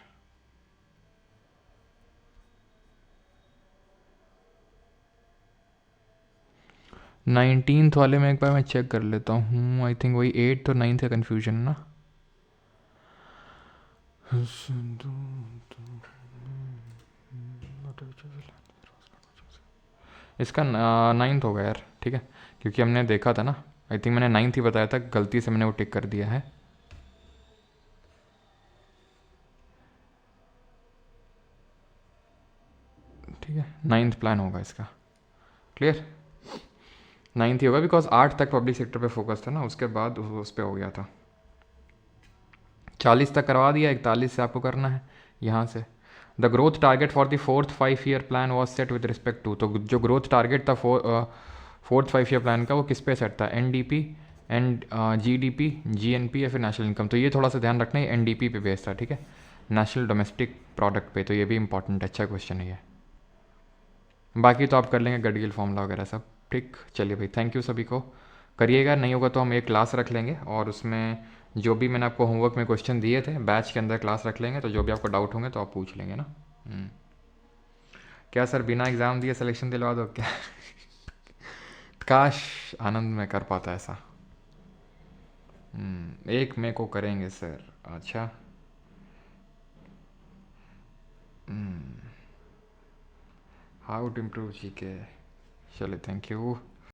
नाइनटीन्थ वाले में एक बार मैं चेक कर लेता हूँ, आई थिंक वही 8 और 9 का कन्फ्यूजन ना। इसका 9th होगा यार। ठीक है, क्योंकि हमने देखा था ना, आई थिंक मैंने 9th ही बताया था, गलती से मैंने वो टिक कर दिया है। ठीक है, 9th प्लान होगा इसका, क्लियर? 9th ही होगा, बिकॉज 8 तक पब्लिक सेक्टर पे फोकस था ना, उसके बाद उस पर हो गया था। 40 तक करवा दिया, 41 से आपको करना है यहाँ से। The growth target for the 4th 5 year plan was set with respect to, तो जो ग्रोथ टारगेट था 4th 5 ईयर प्लान का, वो किस पे सेट था? एनडीपी एंड जीडीपी, जीएनपी या फिर नेशनल इनकम। तो ये थोड़ा सा ध्यान रखना है, एनडीपी पे बेस्ड था। ठीक है, नेशनल डोमेस्टिक प्रोडक्ट पे, तो ये भी इंपॉर्टेंट, अच्छा क्वेश्चन है ये। बाकी तो आप कर लेंगे गडगिल फॉर्मूला वगैरह सब। ठीक, चलिए भाई, थैंक यू सभी को। करिएगा, नहीं होगा तो हम एक क्लास रख लेंगे, और उसमें जो भी मैंने आपको होमवर्क में क्वेश्चन दिए थे बैच के अंदर क्लास रख लेंगे, तो जो भी आपको डाउट होंगे तो आप पूछ लेंगे ना। क्या सर बिना एग्ज़ाम दिए सिलेक्शन दिलवा दो क्या? काश आनंद में कर पाता ऐसा। 1 मई को करेंगे सर। अच्छा। How to improve GK. चलिए थैंक यू।